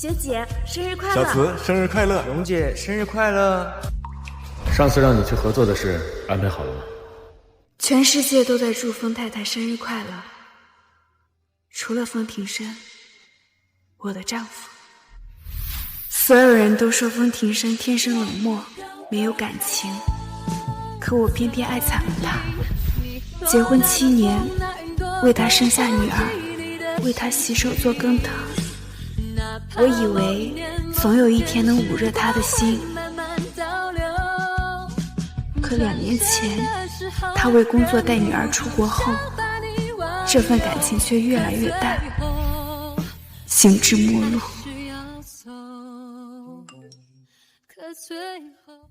学姐生日快乐！小慈生日快乐！蓉姐生日快乐！上次让你去合作的事安排好了吗？全世界都在祝风太太生日快乐，除了风庭生，我的丈夫。所有人都说风庭生天生冷漠，没有感情，可我偏偏爱惨了他。结婚7年，为他生下女儿，为他洗手做羹汤。我以为总有一天能捂热他的心，可2年前他为工作带女儿出国后，这份感情却越来越淡，行至末路。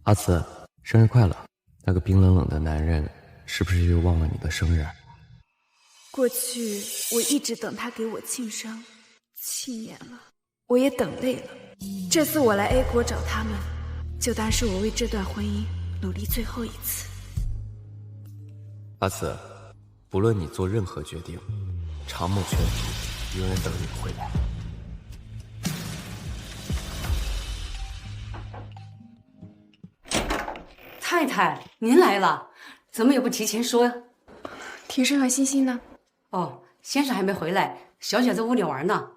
阿慈，生日快乐！那个冰冷冷的男人是不是又忘了你的生日？过去我一直等他给我庆生，7年了，我也等累了。这次我来 A 国找他们，就当是我为这段婚姻努力最后一次。阿慈，不论你做任何决定，长梦全局永远等你回来。太太，您来了，怎么也不提前说呀？庭生和欣欣呢？哦，先生还没回来，小姐在屋里玩呢。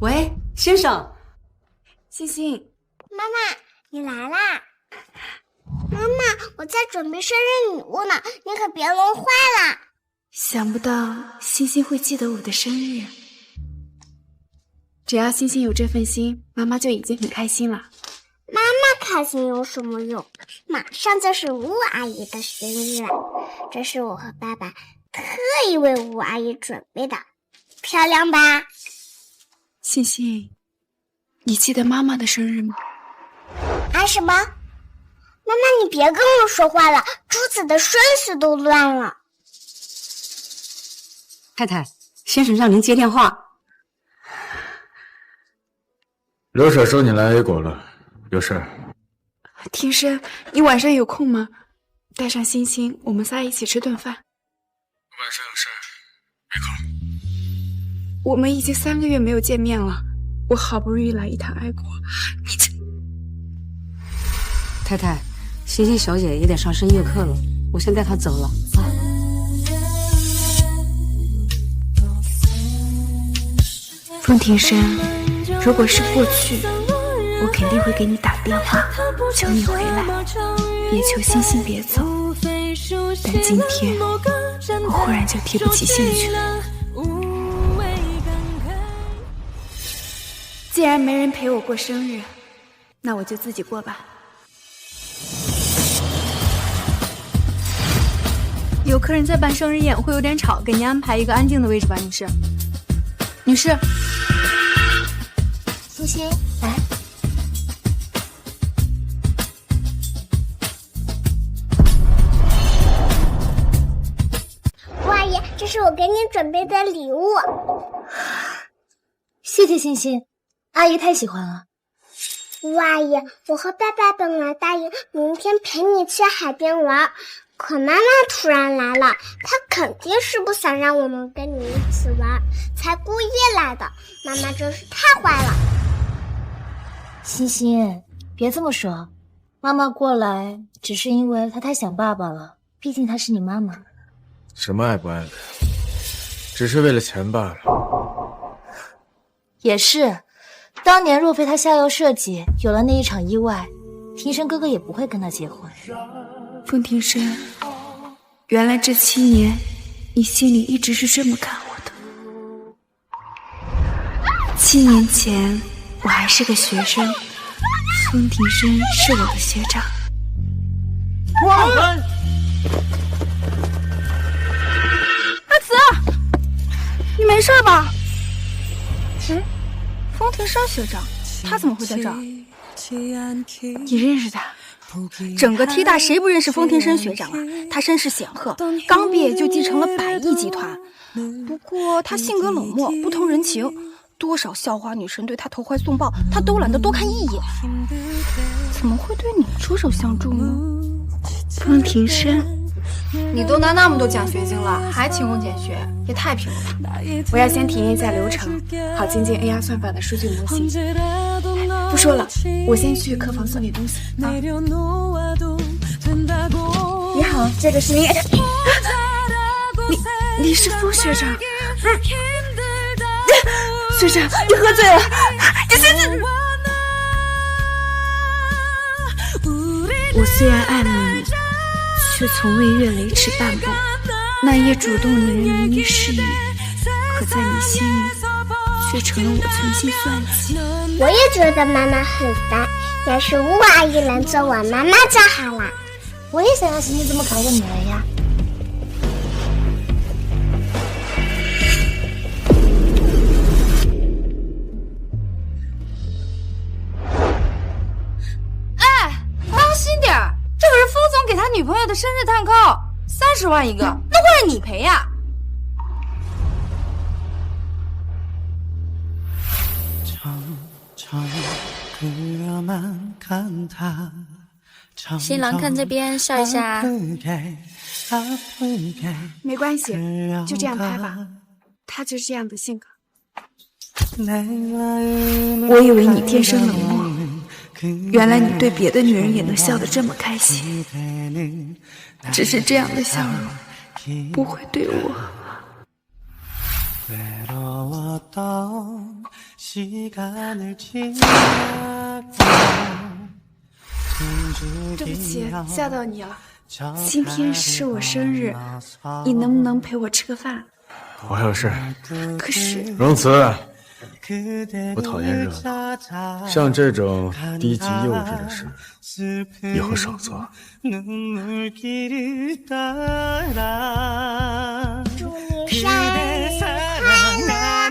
喂，先生。欣欣，妈妈，你来啦！妈妈，我在准备生日礼物呢，你可别弄坏了。想不到欣欣会记得我的生日。只要欣欣有这份心，妈妈就已经很开心了。妈妈开心有什么用？马上就是吴阿姨的生日了，这是我和爸爸特意为吴阿姨准备的，漂亮吧？欣欣，你记得妈妈的生日吗？啊什么？妈妈，你别跟我说话了，珠子的顺序都乱了。太太，先生让您接电话。刘婶说你来 A 国了，有事？庭生，你晚上有空吗？带上欣欣，我们仨一起吃顿饭。晚上有事，没空。我们已经3个月没有见面了，我好不容易来一趟爱国，你这……太太，欣欣小姐也得上深夜课了，我先带她走了啊。风庭生，如果是过去，我肯定会给你打电话，求你回来，也求欣欣别走。但今天，我忽然就提不起兴趣了。既然没人陪我过生日，那我就自己过吧。有客人在办生日宴，会有点吵，给您安排一个安静的位置吧，女士。女士，欣欣，来。吴阿姨，这是我给你准备的礼物。谢谢欣欣，阿姨太喜欢了。吴阿姨，我和爸爸本来答应明天陪你去海边玩，可妈妈突然来了，她肯定是不想让我们跟你一起玩，才故意来的。妈妈真是太坏了。欣欣，别这么说，妈妈过来只是因为她太想爸爸了，毕竟她是你妈妈。什么爱不爱的，只是为了钱罢了。也是，当年若非她下药设计，有了那一场意外，庭生哥哥也不会跟她结婚。风庭生，原来这7年，你心里一直是这么看我的。7年前，我还是个学生，风庭生是我的学长。阿慈，你没事吧？风庭生学长，他怎么会在这儿？你认识他？整个 T 大谁不认识风庭生学长啊？他身世显赫，刚毕业就继承了100亿集团。不过他性格冷漠，不通人情，多少校花女神对他投怀送抱，他都懒得多看一眼。怎么会对你出手相助呢？风庭生，你都拿那么多奖学金了，还勤工俭学，也太拼了吧！我要先体验一下流程，好精进 AI 算法的数据模型。不说了，我先去客房送点东西啊。你好，这个是您。你是风学长？学长，你喝醉了，你现在。我虽然爱慕你，却从未越雷池半步。那夜主动的人明明是你，可在你心里却成了我存心算计。我也觉得妈妈很烦，要是吴阿姨能做我妈妈就好了。我也想要欣欣这么可爱的女儿呀。给他女朋友的生日蛋糕30万一个，那会让你赔呀！新郎看这边，笑一下。没关系，就这样拍吧。他就是这样的性格。我以为你天生冷漠。原来你对别的女人也能笑得这么开心，只是这样的笑容不会对我。对不起，吓到你了。今天是我生日，你能不能陪我吃个饭？我还有事。可是容辞。我讨厌热闹，像这种低级幼稚的事，以后少做。祝你生日快乐，生日快乐，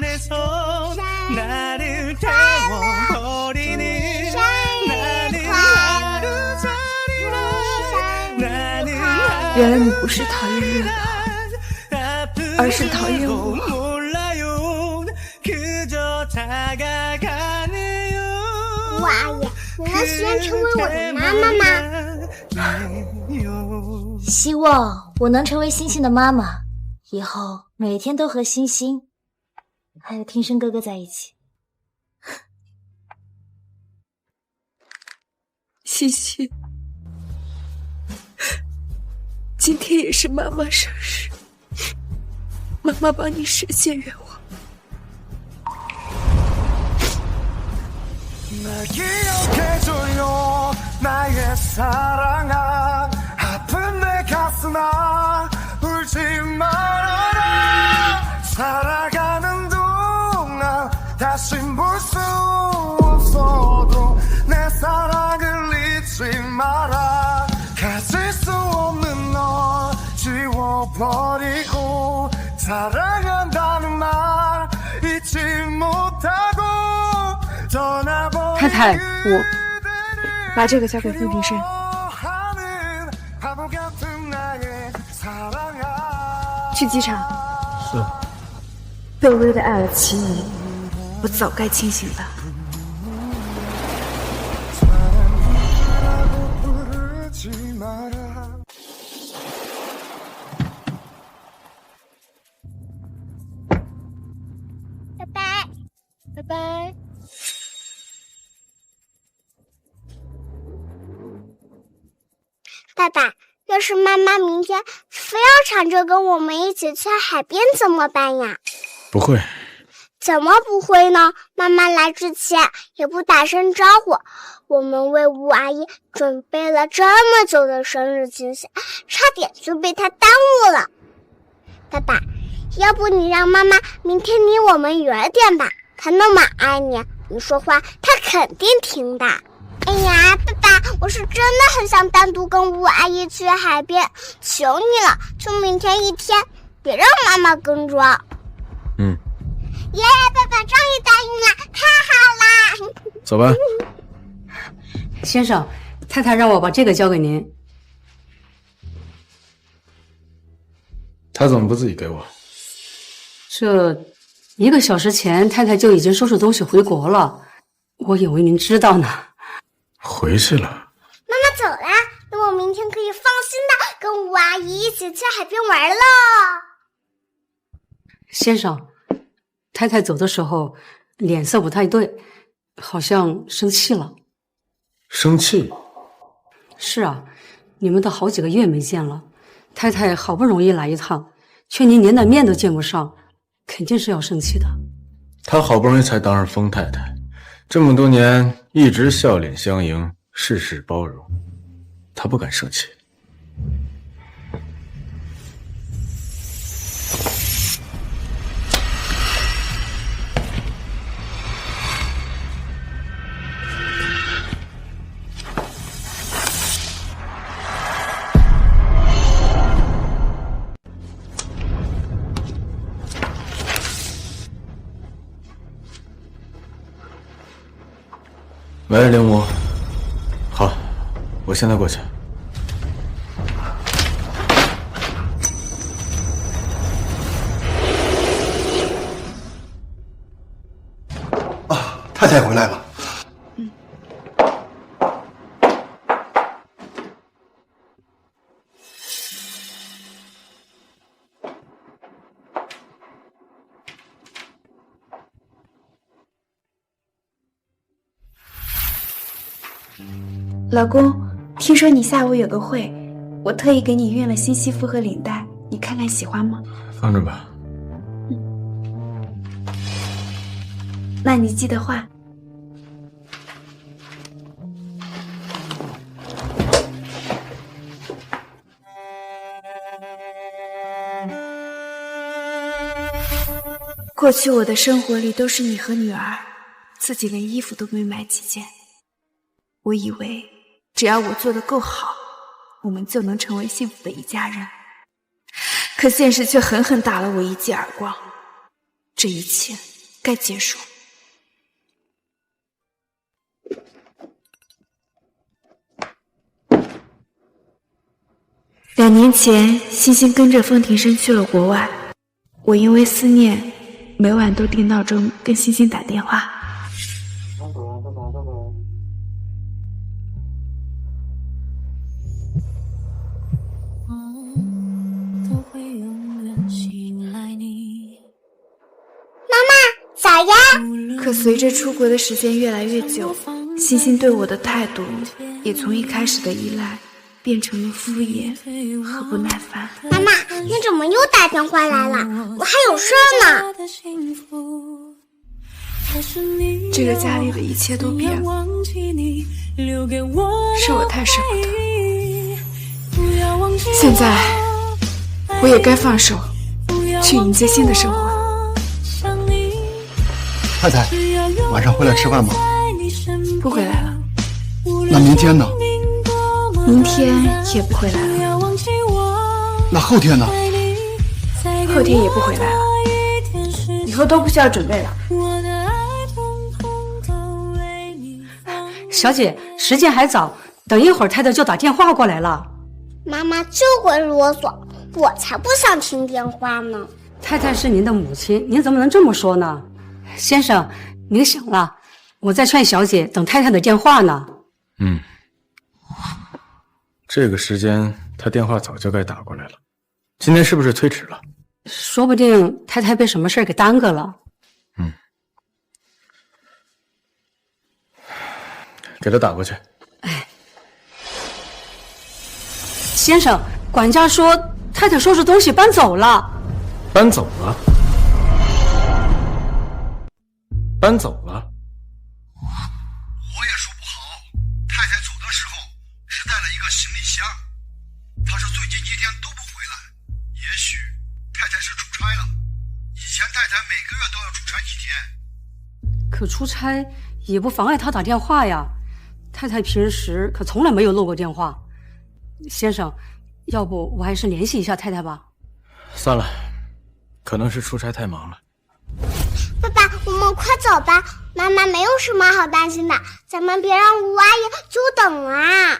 祝你生日快乐。原来你不是讨厌热闹，而是讨厌我。吴阿姨，你能许愿成为我的妈妈吗？希望我能成为欣欣的妈妈，以后每天都和欣欣还有听声哥哥在一起。欣欣，今天也是妈妈生日，妈妈帮你实现愿望。 날 기억해줘요 나의 사랑아 아픈 내 가슴아 울지 말아라 살아가는 동안 다시 볼 수 없어도 내 사랑을 잊지 마라 가질 수 없는 널 지워버리고 사랑한다는 말 잊지 못하고 太太，我把这个交给风平生。去机场。是。被我为了爱而欺你，我早该清醒了。拜拜，拜拜。 爸爸，要是妈妈明天非要抢着跟我们一起去海边怎么办呀？不会。怎么不会呢？妈妈来之前也不打声招呼。我们为吴阿姨准备了这么久的生日惊喜，差点就被她耽误了。爸爸，要不你让妈妈明天离我们远点吧？她那么爱你，你说话她肯定听的。 哎呀，爸爸，我是真的很想单独跟吴阿姨去海边，求你了，就明天一天，别让妈妈跟着。嗯。耶，爸爸终于答应了，太好啦！走吧。先生，太太让我把这个交给您。他怎么不自己给我？这1个小时前，太太就已经收拾东西回国了，我以为您知道呢。 回去了，妈妈走啦，等我明明天可以放心的跟吴阿姨一起去海边玩了。先生，太太走的时候脸色不太对，好像生气了。生气？是啊，你们都好几个月没见了，太太好不容易来一趟，却您连点面都见不上，肯定是要生气的。她好不容易才当上疯太太，这么多年一直笑脸相迎，事事包容，她不敢生气。喂，灵武。好，我现在过去。啊，太太回来了。老公，听说你下午有个会，我特意给你熨了新西服和领带，你看看喜欢吗？放着吧。那你记得换。过去我的生活里都是你和女儿，自己连衣服都没买几件。我以为只要我做得够好，我们就能成为幸福的一家人。可现实却狠狠打了我一记耳光，这一切该结束。2年前，欣欣跟着风庭生去了国外，我因为思念，每晚都定闹钟跟欣欣打电话。早呀！可随着出国的时间越来越久，欣欣对我的态度也从一开始的依赖变成了敷衍和不耐烦。妈妈，你怎么又打电话来了？我还有事呢。这个家里的一切都变了，是我太舍不得。现在我也该放手，去迎接新的生活。太太，晚上回来吃饭吗？不回来了。那明天呢？明天也不回来了。那后天呢？后天也不回来了。以后都不需要准备了。小姐，时间还早，等一会儿太太就打电话过来了。妈妈就会啰嗦，我才不想听电话呢。太太是您的母亲，您怎么能这么说呢？先生，您醒了，我在劝小姐等太太的电话呢。这个时间他电话早就该打过来了，今天是不是推迟了？说不定太太被什么事给耽搁了。给他打过去。先生，管家说太太收拾东西搬走了。搬走了？搬走了？我也说不好。太太走的时候只带了一个行李箱，她是最近几天都不回来。也许太太是出差了，以前太太每个月都要出差几天。可出差也不妨碍她打电话呀。太太平时可从来没有漏过电话。先生，要不我还是联系一下太太吧。算了，可能是出差太忙了。爸爸，我们快走吧，妈妈没有什么好担心的，咱们别让吴阿姨久等啊。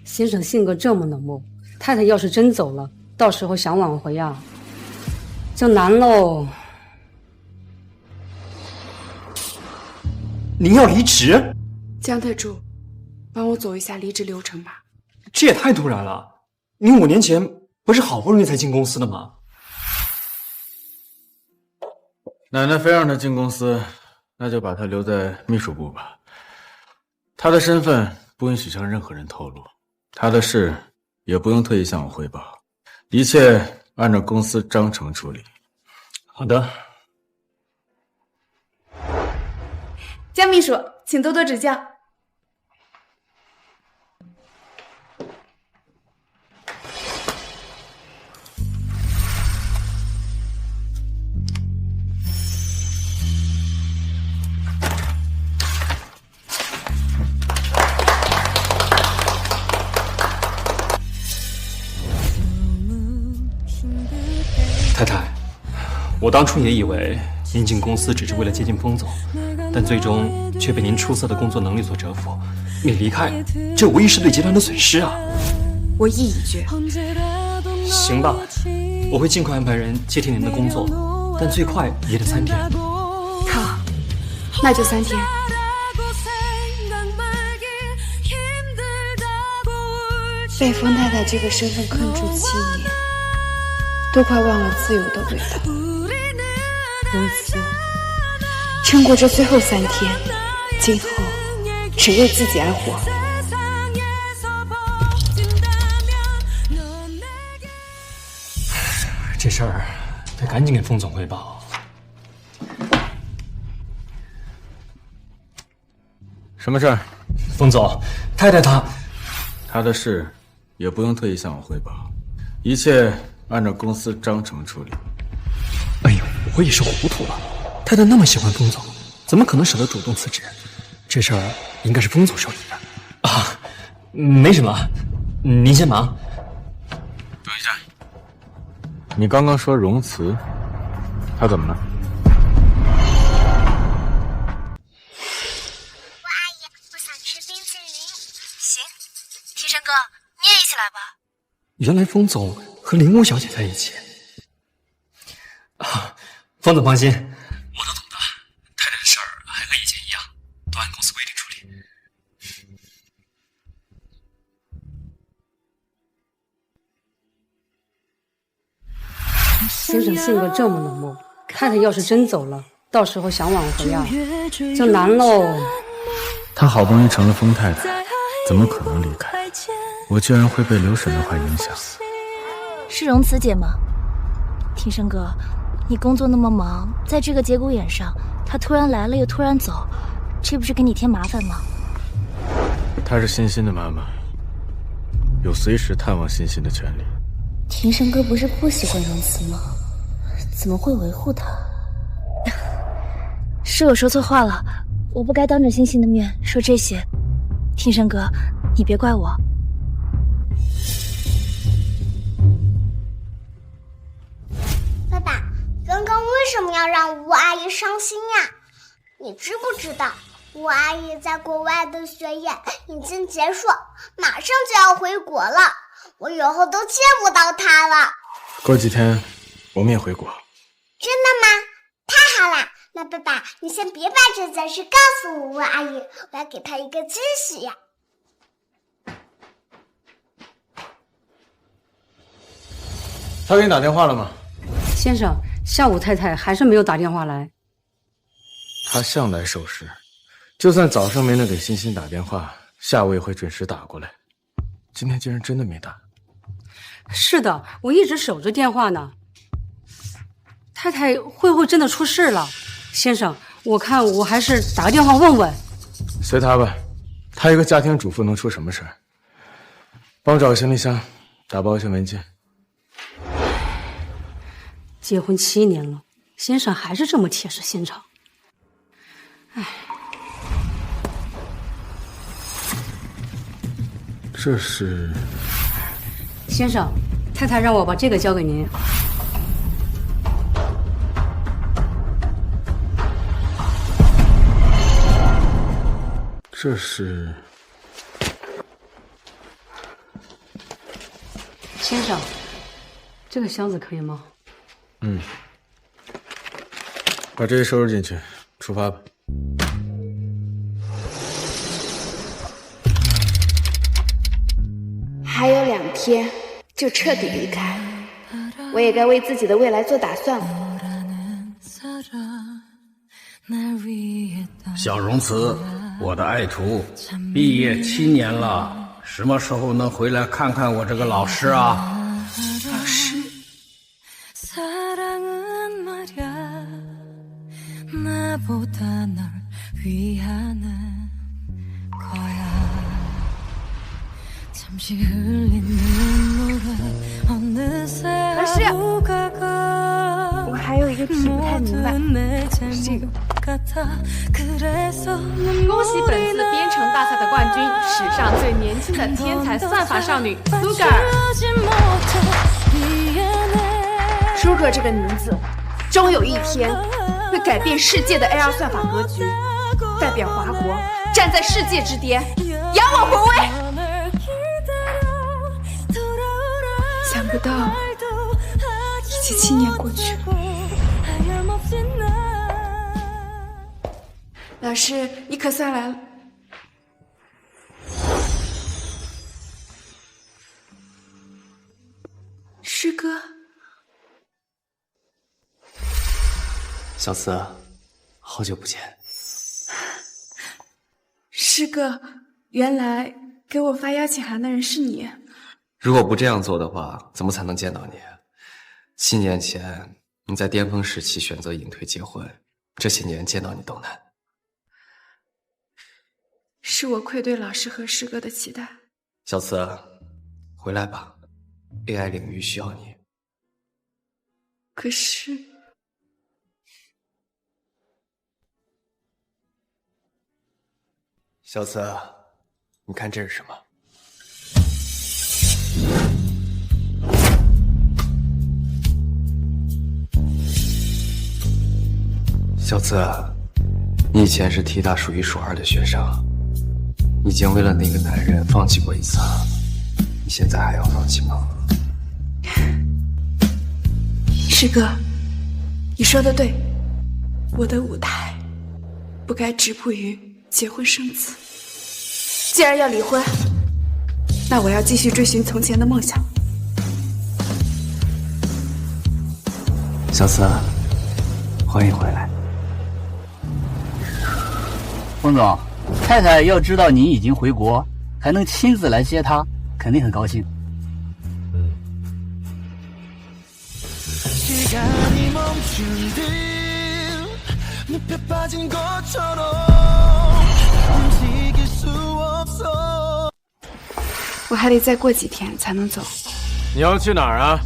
先生性格这么冷漠，太太要是真走了，到时候想挽回啊，就难喽。您要离职？江特助，帮我走一下离职流程吧。这也太突然了，你5年前不是好不容易才进公司的吗？奶奶非让他进公司，那就把他留在秘书部吧。他的身份不允许向任何人透露，他的事也不用特意向我汇报，一切按照公司章程处理。好的。江秘书，请多多指教。太太，我当初也以为您进公司只是为了接近风总，但最终却被您出色的工作能力所折服。你离开，这无疑是对集团的损失啊！我意已决。行吧，我会尽快安排人接替您的工作，但最快也得3天。好，那就3天。被风太太这个身份困住7年，都快忘了自由的味道。如此，撑过这最后3天，今后只为自己而活。这事儿得赶紧给风总汇报。什么事儿？风总，太太他的事也不用特意向我汇报，一切按照公司章程处理。哎呦，我也是糊涂了。太太那么喜欢风总，怎么可能舍得主动辞职？这事儿应该是风总受理的。啊，没什么，您先忙。等一下，你刚刚说容辞，他怎么了？我阿姨，我想吃冰淇淋。行，提神哥，你也一起来吧。原来风总和林武小姐在一起。啊，风总放心，我都懂的。太太的事儿还和以前一样，都按公司规定处理。先生性格这么冷漠，太太要是真走了，到时候想挽回啊，就难喽。他好不容易成了风太太，怎么可能离开？我居然会被刘婶的话影响。是容慈姐吗？庭生哥，你工作那么忙，在这个节骨眼上，他突然来了又突然走，这不是给你添麻烦吗？她是欣欣的妈妈，有随时探望欣欣的权利。庭生哥不是不喜欢容慈吗？怎么会维护他？是我说错话了，我不该当着欣欣的面说这些。庭生哥，你别怪我。爸爸，刚刚为什么要让吴阿姨伤心呀？你知不知道，吴阿姨在国外的学业已经结束，马上就要回国了，我以后都见不到她了。过几天我们也回国。真的吗？太好了！那爸爸，你先别把这件事告诉吴阿姨，我要给她一个惊喜呀。他给你打电话了吗？先生，下午太太还是没有打电话来。他向来守时，就算早上没能给欣欣打电话，下午也会准时打过来。今天竟然真的没打。是的，我一直守着电话呢。太太会不会真的出事了？先生，我看我还是打个电话问问。随他吧，他一个家庭主妇能出什么事儿？帮我找个行李箱，打包一些文件。结婚7年了，先生还是这么铁石心肠。唉，这是……先生，太太让我把这个交给您。这是……先生，这个箱子可以吗？把这些收拾进去，出发吧。还有2天就彻底离开，我也该为自己的未来做打算了。小荣慈，我的爱徒，毕业7年了，什么时候能回来看看我这个老师啊？老师。老师，我还有一个题不太明白，是这个。恭喜本次编程大赛的冠军，史上最年轻的天才算法少女苏格尔。舒格这个名字，终有一天会改变世界的 AI 算法格局，代表华国站在世界之巅，扬我国威。想不到，已经7年过去了。老师，你可算来了。师哥，小慈，好久不见。师哥，原来给我发邀请函的人是你。如果不这样做的话，怎么才能见到你？7年前你在巅峰时期选择隐退结婚，这些年见到你都难。是我愧对老师和师哥的期待。小慈，回来吧 ，AI 领域需要你。可是，小慈，你看这是什么？小慈，你以前是 T 大数1数2的学生，已经为了那个男人放弃过一次，你现在还要放弃吗？师哥，你说的对，我的舞台不该止步于结婚生子。既然要离婚，那我要继续追寻从前的梦想。小慈，欢迎回来。冯总，太太要知道您已经回国，还能亲自来接她，肯定很高兴。我还得再过几天才能走。你要去哪儿啊？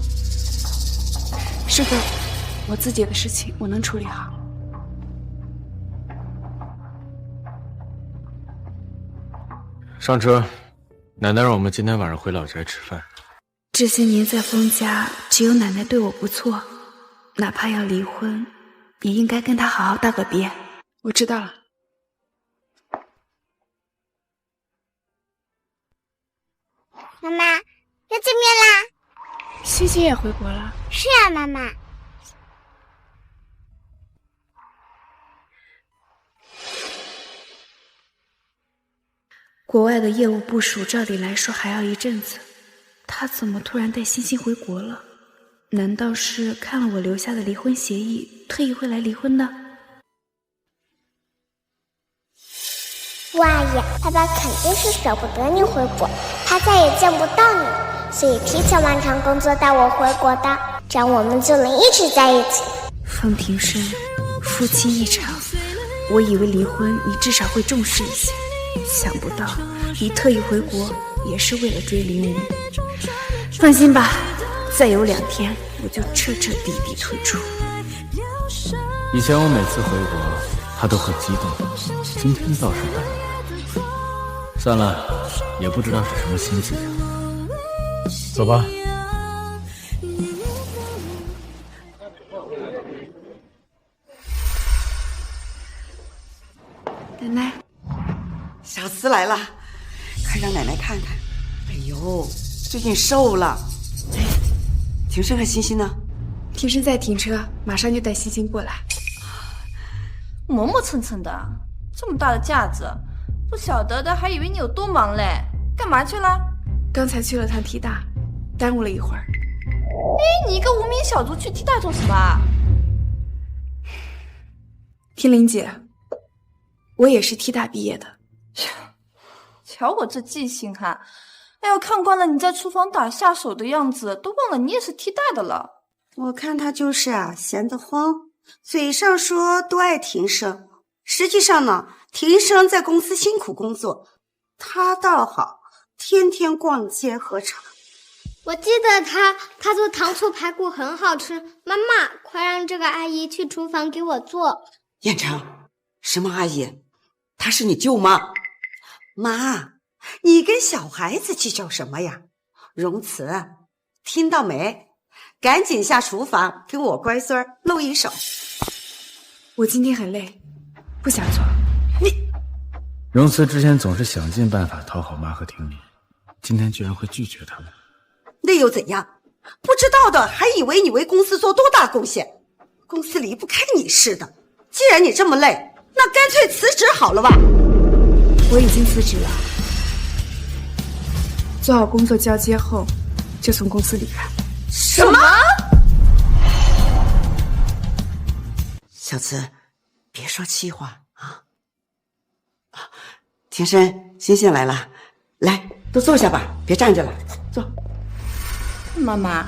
师哥，我自己的事情我能处理好。上车，奶奶让我们今天晚上回老宅吃饭。这些年在封家，只有奶奶对我不错，哪怕要离婚，也应该跟她好好道个别。我知道了。妈妈，要见面啦！欣欣也回国了。是啊，妈妈。国外的业务部署照理来说还要一阵子，他怎么突然带欣欣回国了？难道是看了我留下的离婚协议，特意会来离婚的？吴阿姨，爸爸肯定是舍不得你回国，他再也见不到你，所以提前完成工作带我回国的，这样我们就能一直在一起。方庭生，夫妻一场，我以为离婚你至少会重视一些，想不到你特意回国也是为了追林无。放心吧，再有2天我就彻彻底底退出。以前我每次回国，他都很激动，今天倒是淡了。算了，也不知道是什么心情。走吧。奶奶，小慈来了，快让奶奶看看。哎呦，最近瘦了。哎，庭生和欣欣呢？庭生在停车，马上就带欣欣过来。磨磨蹭蹭的，这么大的架子，不晓得的还以为你有多忙嘞。干嘛去了？刚才去了趟 T 大，耽误了一会儿。你一个无名小卒去 T 大做什么啊？天灵姐，我也是 T 大毕业的。瞧我这记性哈！哎呦，看惯了你在厨房打下手的样子，都忘了你也是 T 大的了。我看他就是闲得慌，嘴上说多爱庭生，实际上呢，庭生在公司辛苦工作，他倒好，天天逛街喝茶。我记得他做糖醋排骨很好吃，妈妈，快让这个阿姨去厨房给我做。燕城，什么阿姨？她是你舅妈。妈，你跟小孩子计较什么呀？荣慈，听到没？赶紧下厨房给我乖孙儿露一手。我今天很累，不想做。荣慈之前总是想尽办法讨好妈和婷妮，今天居然会拒绝他们。那又怎样？不知道的还以为你为公司做多大贡献，公司离不开你似的。既然你这么累，那干脆辞职好了吧。我已经辞职了，做好工作交接后就从公司离开。什么？小慈，别说气话啊！庭生，欣欣来了，来，都坐下吧，别站着了，坐。妈妈，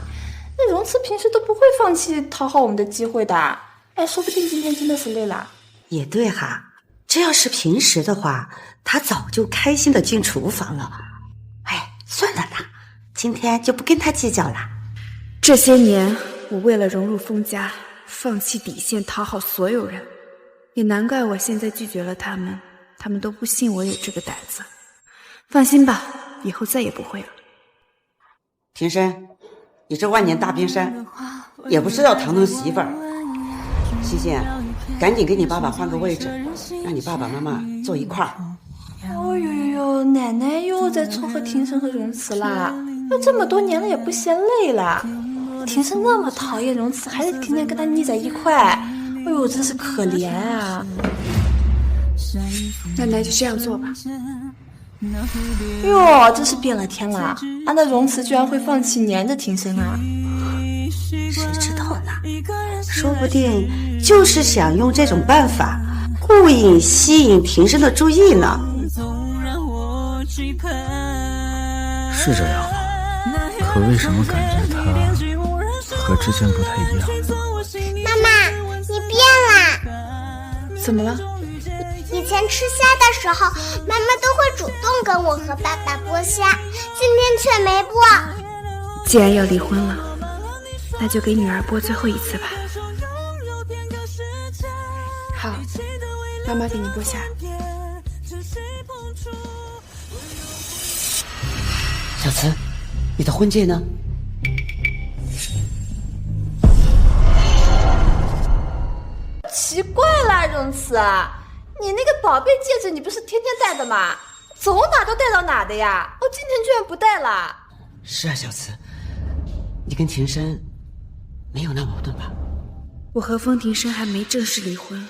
那荣慈平时都不会放弃讨好我们的机会的，哎，说不定今天真的是累了。也对哈，这要是平时的话，他早就开心的进厨房了。哎，算了啦，今天就不跟他计较了。这些年，我为了融入封家，放弃底线讨好所有人，也难怪我现在拒绝了他们，他们都不信我有这个胆子。放心吧，以后再也不会了。庭生，你这万年大冰山，也不知道疼疼媳妇儿。欣欣，赶紧给你爸爸换个位置，让你爸爸妈妈坐一块儿。哦呦呦呦，奶奶又在撮合庭生和荣慈啦！都这么多年了也不嫌累了。庭生那么讨厌荣慈，还是天天跟他腻在一块，哎呦，真是可怜啊！奶奶就这样做吧。哟，真是变了天了！那荣慈居然会放弃黏着庭生啊？谁知道呢？说不定就是想用这种办法故意吸引庭生的注意呢。是这样吗？可为什么感觉他和之前不太一样？妈妈，你变了。怎么了？以前吃虾的时候，妈妈都会主动跟我和爸爸剥虾，今天却没剥。既然要离婚了，那就给女儿剥最后一次吧。好，妈妈给你剥虾。小慈，你的婚戒呢？奇怪了，荣慈，你那个宝贝戒指你不是天天戴的吗？走哪都戴到哪的呀？今天居然不戴了。是啊，小慈，你跟庭生没有闹矛盾吧？我和封庭生还没正式离婚，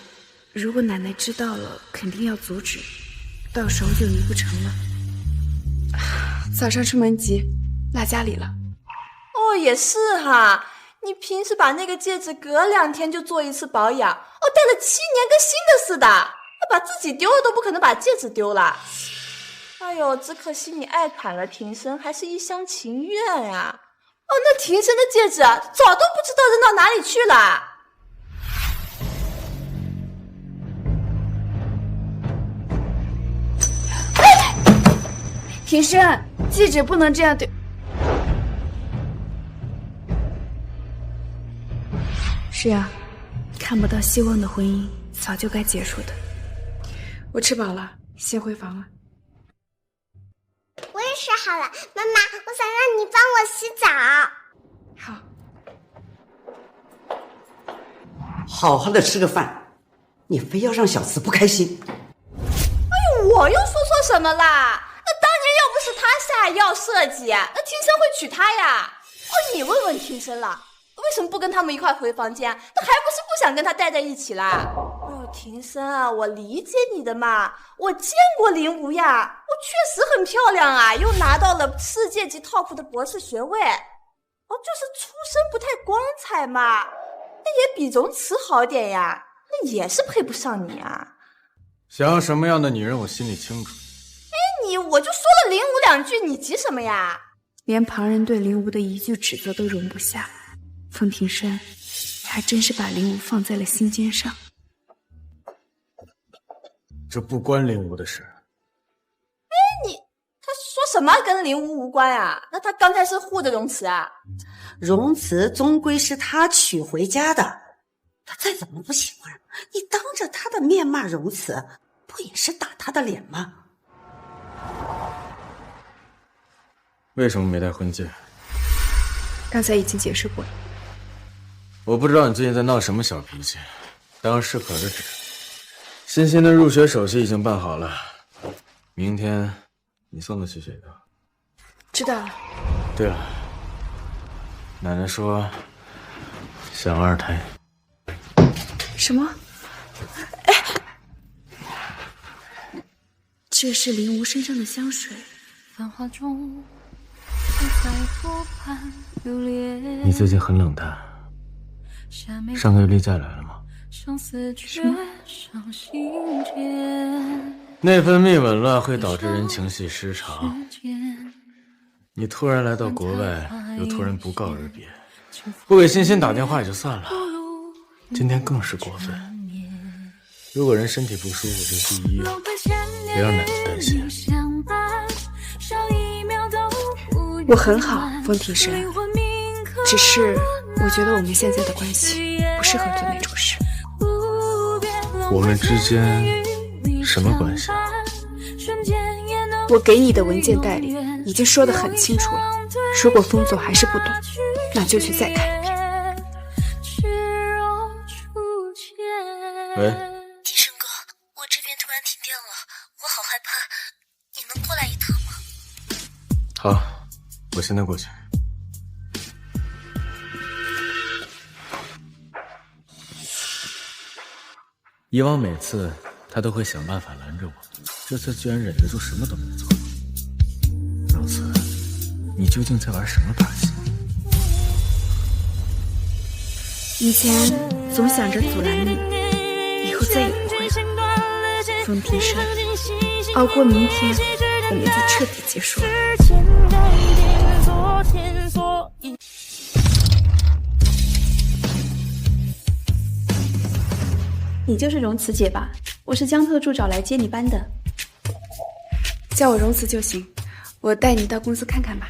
如果奶奶知道了，肯定要阻止，到时候就离不成了。早上出门急，落家里了。哦，也是哈，你平时把那个戒指隔2天就做一次保养，戴了7年跟新的似的，把自己丢了都不可能把戒指丢了。哎呦，只可惜你爱砍了庭生，还是一厢情愿呀。那庭生的戒指早都不知道扔到哪里去了。庭生，戒指不能这样对。是啊，看不到希望的婚姻早就该结束的。我吃饱了，先回房了。我也吃好了，妈妈，我想让你帮我洗澡。好。好好的吃个饭，你非要让小慈不开心。哎呦，我又说错什么啦？那当年要不是他下药设计，那庭生会娶她呀。你问问庭生了，为什么不跟他们一块回房间？那还不是不想跟他待在一起啦？庭生啊，我理解你的嘛，我见过林无呀，我确实很漂亮啊，又拿到了世界级 top 的博士学位。就是出身不太光彩嘛，那也比容慈好点呀，那也是配不上你啊。想要什么样的女人，我心里清楚。我就说了林无2句，你急什么呀？连旁人对林无的一句指责都容不下，风庭生，你还真是把林无放在了心尖上。这不关林无的事。他说什么跟林无无关啊？那他刚才是护着容慈啊？容慈终归是他娶回家的，他再怎么不喜欢，你当着他的面骂容慈，不也是打他的脸吗？为什么没戴婚戒？刚才已经解释过了。我不知道你最近在闹什么小脾气，当适可而止。欣欣的入学手续已经办好了，明天你送她去学校。知道了。对了，奶奶说想2胎。什么？这是林无身上的香水。你最近很冷淡，上个月例假来了吗？什么？内分泌紊乱会导致人情绪失常，你突然来到国外，又突然不告而别，不给欣欣打电话也就算了，今天更是过分。如果人身体不舒服就去医院，别让奶奶担心。我很好，风庭生，只是我觉得我们现在的关系不适合做那种事。我们之间什么关系？我给你的文件袋里已经说得很清楚了，如果风总还是不懂，那就去再看一遍。喂，庭生哥，我这边突然停电了，我好害怕，你能过来一趟吗？好，我现在过去。以往每次他都会想办法拦着我，这次居然忍得住什么都没做。容慈，你究竟在玩什么把戏？以前总想着阻拦你，以后再也不会了。风庭生，熬过明天，我们就彻底结束了。你就是容慈姐吧？我是江特助找来接你班的。叫我容慈就行，我带你到公司看看吧。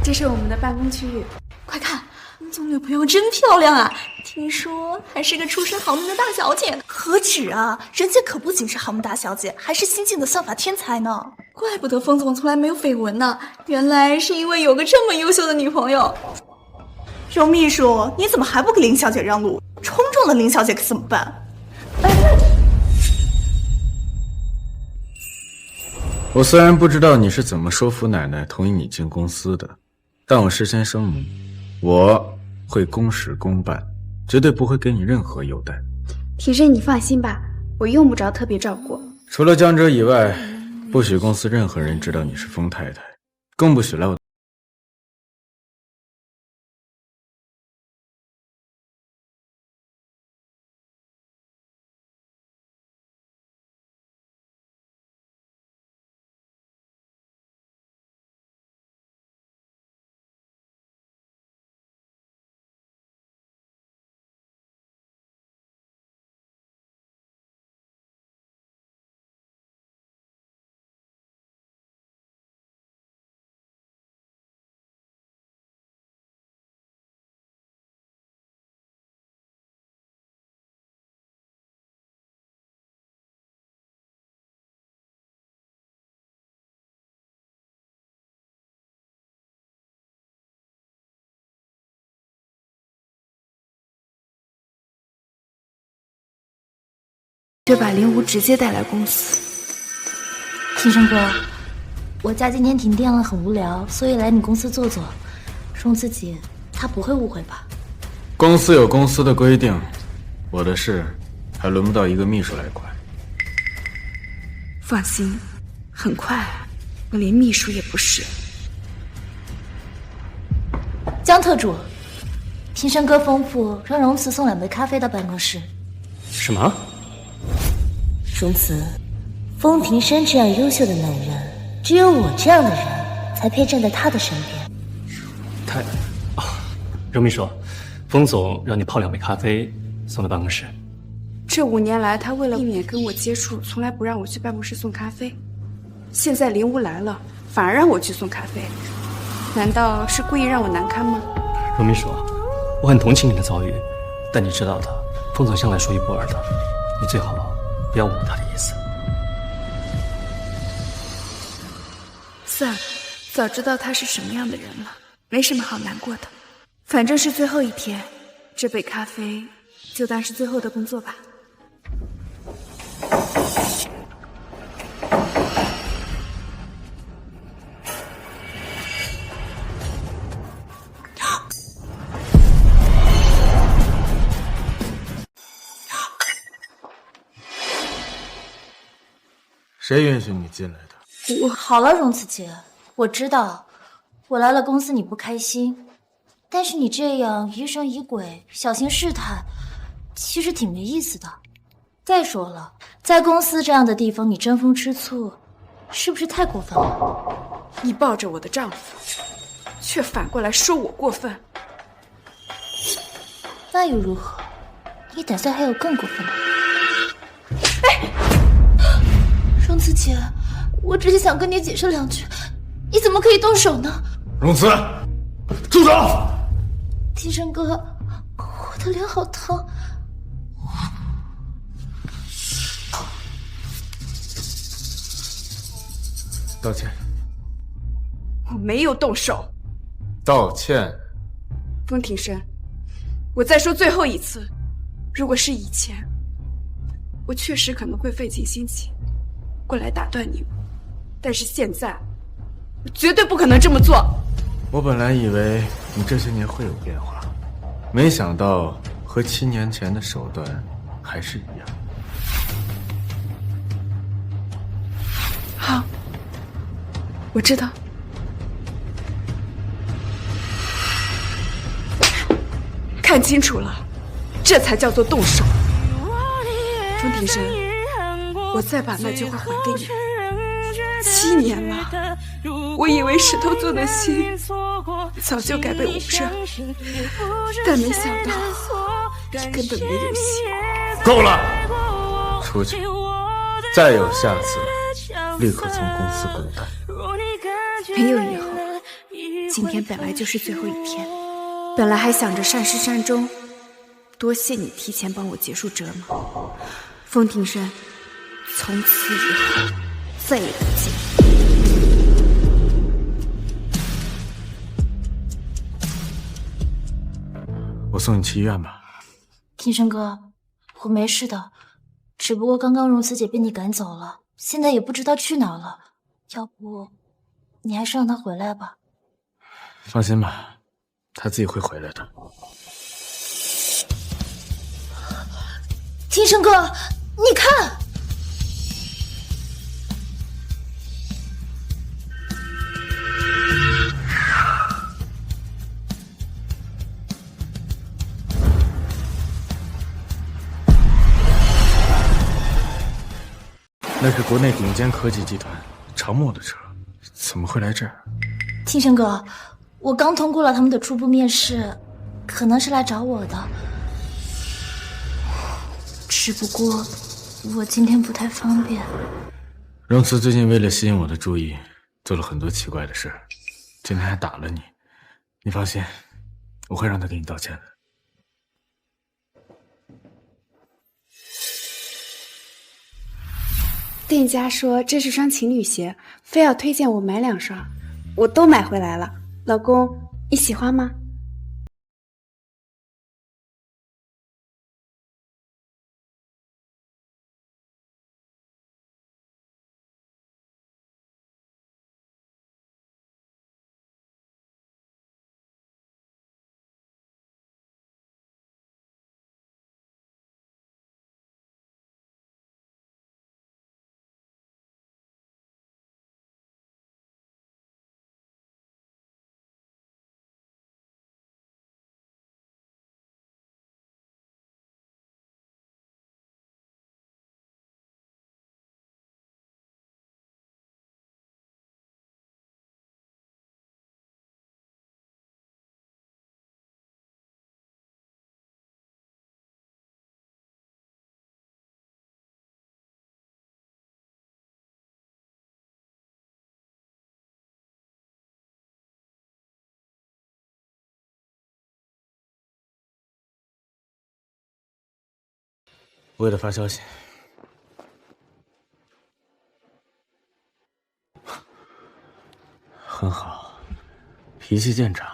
这是我们的办公区域，快看，你总女朋友真漂亮啊！听说还是个出身豪门的大小姐。何止啊，人家可不仅是豪门大小姐，还是新晋的算法天才呢。怪不得风总从来没有绯闻呢，原来是因为有个这么优秀的女朋友。容秘书，你怎么还不给林小姐让路？冲撞了林小姐可怎么办？我虽然不知道你是怎么说服奶奶同意你进公司的，但我事先声明，我会公事公办，绝对不会给你任何优待。庭生，你放心吧，我用不着特别照顾。除了江哲以外，不许公司任何人知道你是风太太，更不许来我。就把林无直接带来公司。庭生哥，我家今天停电了，很无聊，所以来你公司坐坐。容慈姐，她不会误会吧？公司有公司的规定，我的事还轮不到一个秘书来管。放心，很快我连秘书也不是。江特助，庭生哥吩咐让荣慈送2杯咖啡到办公室。什么？荣慈，风庭生这样优秀的男人，只有我这样的人才配站在他的身边。荣秘书，风总让你泡2杯咖啡送到办公室。这5年来，他为了避免跟我接触，从来不让我去办公室送咖啡。现在林无来了，反而让我去送咖啡，难道是故意让我难堪吗？荣秘书，我很同情你的遭遇，但你知道的，风总向来说一不二的，你最好不要误了他的意思。算了，早知道他是什么样的人了，没什么好难过的。反正是最后一天，这杯咖啡就当是最后的工作吧。谁允许你进来的？好了，荣慈姐，我知道我来了公司你不开心，但是你这样疑神疑鬼、小心试探，其实挺没意思的。再说了，在公司这样的地方，你争风吃醋，是不是太过分了？你抱着我的丈夫，却反过来说我过分，那又如何？你打算还有更过分的？荣慈姐，我只是想跟你解释2句，你怎么可以动手呢？荣慈，住手！庭生哥，我的脸好疼。道歉。我没有动手。道歉。风庭生，我再说最后一次，如果是以前，我确实可能会费尽心机过来打断你，但是现在，我绝对不可能这么做。我本来以为你这些年会有变化，没想到和7年前的手段还是一样。好，我知道。看清楚了，这才叫做动手。风庭生，我再把那句话还给你。7年了，我以为石头做的心早就该被捂热，但没想到你根本没有心。够了，出去！再有下次，立刻从公司滚蛋。没有以后，今天本来就是最后一天，本来还想着善始善终，多谢你提前帮我结束折磨。风庭生，从此以后再也不见。我送你去医院吧。庭生哥，我没事的，只不过刚刚荣慈姐被你赶走了，现在也不知道去哪了。要不，你还是让她回来吧。放心吧，她自己会回来的。庭生哥，你看。那是国内顶尖科技集团长墨的车，怎么会来这儿？庭生哥，我刚通过了他们的初步面试，可能是来找我的。只不过我今天不太方便。荣慈最近为了吸引我的注意，做了很多奇怪的事，今天还打了你。你放心，我会让他给你道歉的。店家说这是双情侣鞋，非要推荐我买2双，我都买回来了。老公，你喜欢吗？为了发消息。很好，脾气见长。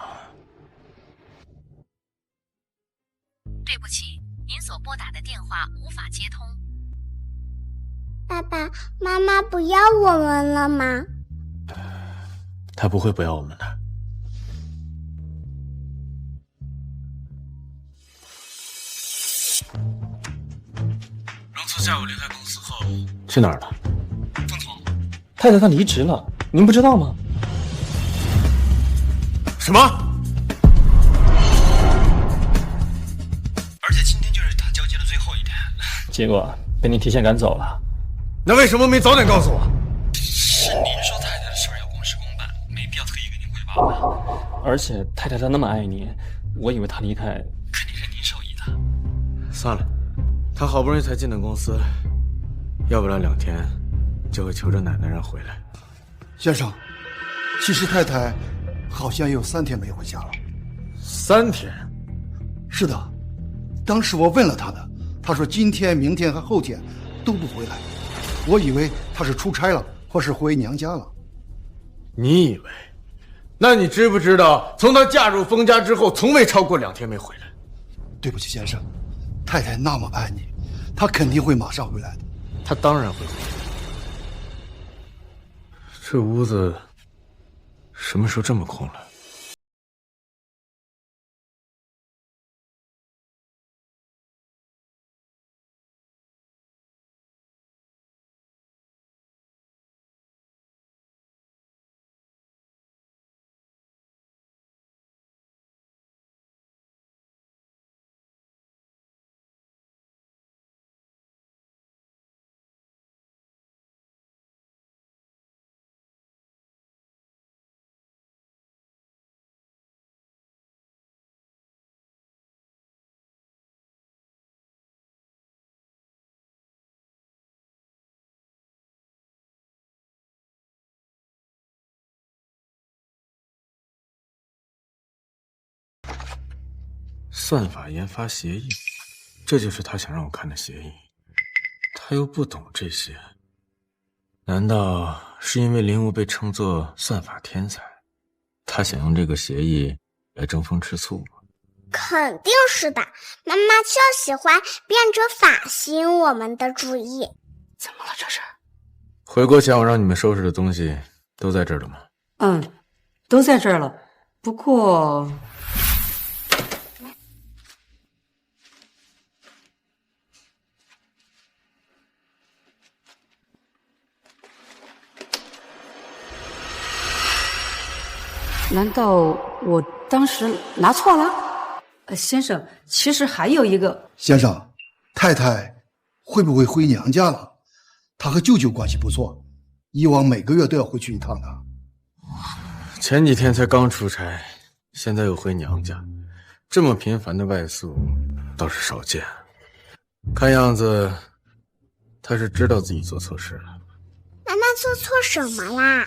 对不起，您所拨打的电话无法接通。爸爸妈妈不要我们了吗？他不会不要我们的。荣次下午离开公司后去哪儿了？凤总，太太她离职了，您不知道吗？什么？而且今天就是他交接的最后一天，结果被您提前赶走了。那为什么没早点告诉我？是您说太太的事儿要公事公办，没必要特意跟您汇报的。而且太太她那么爱您，我以为她离开肯定是您授意的。算了，他好不容易才进的公司，要不了2天就会求着奶奶让回来。先生，其实太太好像有3天没回家了。3天？是的，当时我问了她的，她说今天、明天和后天都不回来。我以为她是出差了，或是回娘家了。你以为？那你知不知道，从她嫁入封家之后，从未超过2天没回来？对不起，先生，太太那么爱你，她肯定会马上回来的。她当然会回来。这屋子什么时候这么空了？算法研发协议，这就是他想让我看的协议。他又不懂这些，难道是因为林武被称作算法天才，他想用这个协议来争风吃醋吗？肯定是的，妈妈就喜欢变着法吸引我们的注意。怎么了这是？回国前我让你们收拾的东西都在这儿了吗？都在这儿了。不过难道我当时拿错了？先生，其实还有一个。先生，太太会不会回娘家了？她和舅舅关系不错，以往每个月都要回去一趟的。前几天才刚出差，现在又回娘家，这么频繁的外宿倒是少见。看样子她是知道自己做错事了。妈妈做错什么啦？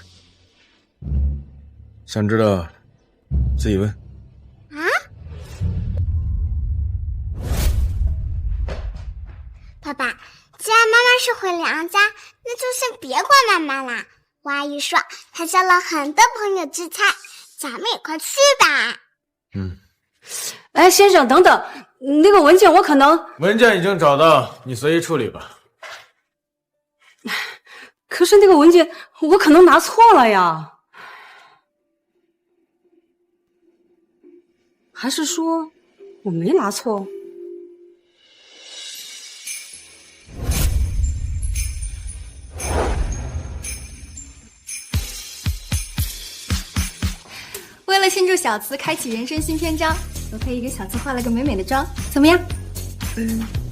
想知道自己问。啊？爸爸，既然妈妈是回娘家，那就先别管妈妈啦。我阿姨说她交了很多朋友聚餐，咱们也快去吧。哎，先生，等等，那个文件我可能……文件已经找到，你随意处理吧。可是那个文件我可能拿错了呀。还是说我没拿错？为了庆祝小慈开启人生新篇章，我可以给小慈化了个美美的妆，怎么样？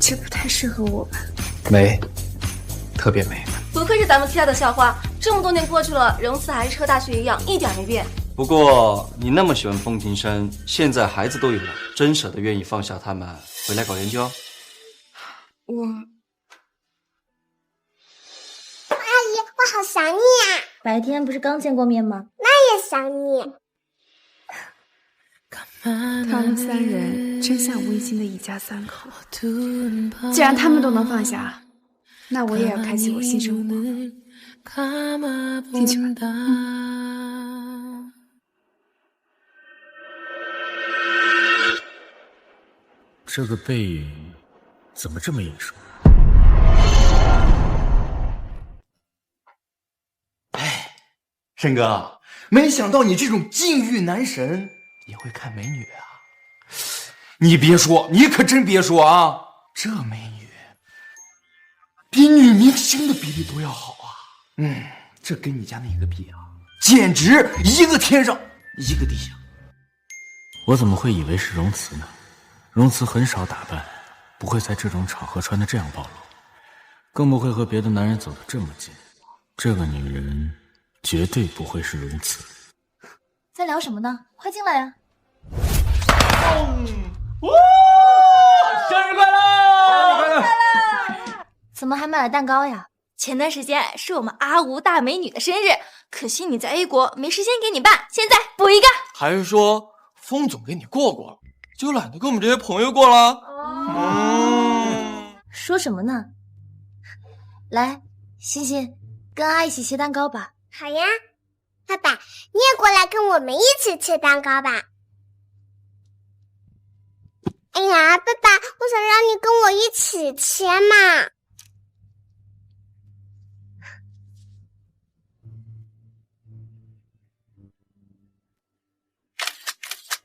这不太适合我吧？美，特别美。不愧是咱们 T 大的校花，这么多年过去了，荣慈还是和大学一样，一点没变。不过你那么喜欢风庭生，现在孩子都有了，真舍得愿意放下他们回来搞研究？阿姨，我好想你呀！白天不是刚见过面吗？那也想你。他们3人真像温馨的一家3口。既然他们都能放下，那我也要开启我新生活。进去吧。这个背影怎么这么眼熟？申哥，没想到你这种禁欲男神也会看美女啊！你别说，你可真别说啊，这美女比女明星的比例都要好啊！这跟你家那个比啊，简直一个天上一个地下。我怎么会以为是容慈呢？容慈很少打扮，不会在这种场合穿得这样暴露，更不会和别的男人走得这么近。这个女人绝对不会是容慈。在聊什么呢？快进来呀！生日快乐！生日快乐！怎么还买了蛋糕呀？前段时间是我们阿吴大美女的生日，可惜你在 A 国没时间给你办，现在补一个。还是说风总给你过了，就懒得跟我们这些朋友过了？说什么呢？来，欣欣，跟阿一起切蛋糕吧。好呀，爸爸，你也过来跟我们一起切蛋糕吧。哎呀，爸爸，我想让你跟我一起切嘛。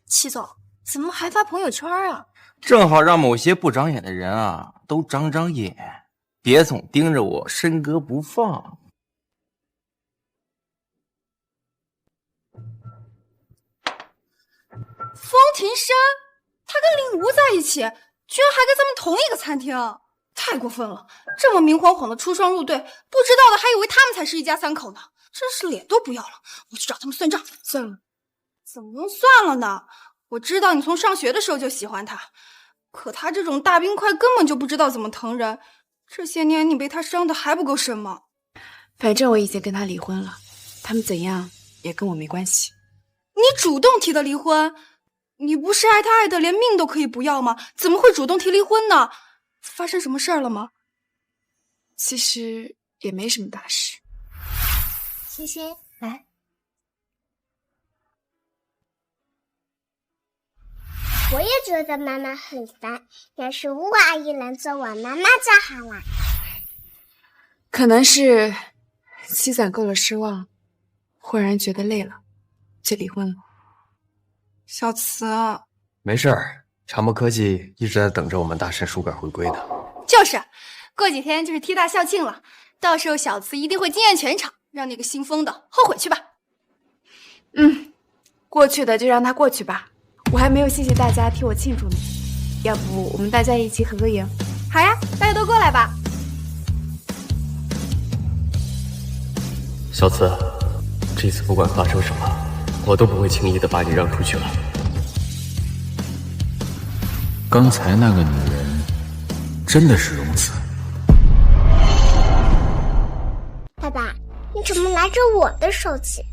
齐总，怎么还发朋友圈啊？正好让某些不长眼的人啊都长长眼，别总盯着我申哥不放。风庭山，他跟令吾在一起，居然还跟咱们同一个餐厅，太过分了！这么明晃晃的出双入对，不知道的还以为他们才是一家3口呢，真是脸都不要了！我去找他们算账。算了，怎么能算了呢？我知道你从上学的时候就喜欢他，可他这种大冰块根本就不知道怎么疼人，这些年你被他伤的还不够深吗？反正我已经跟他离婚了，他们怎样也跟我没关系。你主动提的离婚？你不是爱他爱的连命都可以不要吗？怎么会主动提离婚呢？发生什么事儿了吗？其实也没什么大事。欣欣，来。我也觉得妈妈很烦，要是吴阿姨能做我妈妈就好了。可能是积攒够了失望，忽然觉得累了，就离婚了。小慈，没事儿，长墨科技一直在等着我们大神书杆回归呢。就是，过几天就是 T 大校庆了，到时候小慈一定会惊艳全场，让那个姓封的后悔去吧。过去的就让它过去吧，我还没有谢谢大家替我庆祝呢。要不我们大家一起合个影？好呀，大家都过来吧。小慈，这次不管发生什么，我都不会轻易的把你让出去了。刚才那个女人真的是容慈？爸爸，你怎么拿着我的手机？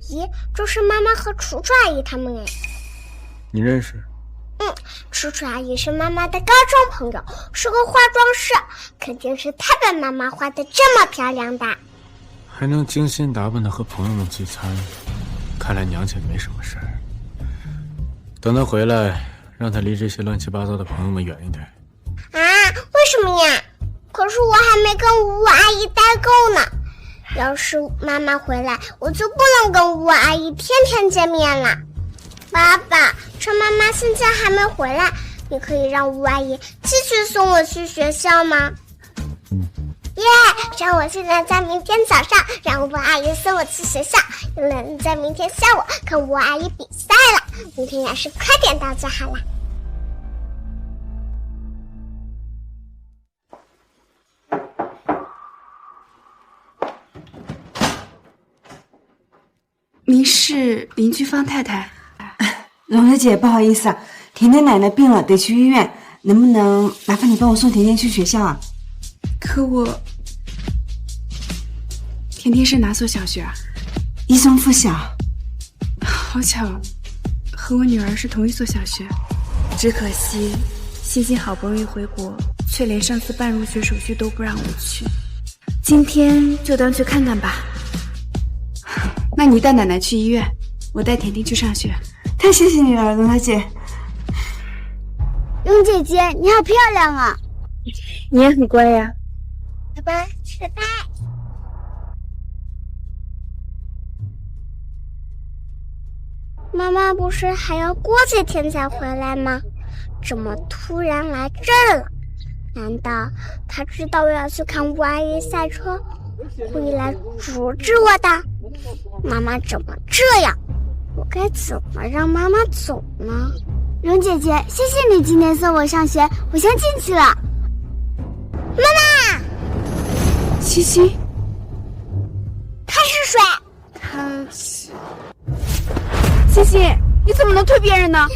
咦，这是妈妈和楚楚阿姨他们哎。你认识？楚楚阿姨是妈妈的高中朋友，是个化妆师，肯定是她把妈妈画得这么漂亮的。还能精心打扮的和朋友们聚餐，看来娘亲没什么事儿。等她回来，让她离这些乱七八糟的朋友们远一点。啊？为什么呀？可是我还没跟吴阿姨待够呢。要是妈妈回来，我就不能跟吴阿姨天天见面了。爸爸，趁妈妈现在还没回来，你可以让吴阿姨继续送我去学校吗？耶！让我现在在明天早上让吴阿姨送我去学校，又能在明天下午跟吴阿姨比赛了。明天要是快点到就好了。您是邻居方太太？蓉子姐，不好意思啊，甜甜奶奶病了，得去医院，能不能麻烦你帮我送甜甜去学校啊？可我，甜甜是哪所小学啊？一松附小。好巧，和我女儿是同一所小学，只可惜欣欣好不容易回国，却连上次办入学手续都不让我去。今天就当去看看吧。那你带奶奶去医院，我带甜甜去上学。太谢谢你了，龙小姐。蓉姐姐，你好漂亮啊！你也很乖呀。拜拜，拜拜。妈妈不是还要过几天才回来吗？怎么突然来这儿了？难道她知道我要去看吴阿姨赛车，故意来阻止我的？妈妈怎么这样？我该怎么让妈妈走呢？蓉姐姐，谢谢你今天送我上学，我先进去了。妈妈，欣欣，他是谁？他是欣欣，你怎么能推别人呢？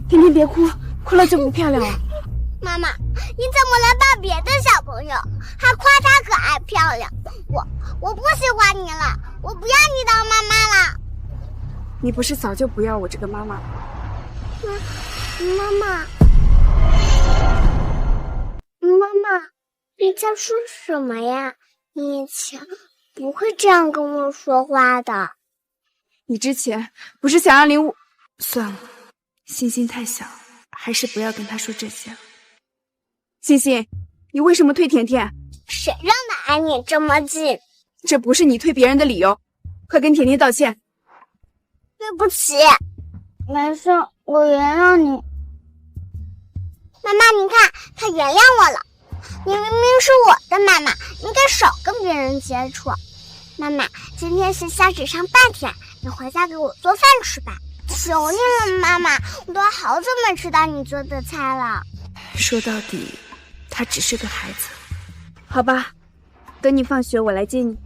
甜甜别哭，哭了就不漂亮了。妈妈，你怎么能把别的小朋友还夸她可爱漂亮？我不喜欢你了，我不要你当妈妈了。你不是早就不要我这个妈妈了？妈妈，你在说什么呀？你以前不会这样跟我说话的。你之前不是想让林武……算了，欣欣太小，还是不要跟她说这些了。欣欣，你为什么推甜甜？谁让他挨你这么近？这不是你推别人的理由，快跟甜甜道歉。对不起。没事，我原谅你。妈妈，你看，他原谅我了。你明明是我的妈妈，应该少跟别人接触。妈妈，今天学校只上半天，你回家给我做饭吃吧。求你了，妈妈，我都好久没吃到你做的菜了。说到底，他只是个孩子。好吧，等你放学我来接你。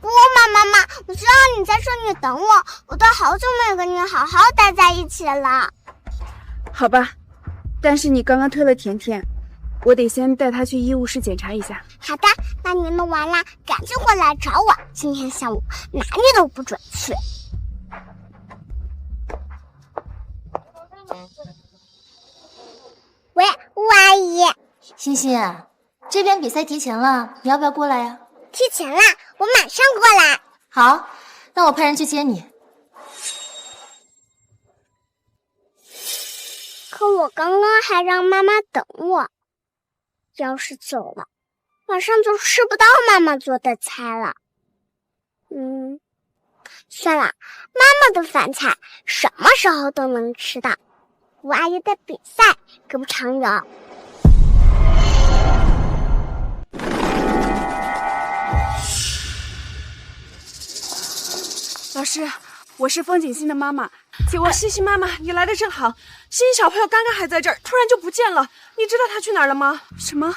不，妈妈，我知道你在这里等我，我都好久没跟你好好待在一起了。好吧，但是你刚刚推了甜甜，我得先带她去医务室检查一下。好的，那你们完了赶紧回来找我，今天下午哪里都不准去。喂，吴阿姨。欣欣，这边比赛提前了，你要不要过来呀？提前啦，我马上过来。好，那我派人去接你。可我刚刚还让妈妈等我，要是走了，晚上就吃不到妈妈做的菜了。算了，妈妈的饭菜什么时候都能吃到。吴阿姨的比赛可不常有。老师，我是风景欣的妈妈，请问欣欣妈妈，你来的正好。欣欣小朋友刚刚还在这儿，突然就不见了，你知道她去哪儿了吗？什么？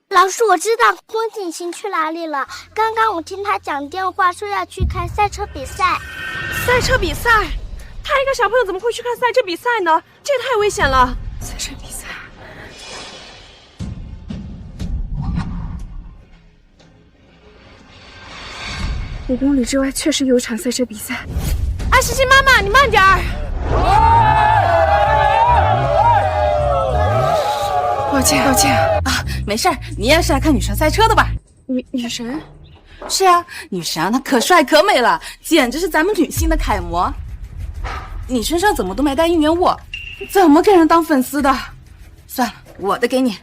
老师，我知道风景欣去哪里了。刚刚我听她讲电话，说要去看赛车比赛。赛车比赛？她一个小朋友怎么会去看赛车比赛呢？这也太危险了。赛车比赛，5公里之外确实有场赛车比赛。哎，欣欣妈妈，你慢点儿。抱歉啊，没事儿，你也是来看女神赛车的吧？女神？是啊，女神啊，她可帅可美了，简直是咱们女性的楷模。你身上怎么都没带应援物？怎么给人当粉丝的？算了，我的给你。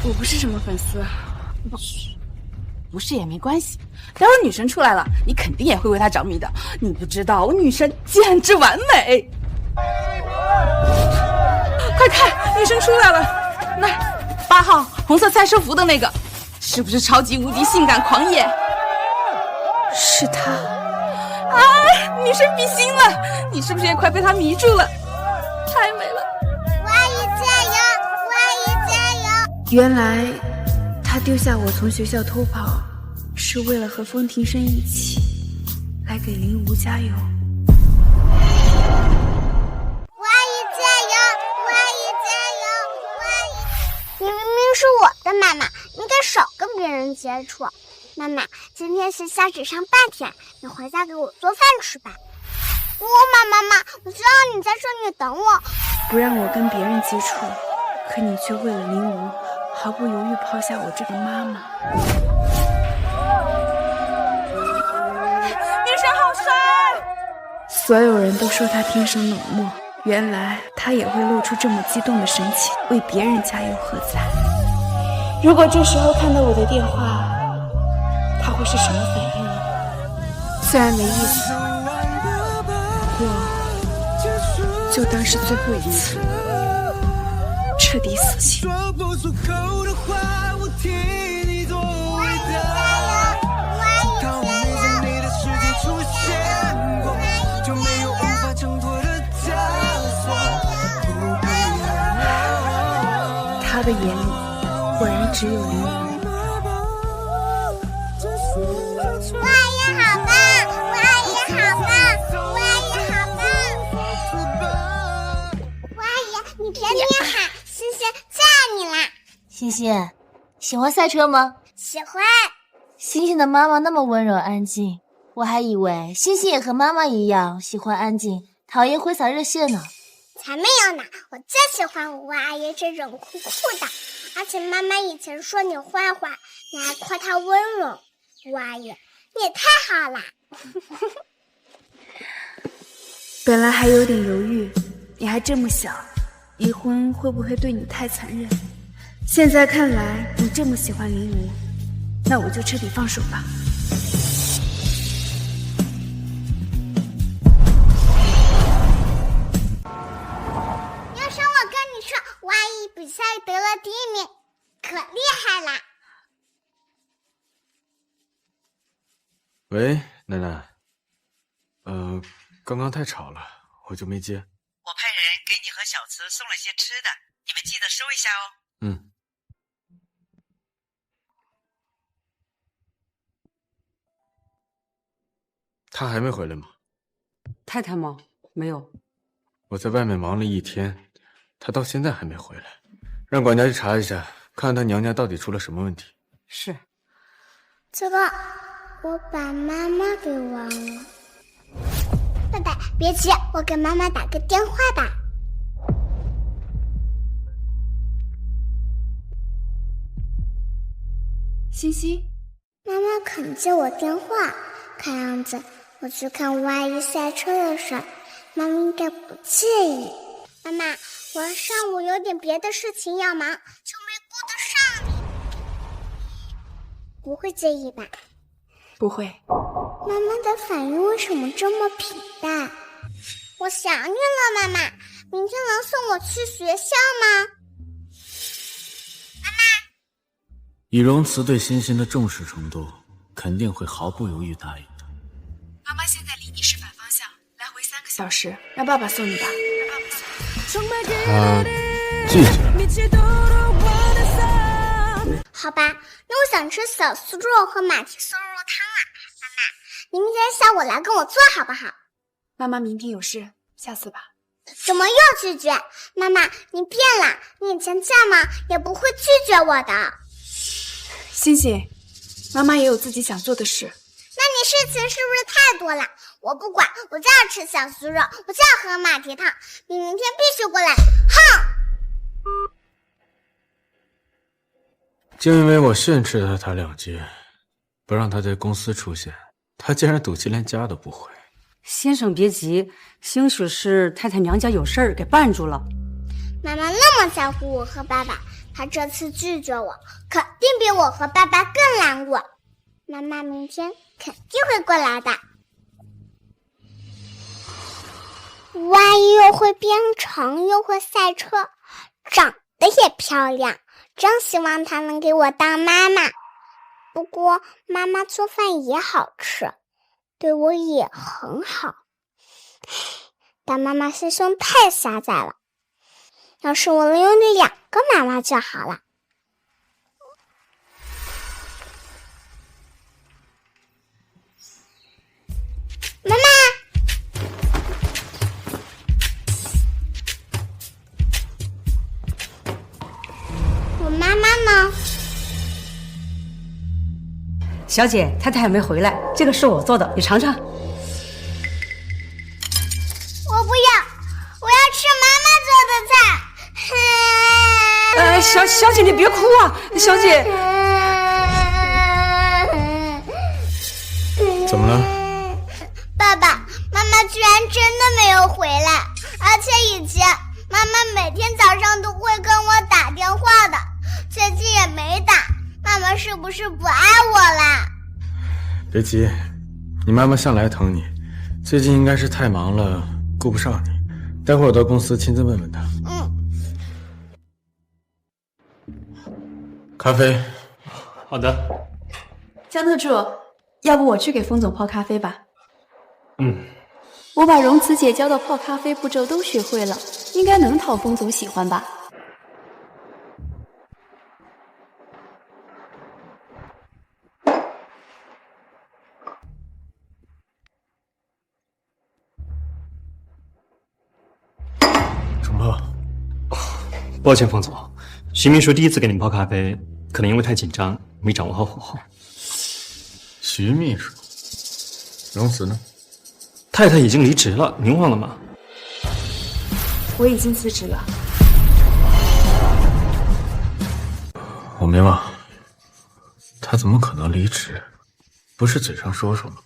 我不是什么粉丝。不是也没关系，待会儿女神出来了，你肯定也会为她着迷的。你不知道，我女神简直完美。快看，女神出来了！那8号红色赛车服的那个，是不是超级无敌性感狂野？是她。啊，女神比心了！你是不是也快被她迷住了？太美了！吴阿姨加油！吴阿姨加油！原来她丢下我从学校偷跑，是为了和风庭生一起来给林吴加油。你明明是我的妈妈，应该少跟别人接触。妈妈，今天学校只上半天，你回家给我做饭吃吧。妈妈，我知道你在这里等我。不让我跟别人接触，可你却为了林无毫不犹豫抛下我这个妈妈。女神好帅！所有人都说他天生冷漠，原来他也会露出这么激动的神情，为别人加油喝彩。如果这时候看到我的电话，他会是什么反应呢？虽然没意思，我就当是最后一次，彻底死心。他的眼里果然只有林无。我阿姨好棒！我阿姨好棒！我阿姨好棒！我阿姨，你别好，欣欣叫你啦！欣欣，喜欢赛车吗？喜欢。欣欣的妈妈那么温柔安静，我还以为欣欣也和妈妈一样喜欢安静，讨厌挥洒热血呢。才没有呢！我最喜欢我阿姨这种酷酷的，而且妈妈以前说你坏话，你还夸她温柔。我阿姨，你也太好了！本来还有点犹豫，你还这么小，离婚会不会对你太残忍？现在看来你这么喜欢林无，那我就彻底放手吧。我阿姨比赛得了第1名，可厉害啦！喂，奶奶。刚刚太吵了，我就没接。我派人给你和小慈送了些吃的，你们记得收一下哦。嗯。他还没回来吗？太太吗？没有。我在外面忙了一天，他到现在还没回来，让管家去查一下，看看他娘家到底出了什么问题。是。糟糕，我把妈妈给忘了。爸爸，别急，我给妈妈打个电话吧。欣欣，妈妈肯接我电话，看样子我去看吴阿姨赛车的事儿，妈妈应该不介意。妈妈，我上午有点别的事情要忙，就没顾得上你。不会介意吧？不会。妈妈的反应为什么这么平淡？我想你了，妈妈。明天能送我去学校吗？妈妈。以容慈对欣欣的重视程度，肯定会毫不犹豫答应的。妈妈现在离你是反方向，来回3个小时，让爸爸送你吧。他拒绝。好吧，那我想吃小酥肉和马蹄松肉汤啊。妈妈，你明天下午来跟我做好不好？妈妈明天有事，下次吧。怎么又拒绝？妈妈，你变了，你以前这么也不会拒绝我的。欣欣，妈妈也有自己想做的事。那你事情是不是太多了？我不管，我就要吃小酥肉，我就要喝马蹄汤，你明天必须过来。哼！就因为我训斥了他2句，不让他在公司出现，他竟然赌气连家都不回。先生别急，兴许是太太娘家有事儿给绊住了。妈妈那么在乎我和爸爸，她这次拒绝我，肯定比我和爸爸更难过。妈妈明天肯定会过来的。吴阿姨又会编程，又会赛车，长得也漂亮，真希望她能给我当妈妈。不过妈妈做饭也好吃，对我也很好，但妈妈心胸太狭窄了。要是我能有2个妈妈就好了。妈妈，我妈妈呢？小姐，太太还没回来，这个是我做的，你尝尝。我不要，我要吃妈妈做的菜。小姐你别哭啊，小姐。怎么了？爸爸妈妈居然真的没有回来，而且以前妈妈每天早上都会跟我打电话的，最近也没打。妈妈是不是不爱我啦？别急，你妈妈向来疼你，最近应该是太忙了，顾不上你。待会儿我到公司亲自问问她。咖啡。好的。江特助，要不我去给风总泡咖啡吧？我把蓉慈姐教的泡咖啡步骤都学会了，应该能讨风总喜欢吧。重泡。抱歉，风总，徐秘书第一次给你泡咖啡，可能因为太紧张，没掌握好火候。徐秘书，蓉慈呢？太太已经离职了，您忘了吗？我已经辞职了。我没忘。他怎么可能离职？不是嘴上说说吗？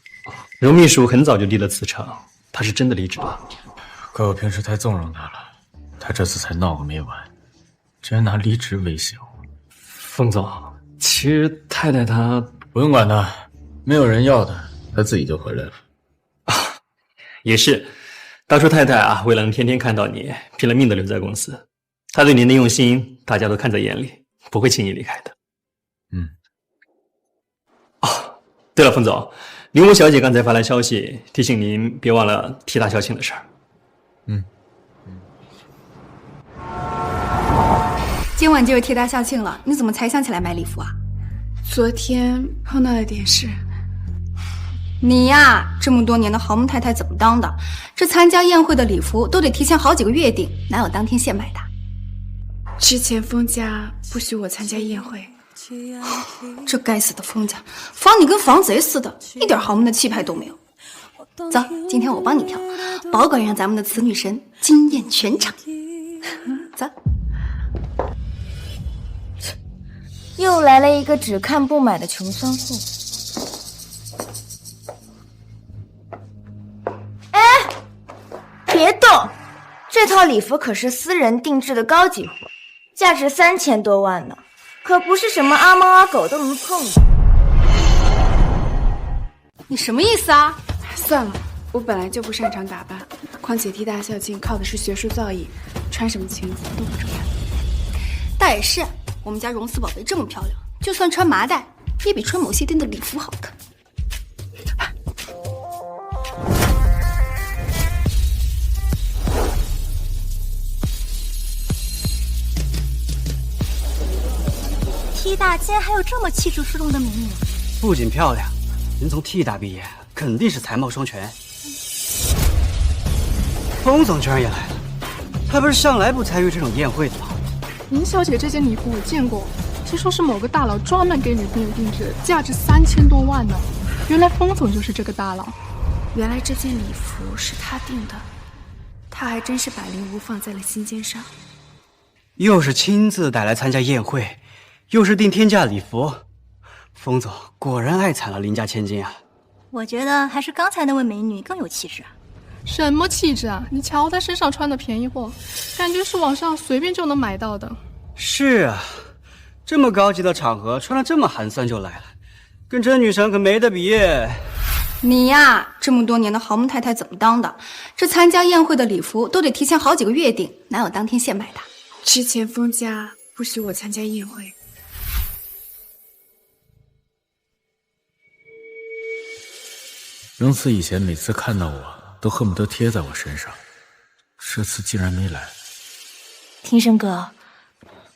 荣秘书很早就递了辞呈，他是真的离职了。怪我平时太纵容他了，他这次才闹个没完，居然拿离职威胁我。风总，其实太太她不用管他，没有人要他，他自己就回来了。也是，当初太太啊，为了能天天看到你，拼了命的留在公司。她对您的用心，大家都看在眼里，不会轻易离开的。对了，冯总，林武小姐刚才发来消息，提醒您别忘了替她校庆的事儿。今晚就有替她校庆了，你怎么才想起来买礼服啊？昨天碰到了点事。你呀，这么多年的豪门太太怎么当的？这参加宴会的礼服都得提前好几个月订，哪有当天现买的？之前封家不许我参加宴会。这该死的封家，防你跟防贼似的，一点豪门的气派都没有。走，今天我帮你挑，保管让咱们的慈女神惊艳全场。走。又来了一个只看不买的穷酸货。哎，别动！这套礼服可是私人定制的高级货，价值3000多万呢，可不是什么阿猫阿狗都能碰的。你什么意思啊？算了，我本来就不擅长打扮，况且替大校庆靠的是学术造诣，穿什么裙子都不重要。倒也是，我们家荣四宝贝这么漂亮，就算穿麻袋，也比穿某些店的礼服好看。T 大竟然还有这么气质出众的美女！不仅漂亮，人从 T 大毕业，肯定是才貌双全。风总居然也来了，他不是向来不参与这种宴会的吗？林小姐这件礼服我见过，听说是某个大佬专门给女朋友定制，价值3000多万呢。原来风总就是这个大佬。原来这件礼服是他定的，他还真是把林无放在了心尖上。又是亲自带来参加宴会，又是订天价礼服，风总果然爱惨了林家千金啊！我觉得还是刚才那位美女更有气质啊。什么气质啊？你瞧她身上穿的便宜货，感觉是网上随便就能买到的。是啊，这么高级的场合穿得这么寒酸就来了，跟真女神可没得比。你呀，这么多年的豪门太太怎么当的？这参加宴会的礼服都得提前好几个月订，哪有当天现买的？之前封家不许我参加宴会。荣慈以前每次看到我都恨不得贴在我身上，这次竟然没来。庭生哥，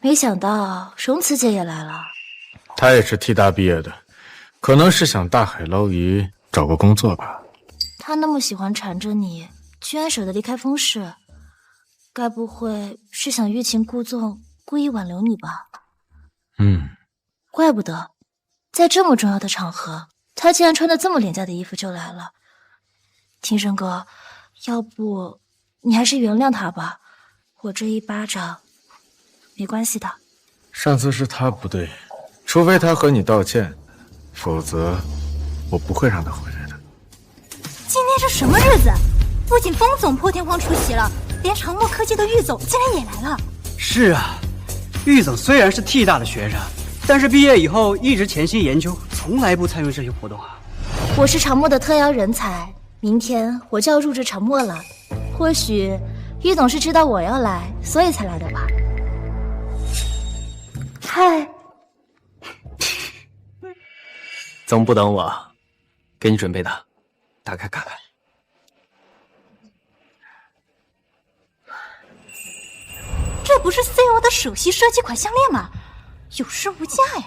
没想到荣慈姐也来了。她也是 T 大毕业的，可能是想大海捞鱼找个工作吧。她那么喜欢缠着你，居然舍得离开封氏，该不会是想欲擒故纵，故意挽留你吧？嗯，怪不得，在这么重要的场合，他竟然穿的这么廉价的衣服就来了。庭生哥，要不你还是原谅他吧，我这一巴掌没关系的。上次是他不对，除非他和你道歉，否则我不会让他回来的。今天是什么日子？不仅风总破天荒出席了，连长墨科技的玉总竟然也来了。是啊，玉总虽然是 T 大的学生，但是毕业以后一直潜心研究，从来不参与这些活动啊。我是长墨的特邀人才，明天我就要入职长墨了。或许玉总是知道我要来，所以才来的吧。嗨，总不等我，给你准备的，打开看看。这不是 CEO 的首席设计款项链吗？有市无价呀！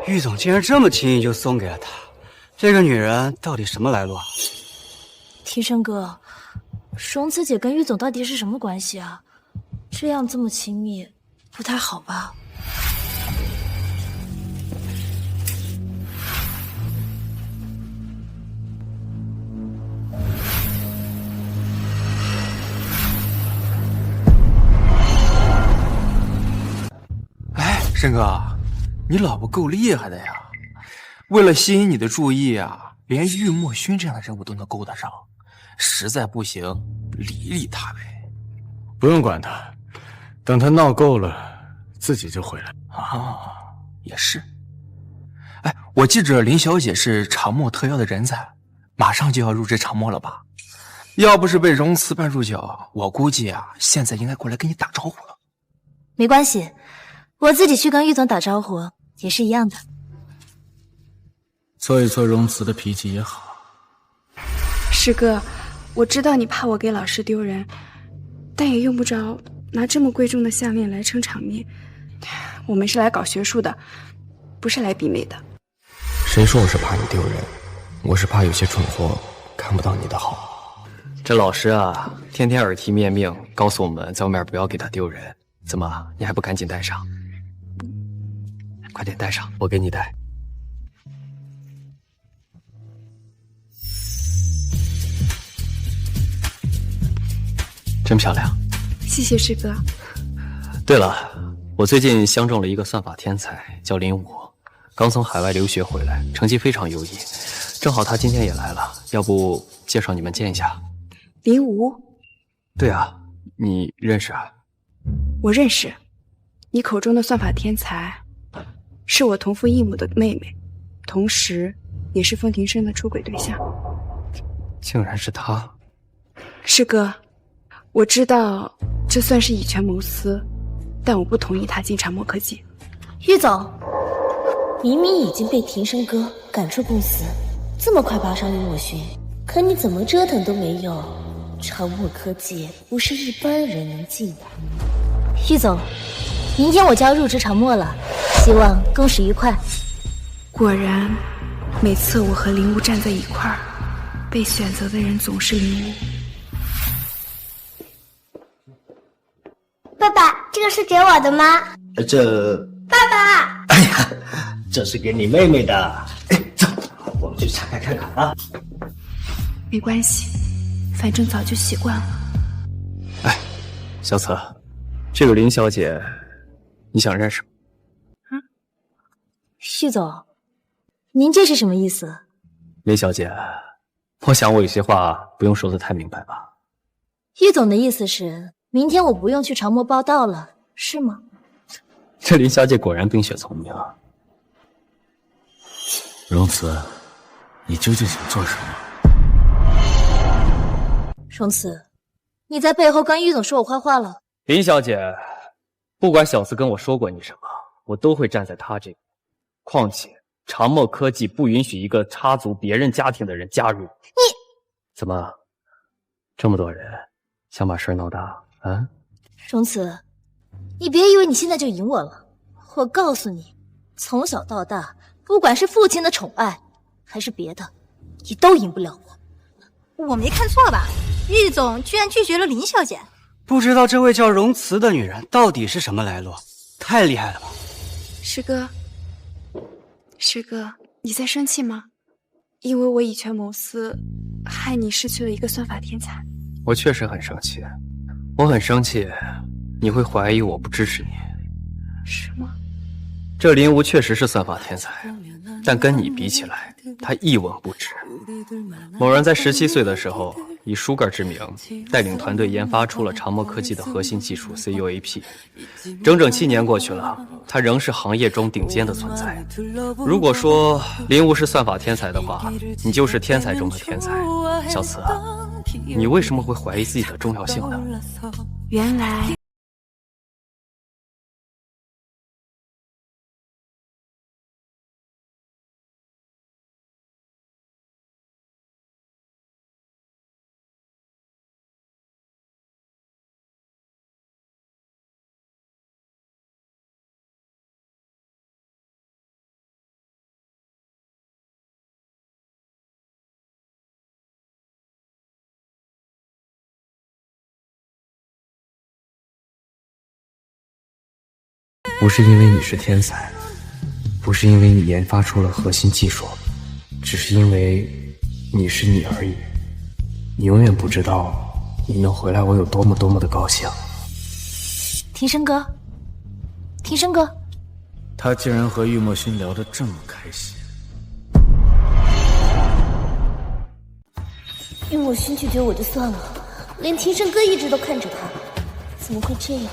玉总竟然这么轻易就送给了他，这个女人到底什么来路啊？庭生哥，荣子姐跟玉总到底是什么关系啊？这样这么亲密，不太好吧？申哥，你老婆够厉害的呀！为了吸引你的注意啊，连玉墨勋这样的人物都能勾得上，实在不行理理他呗。不用管他，等他闹够了，自己就回来。啊，也是。哎，我记着林小姐是长墨特邀的人才，马上就要入职长墨了吧？要不是被荣慈绊住脚，我估计啊，现在应该过来跟你打招呼了。没关系。我自己去跟玉总打招呼也是一样的。搓一搓荣慈的脾气也好。师哥，我知道你怕我给老师丢人，但也用不着拿这么贵重的项链来撑场面。我们是来搞学术的，不是来比美的。谁说我是怕你丢人？我是怕有些蠢货看不到你的好。这老师啊，天天耳提面命告诉我们在外面不要给他丢人，怎么你还不赶紧戴上？快点戴上，我给你戴。真漂亮。谢谢师哥。对了，我最近相中了一个算法天才，叫林武，刚从海外留学回来，成绩非常优异。正好他今天也来了，要不介绍你们见一下？林武？对啊，你认识啊？我认识。你口中的算法天才是我同父异母的妹妹，同时也是风庭生的出轨对象。竟然是他。师哥，我知道这算是以权谋私，但我不同意他进长墨科技。玉总，明明已经被庭生哥赶出公司，这么快拔上玉墨勋，可你怎么折腾都没用。长墨科技不是一般人能进的。玉总，明天我就要入职长墨了，希望共事愉快。果然，每次我和林武站在一块儿，被选择的人总是林武。爸爸，这个是给我的吗？这……爸爸，哎呀，这是给你妹妹的。哎，走，我们去拆开看看啊。没关系，反正早就习惯了。哎，小策，这个林小姐，你想认识吗？旭总，您这是什么意思？林小姐，我想我有些话不用说的太明白吧。玉总的意思是，明天我不用去长墨报道了，是吗？这林小姐果然冰雪聪明啊。荣慈，你究竟想做什么？荣慈，你在背后跟玉总说我坏话了。林小姐，不管小四跟我说过你什么，我都会站在他这边。况且长墨科技不允许一个插足别人家庭的人加入。你怎么这么多人想把事闹大啊？荣慈，你别以为你现在就赢我了。我告诉你，从小到大，不管是父亲的宠爱还是别的，你都赢不了我。我没看错吧？玉总居然拒绝了林小姐。不知道这位叫荣慈的女人到底是什么来路，太厉害了吧！师哥，师哥，你在生气吗？因为我以权谋私，害你失去了一个算法天才。我确实很生气，我很生气，你会怀疑我不支持你。什么？这林无确实是算法天才，但跟你比起来，他一文不值。某人在17岁的时候，以 Sugar 之名，带领团队研发出了长墨科技的核心技术 CUAP。整整7年过去了，他仍是行业中顶尖的存在。如果说林无是算法天才的话，你就是天才中的天才。小慈啊，你为什么会怀疑自己的重要性呢？原来。不是因为你是天才，不是因为你研发出了核心技术，只是因为你是你而已。你永远不知道你能回来我有多么的高兴。庭生哥，庭生哥，他竟然和玉墨勋聊得这么开心。玉墨勋拒绝我就算了，连庭生哥一直都看着他，怎么会这样？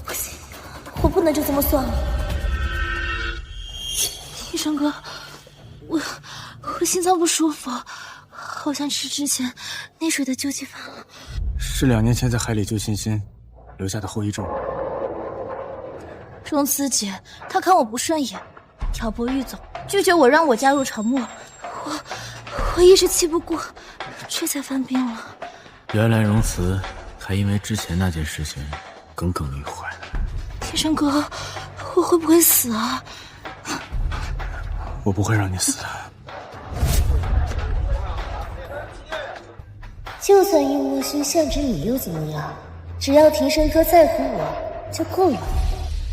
不行，我不能就这么算了。庭生哥，我心脏不舒服，好像是之前溺水的救济犯了。是2年前在海里救欣欣留下的后遗症。荣慈姐，她看我不顺眼，挑拨玉总，拒绝我让我加入长墨，我一时气不过，这才犯病了。原来荣慈还因为之前那件事情耿耿于怀。庭生哥，我会不会死啊？我不会让你死的。就算玉墨勋向着你又怎么样？只要庭生哥在乎我就够了。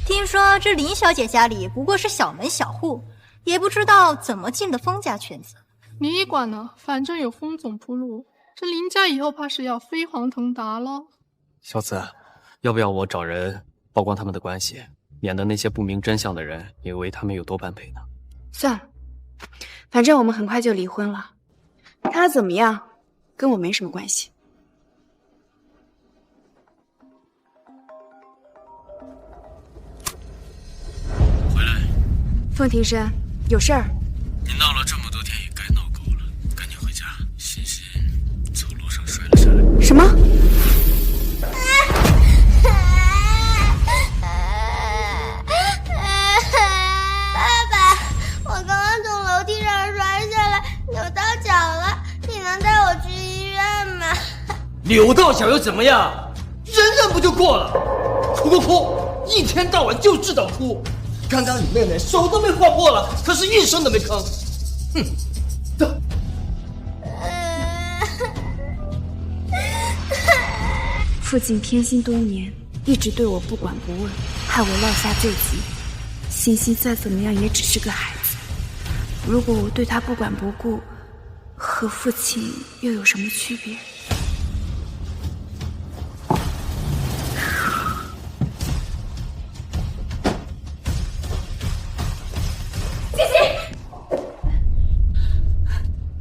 听说这林小姐家里不过是小门小户，也不知道怎么进的封家圈子。你管呢？反正有封总铺路，这林家以后怕是要飞黄腾达了。小紫，要不要我找人曝光他们的关系，免得那些不明真相的人以为他们有多般配呢？算了，反正我们很快就离婚了，他怎么样跟我没什么关系。回来，凤庭生，有事儿。你闹了这么多天，也该闹够了，赶紧回家。欣欣走路上摔了下来。什么？爸爸，我刚刚从楼梯上摔下来，扭到脚了，你能带我去医院吗？扭到脚又怎么样？忍忍不就过了？哭，一天到晚就知道哭。刚刚你妹妹手都没划破了，可是一声都没吭。哼，走。父亲偏心多年，一直对我不管不问，害我落下罪疾。欣欣再怎么样也只是个孩子，如果我对他不管不顾，和父亲又有什么区别？欣欣，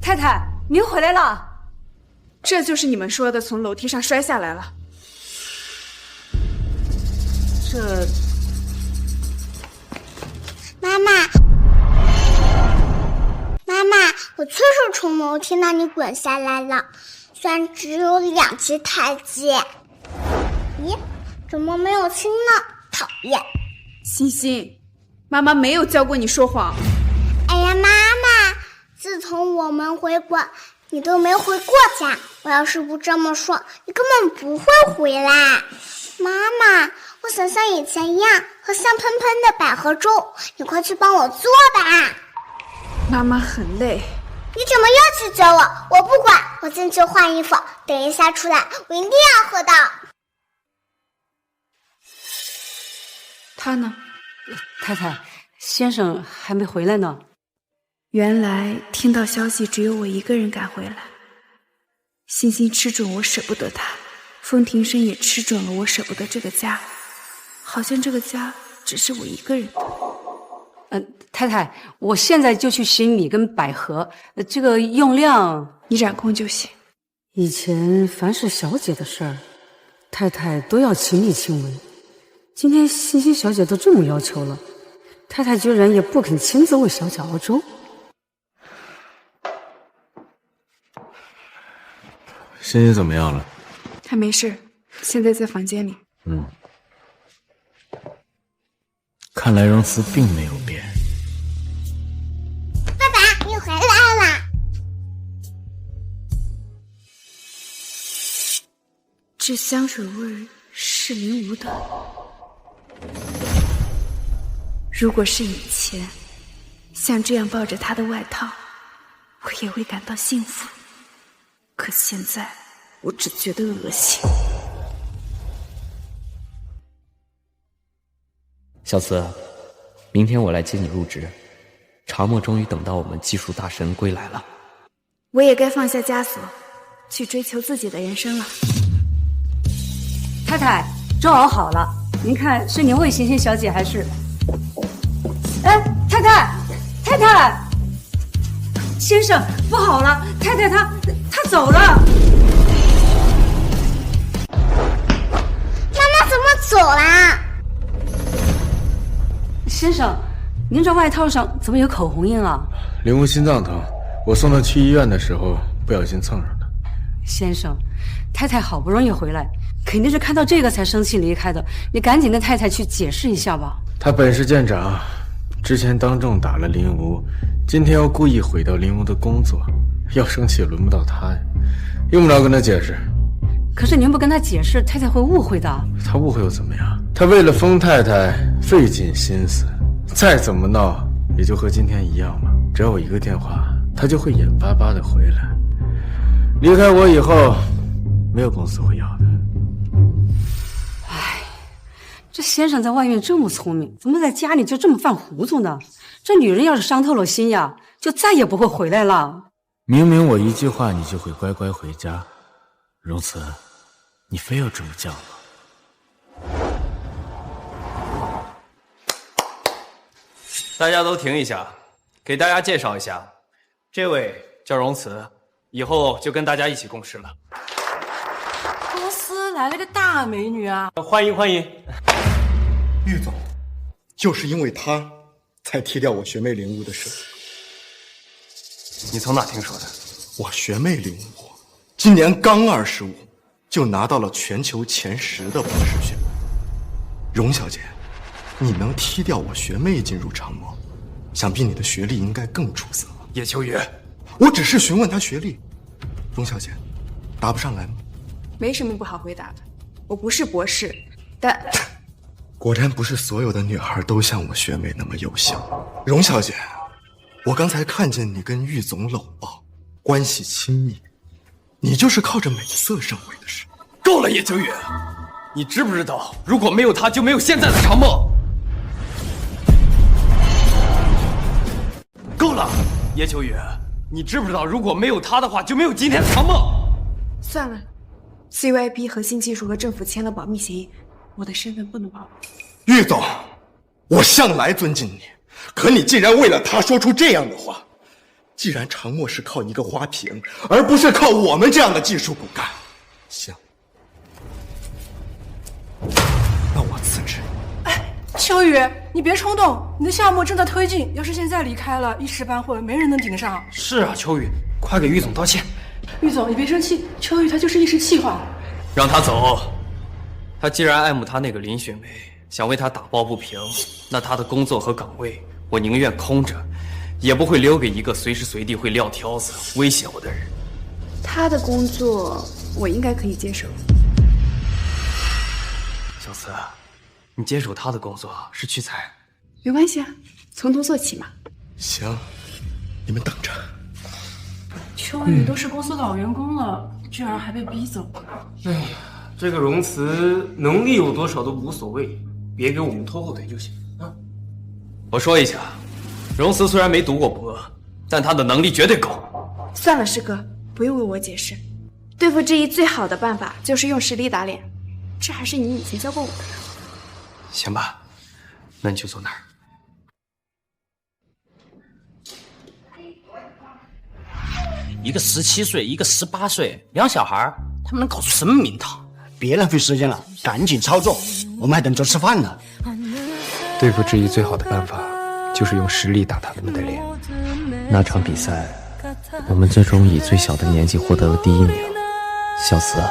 太太，您回来了。这就是你们说的从楼梯上摔下来了。这妈妈，我确实从楼梯那里滚下来了，虽然只有2级台阶。咦，怎么没有亲呢？讨厌！欣欣，妈妈没有教过你说谎。哎呀，妈妈，自从我们回国，你都没回过家。我要是不这么说，你根本不会回来。妈妈，我想像以前一样喝香喷喷的百合粥，你快去帮我做吧。妈妈很累。你怎么又去教我？我不管，我进去换衣服，等一下出来，我一定要喝到。他呢？太太，先生还没回来呢。原来听到消息只有我一个人赶回来。星星吃准我舍不得他，风庭生也吃准了我舍不得这个家，好像这个家只是我一个人的。太太，我现在就去洗米跟百合，这个用量你掌控就行。以前凡是小姐的事儿，太太都要亲力亲为，今天欣欣小姐都这么要求了，太太居然也不肯亲自为小姐熬粥。欣欣怎么样了？他没事，现在在房间里。看来荣慈并没有变。爸爸，你回来了。这香水味是林无的。如果是以前，像这样抱着他的外套，我也会感到幸福。可现在，我只觉得恶心。小慈，明天我来接你入职。茶墨终于等到我们技术大神归来了。我也该放下枷锁，去追求自己的人生了。太太，粥熬好了，您看是您喂欣欣小姐还是？哎，太太，先生，不好了，太太她走了。妈妈怎么走啦？先生，您这外套上怎么有口红印啊？林无心脏疼，我送她去医院的时候不小心蹭上的。先生，太太好不容易回来，肯定是看到这个才生气离开的。你赶紧跟太太去解释一下吧。她本事见长，之前当众打了林无，今天要故意毁掉林无的工作，要生气也轮不到她呀，用不着跟她解释。可是您不跟她解释，太太会误会的。她误会又怎么样？她为了封太太费尽心思，再怎么闹也就和今天一样嘛。只要我一个电话，她就会眼巴巴的回来。离开我以后，没有公司会要的。唉，这先生在外面这么聪明，怎么在家里就这么犯糊涂呢？这女人要是伤透了心呀，就再也不会回来了。明明我一句话你就会乖乖回家，荣慈，你非要这么犟吗？大家都停一下，给大家介绍一下，这位叫荣慈，以后就跟大家一起共事了。公司来了个大美女啊！欢迎欢迎。郁总，就是因为他才踢掉我学妹林无的事。你从哪听说的？我学妹林无今年刚25，就拿到了全球前10的博士学位。荣小姐，你能踢掉我学妹进入长墨，想必你的学历应该更出色了。叶秋雨，我只是询问她学历。荣小姐，答不上来吗？没什么不好回答的，我不是博士，但果然不是所有的女孩都像我学妹那么优秀。荣小姐，我刚才看见你跟郁总搂抱，关系亲密，你就是靠着美色上位的事。够了，叶秋雨，你知不知道，如果没有他，就没有现在的长墨。够了，叶秋雨，你知不知道，如果没有他的话，就没有今天的长墨。算了 ，CYP 核心技术和政府签了保密协议，我的身份不能暴露。郁总，我向来尊敬你，可你竟然为了他说出这样的话。既然长墨是靠一个花瓶，而不是靠我们这样的技术骨干，行，那我辞职。秋雨，你别冲动，你的项目正在推进，要是现在离开了，一时半会没人能顶上。是啊，秋雨，快给郁总道歉。郁总，你别生气，秋雨他就是一时气话。让他走。他既然爱慕他那个林雪梅，想为他打抱不平，那他的工作和岗位，我宁愿空着，也不会留给一个随时随地会撂挑子、威胁我的人。他的工作我应该可以接受。小慈，你接手他的工作是屈才，没关系啊，从头做起嘛。行，你们等着。秋雨都是公司老员工了，居然还被逼走。哎呀，这个荣慈能力有多少都无所谓，别给我们拖后腿就行啊。我说一下，荣慈虽然没读过博，但他的能力绝对够。算了，师哥，不用为我解释。对付志毅最好的办法就是用实力打脸，这还是你以前教过我的。行吧，那你就坐那儿。一个17岁，一个18岁，两小孩，他们能搞出什么名堂？别浪费时间了，赶紧操作，我们还等着吃饭呢。对付志毅最好的办法就是用实力打他们的脸。那场比赛，我们最终以最小的年纪获得了第1名。小慈啊，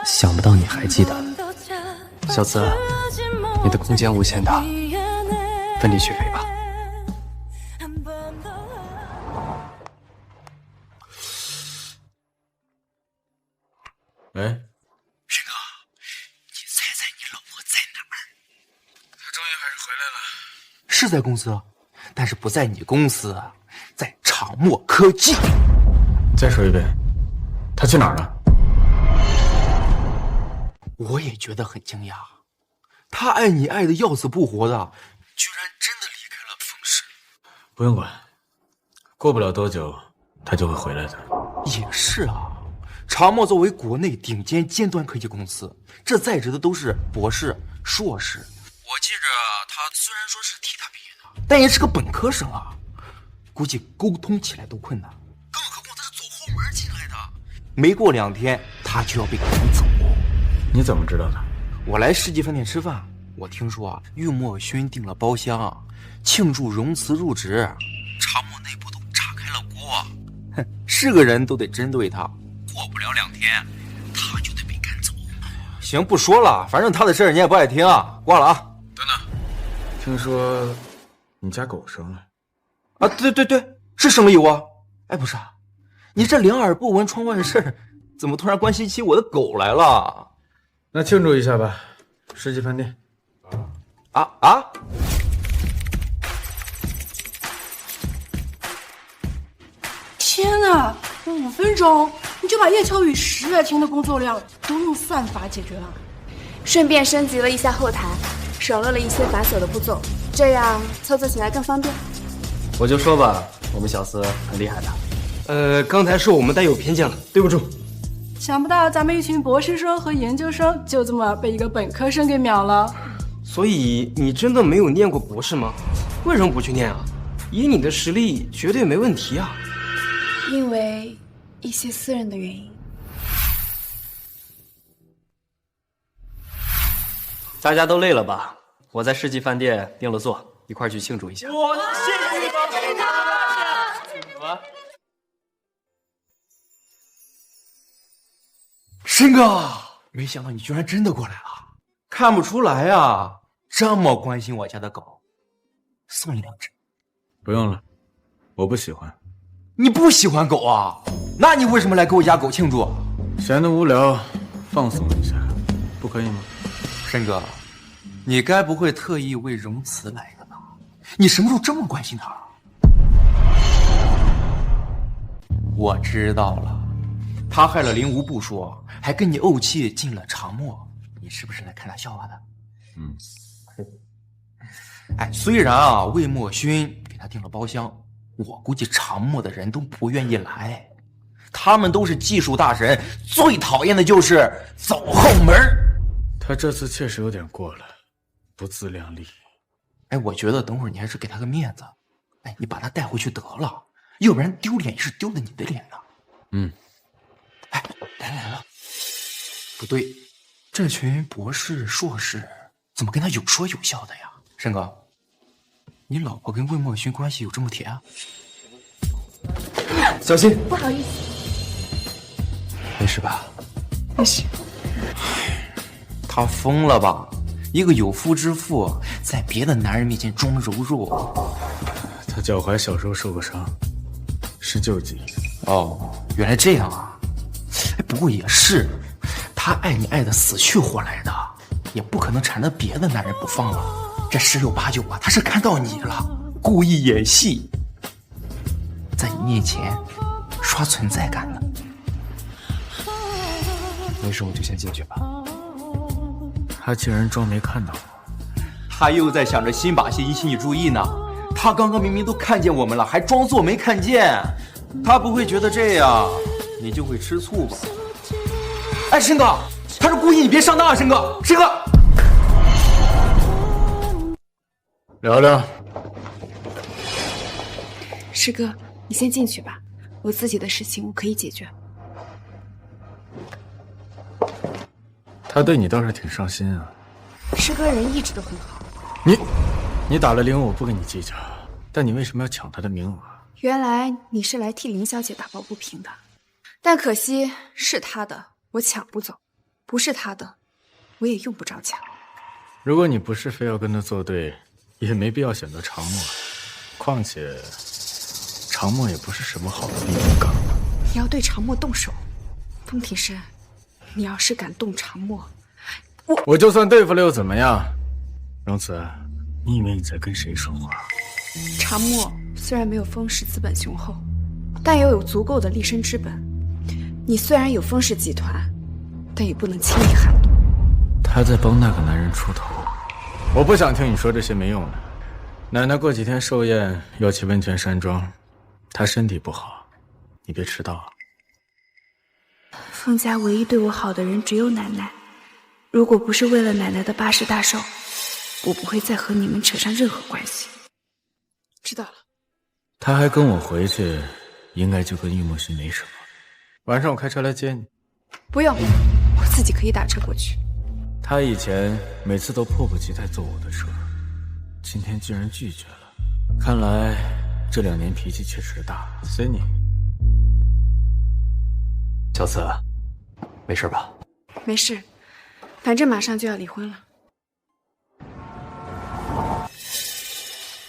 想不到你还记得。小慈，你的空间无限大，分力去飞吧。喂，申哥，你猜猜你老婆在哪儿？她终于还是回来了。是在公司，但是不在你公司，在长墨科技。再说一遍，她去哪儿了？我也觉得很惊讶，她爱你爱的要死不活的，居然真的离开了风氏。不用管，过不了多久，她就会回来的。也是啊。长墨作为国内顶尖尖端科技公司，这在职的都是博士、硕士。我记着他虽然说是替他毕业的，但也是个本科生啊，估计沟通起来都困难。更何况他是走后门进来的，没过2天他就要被赶走。你怎么知道的？我来世纪饭店吃饭，我听说啊，郁墨勋订了包厢，庆祝荣慈入职，长墨内部都炸开了锅。哼，是个人都得针对他。过不了2天，他就得被赶走。行，不说了，反正他的事儿你也不爱听，挂了啊。等等，听说你家狗生了？啊，对，是生了有啊。哎，不是啊，你这两耳不闻窗外事，怎么突然关心起我的狗来了？那庆祝一下吧，世纪饭店。啊！天哪！5分钟你就把叶秋雨10来天的工作量都用算法解决了，顺便升级了一下后台，省略了一些繁琐的步骤，这样操作起来更方便。我就说吧，我们小司很厉害的。刚才是我们带有偏见了，对不住。想不到咱们一群博士生和研究生就这么被一个本科生给秒了。所以你真的没有念过博士吗？为什么不去念啊？以你的实力，绝对没问题啊。因为一些私人的原因。大家都累了吧？我在世纪饭店订了座，一块儿去庆祝一下。谢谢你们，谢谢你们。申哥，没想到你居然真的过来了，看不出来啊，这么关心我家的狗，送你2只。不用了，我不喜欢。你不喜欢狗啊？那你为什么来给我家狗庆祝？闲得无聊，放松一下，不可以吗？申哥，你该不会特意为荣慈来的吧？你什么时候这么关心他？我知道了，他害了林无不说，还跟你怄气进了长墨，你是不是来看他笑话的？哎，虽然啊魏墨勋给他订了包厢，我估计长墨的人都不愿意来，他们都是技术大神，最讨厌的就是走后门。他这次确实有点过了，不自量力。哎，我觉得等会儿你还是给他个面子，哎，你把他带回去得了，要不然丢脸也是丢了你的脸呢。哎，来了，不对，这群博士、硕士怎么跟他有说有笑的呀？申哥，你老婆跟魏墨勋关系有这么铁啊？小心！不好意思。没事吧？没事。他疯了吧？一个有夫之妇，在别的男人面前装柔弱。他脚踝小时候受过伤，是旧疾。哦，原来这样啊！哎，不过也是，他爱你爱的死去活来的，也不可能缠着别的男人不放了。这10有8九啊，他是看到你了，故意演戏，在你面前刷存在感呢。没事，我就先进去吧。他竟然装没看到我，他又在想着新把戏引起你注意呢。他刚刚明明都看见我们了，还装作没看见。他不会觉得这样你就会吃醋吧？哎，申哥，他是故意，你别上当啊，申哥，申哥。聊聊。师哥，你先进去吧，我自己的事情我可以解决。他对你倒是挺上心啊。师哥人一直都很好。你打了林，我不跟你计较，但你为什么要抢他的名额？原来你是来替林小姐打抱不平的，但可惜是她的我抢不走，不是她的我也用不着抢。如果你不是非要跟他作对，也没必要选择常默，况且常默也不是什么好的避风港。你要对常默动手，风庭深，你要是敢动常默，我就算对付了又怎么样？荣慈，你以为你在跟谁说话？常默虽然没有风氏资本雄厚，但也有足够的立身之本。你虽然有风氏集团，但也不能轻易撼动。他在帮那个男人出头，我不想听你说这些没用的。奶奶过几天寿宴要去温泉山庄，她身体不好，你别迟到啊。风家唯一对我好的人只有奶奶，如果不是为了奶奶的80大寿，我不会再和你们扯上任何关系。知道了。他还跟我回去，应该就跟玉墨勋没什么。晚上我开车来接你。不用，我自己可以打车过去。他以前每次都迫不及待坐我的车，今天居然拒绝了。看来这2年脾气确实大。随你。小慈，没事吧？没事，反正马上就要离婚了。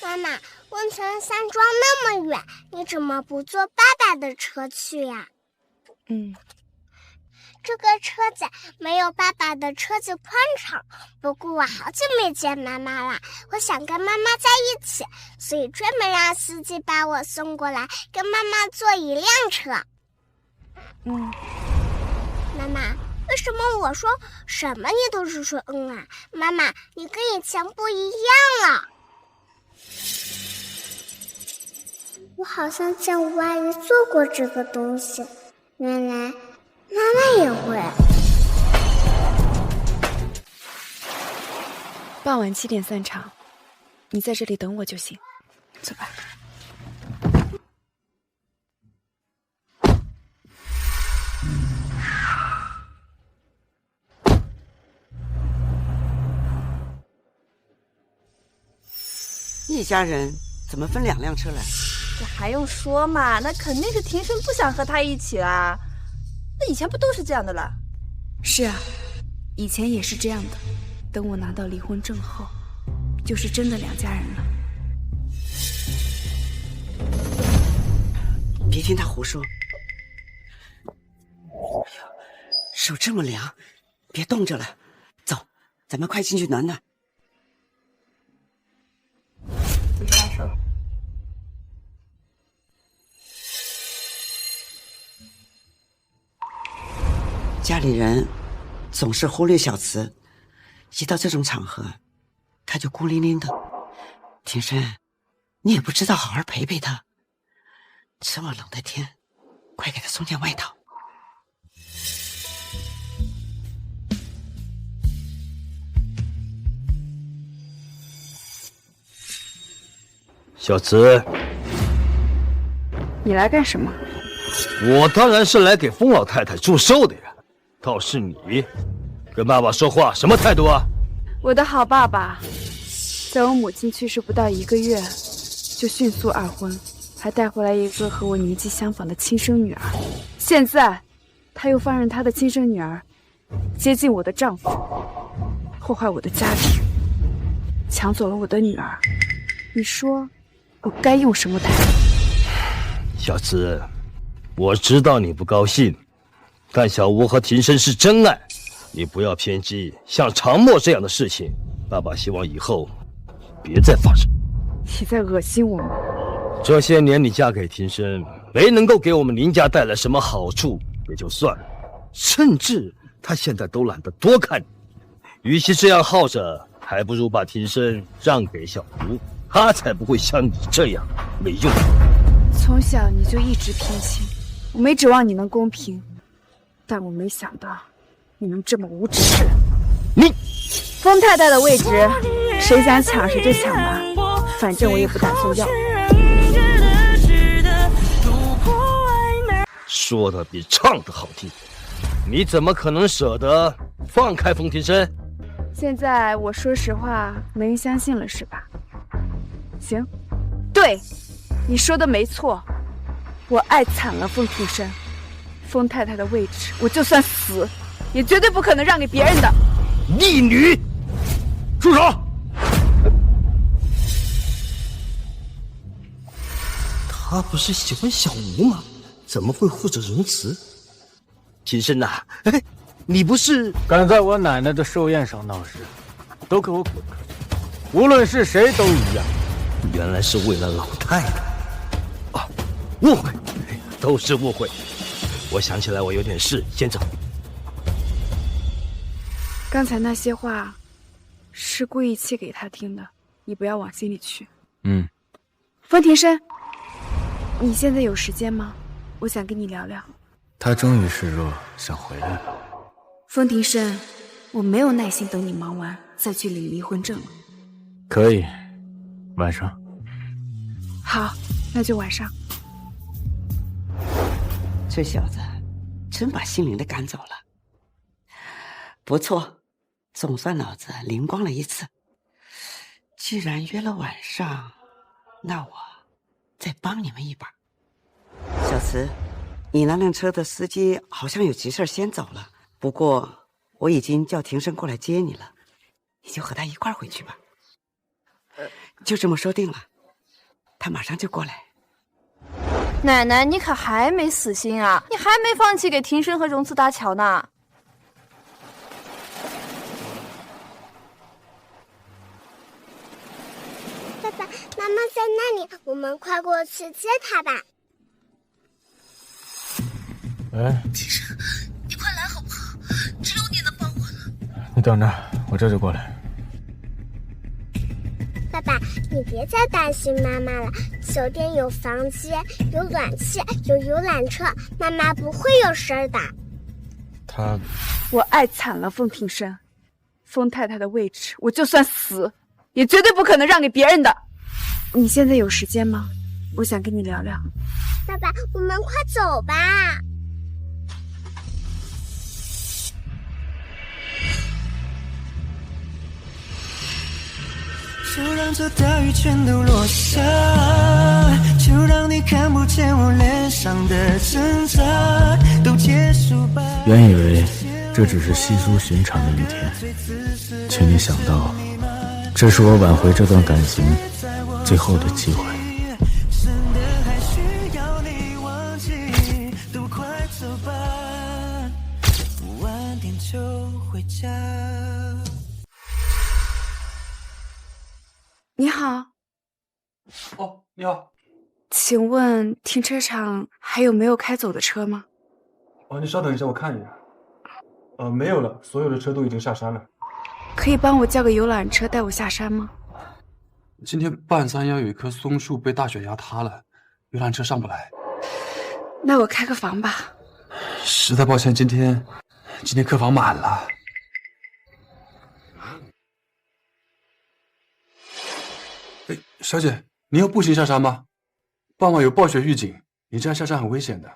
妈妈，温泉山庄那么远，你怎么不坐爸爸的车去呀？这个车子没有爸爸的车子宽敞，不过我好久没见妈妈了，我想跟妈妈在一起，所以专门让司机把我送过来，跟妈妈坐一辆车。妈妈，为什么我说什么你都是说啊？妈妈，你跟以前不一样了。我好像见吴阿姨做过这个东西，原来妈妈也会。傍晚7点散场，你在这里等我就行。走吧。一家人怎么分2辆车来？这还用说嘛？那肯定是庭生不想和他一起啦。那以前不都是这样的啦？是啊，以前也是这样的。等我拿到离婚证后，就是真的2家人了。别听他胡说。哎呀，手这么凉，别冻着了。走，咱们快进去暖暖。不插手。家里人总是忽略小慈，一到这种场合，他就孤零零的。庭深，你也不知道好好陪陪他。这么冷的天，快给他送件外套。小慈，你来干什么？我当然是来给风老太太祝寿的呀。倒是你，跟爸爸说话什么态度啊？我的好爸爸，在我母亲去世不到1个月，就迅速2婚，还带回来一个和我年纪相仿的亲生女儿。现在，他又放任他的亲生女儿接近我的丈夫，破坏我的家庭，抢走了我的女儿。你说，我该用什么态度？小慈，我知道你不高兴，但小吴和庭深是真爱，你不要偏激。像常默这样的事情，爸爸希望以后别再发生。你在恶心我吗？这些年你嫁给庭深，没能够给我们林家带来什么好处也就算了，甚至他现在都懒得多看你。与其这样耗着，还不如把庭深让给小吴，他才不会像你这样没用。从小你就一直偏心，我没指望你能公平，但我没想到你能这么无耻。你，风太太的位置，谁想抢谁就抢吧，反正我也不打算要。说的比唱的好听，你怎么可能舍得放开风庭生？现在我说实话，没人相信了是吧？行，对，你说的没错，我爱惨了风庭生，风太太的位置，我就算死，也绝对不可能让给别人的。逆女，住手！他不是喜欢小吴吗？怎么会护着荣慈？庭生呐，哎，你不是敢在我奶奶的寿宴上闹事，都给我滚出去！无论是谁都一样。原来是为了老太太啊！误会，都是误会。我想起来，我有点事，先走。刚才那些话是故意气给他听的，你不要往心里去。风庭生，你现在有时间吗？我想跟你聊聊。他终于示弱，想回来了。风庭生，我没有耐心等你忙完再去领离婚证了。可以，晚上。好，那就晚上。这小子真把心灵的赶走了，不错，总算脑子灵光了一次。既然约了晚上，那我再帮你们一把。小慈，你那辆车的司机好像有急事先走了，不过我已经叫庭生过来接你了，你就和他一块回去吧。就这么说定了，他马上就过来。奶奶，你可还没死心啊？你还没放弃给庭生和荣慈搭桥呢。爸爸妈妈在那里，我们快过去接他吧。哎，庭生，你快来好不好？只有你能帮我了。你等着，我这就过来。爸爸，你别再担心妈妈了。酒店有房间，有暖气，有游览车，妈妈不会有事儿的。我爱惨了风庭生，风太太的位置，我就算死，也绝对不可能让给别人的。你现在有时间吗？我想跟你聊聊。爸爸，我们快走吧。就让这大雨全都落下，就让你看不见我脸上的挣扎，都结束吧。原以为这只是稀疏寻常的一天，却没想到，这是我挽回这段感情最后的机会。真的还需要你忘记，都快走吧，晚点就回家。你好。哦，你好。请问停车场还有没有开走的车吗？哦，你稍等一下，我看一眼。没有了，所有的车都已经下山了。可以帮我叫个游览车带我下山吗？今天半山腰有一棵松树被大雪压塌了，游览车上不来。那我开个房吧。实在抱歉，今天客房满了。哎，小姐，您要步行下山吗？傍晚有暴雪预警，你这样下山很危险的。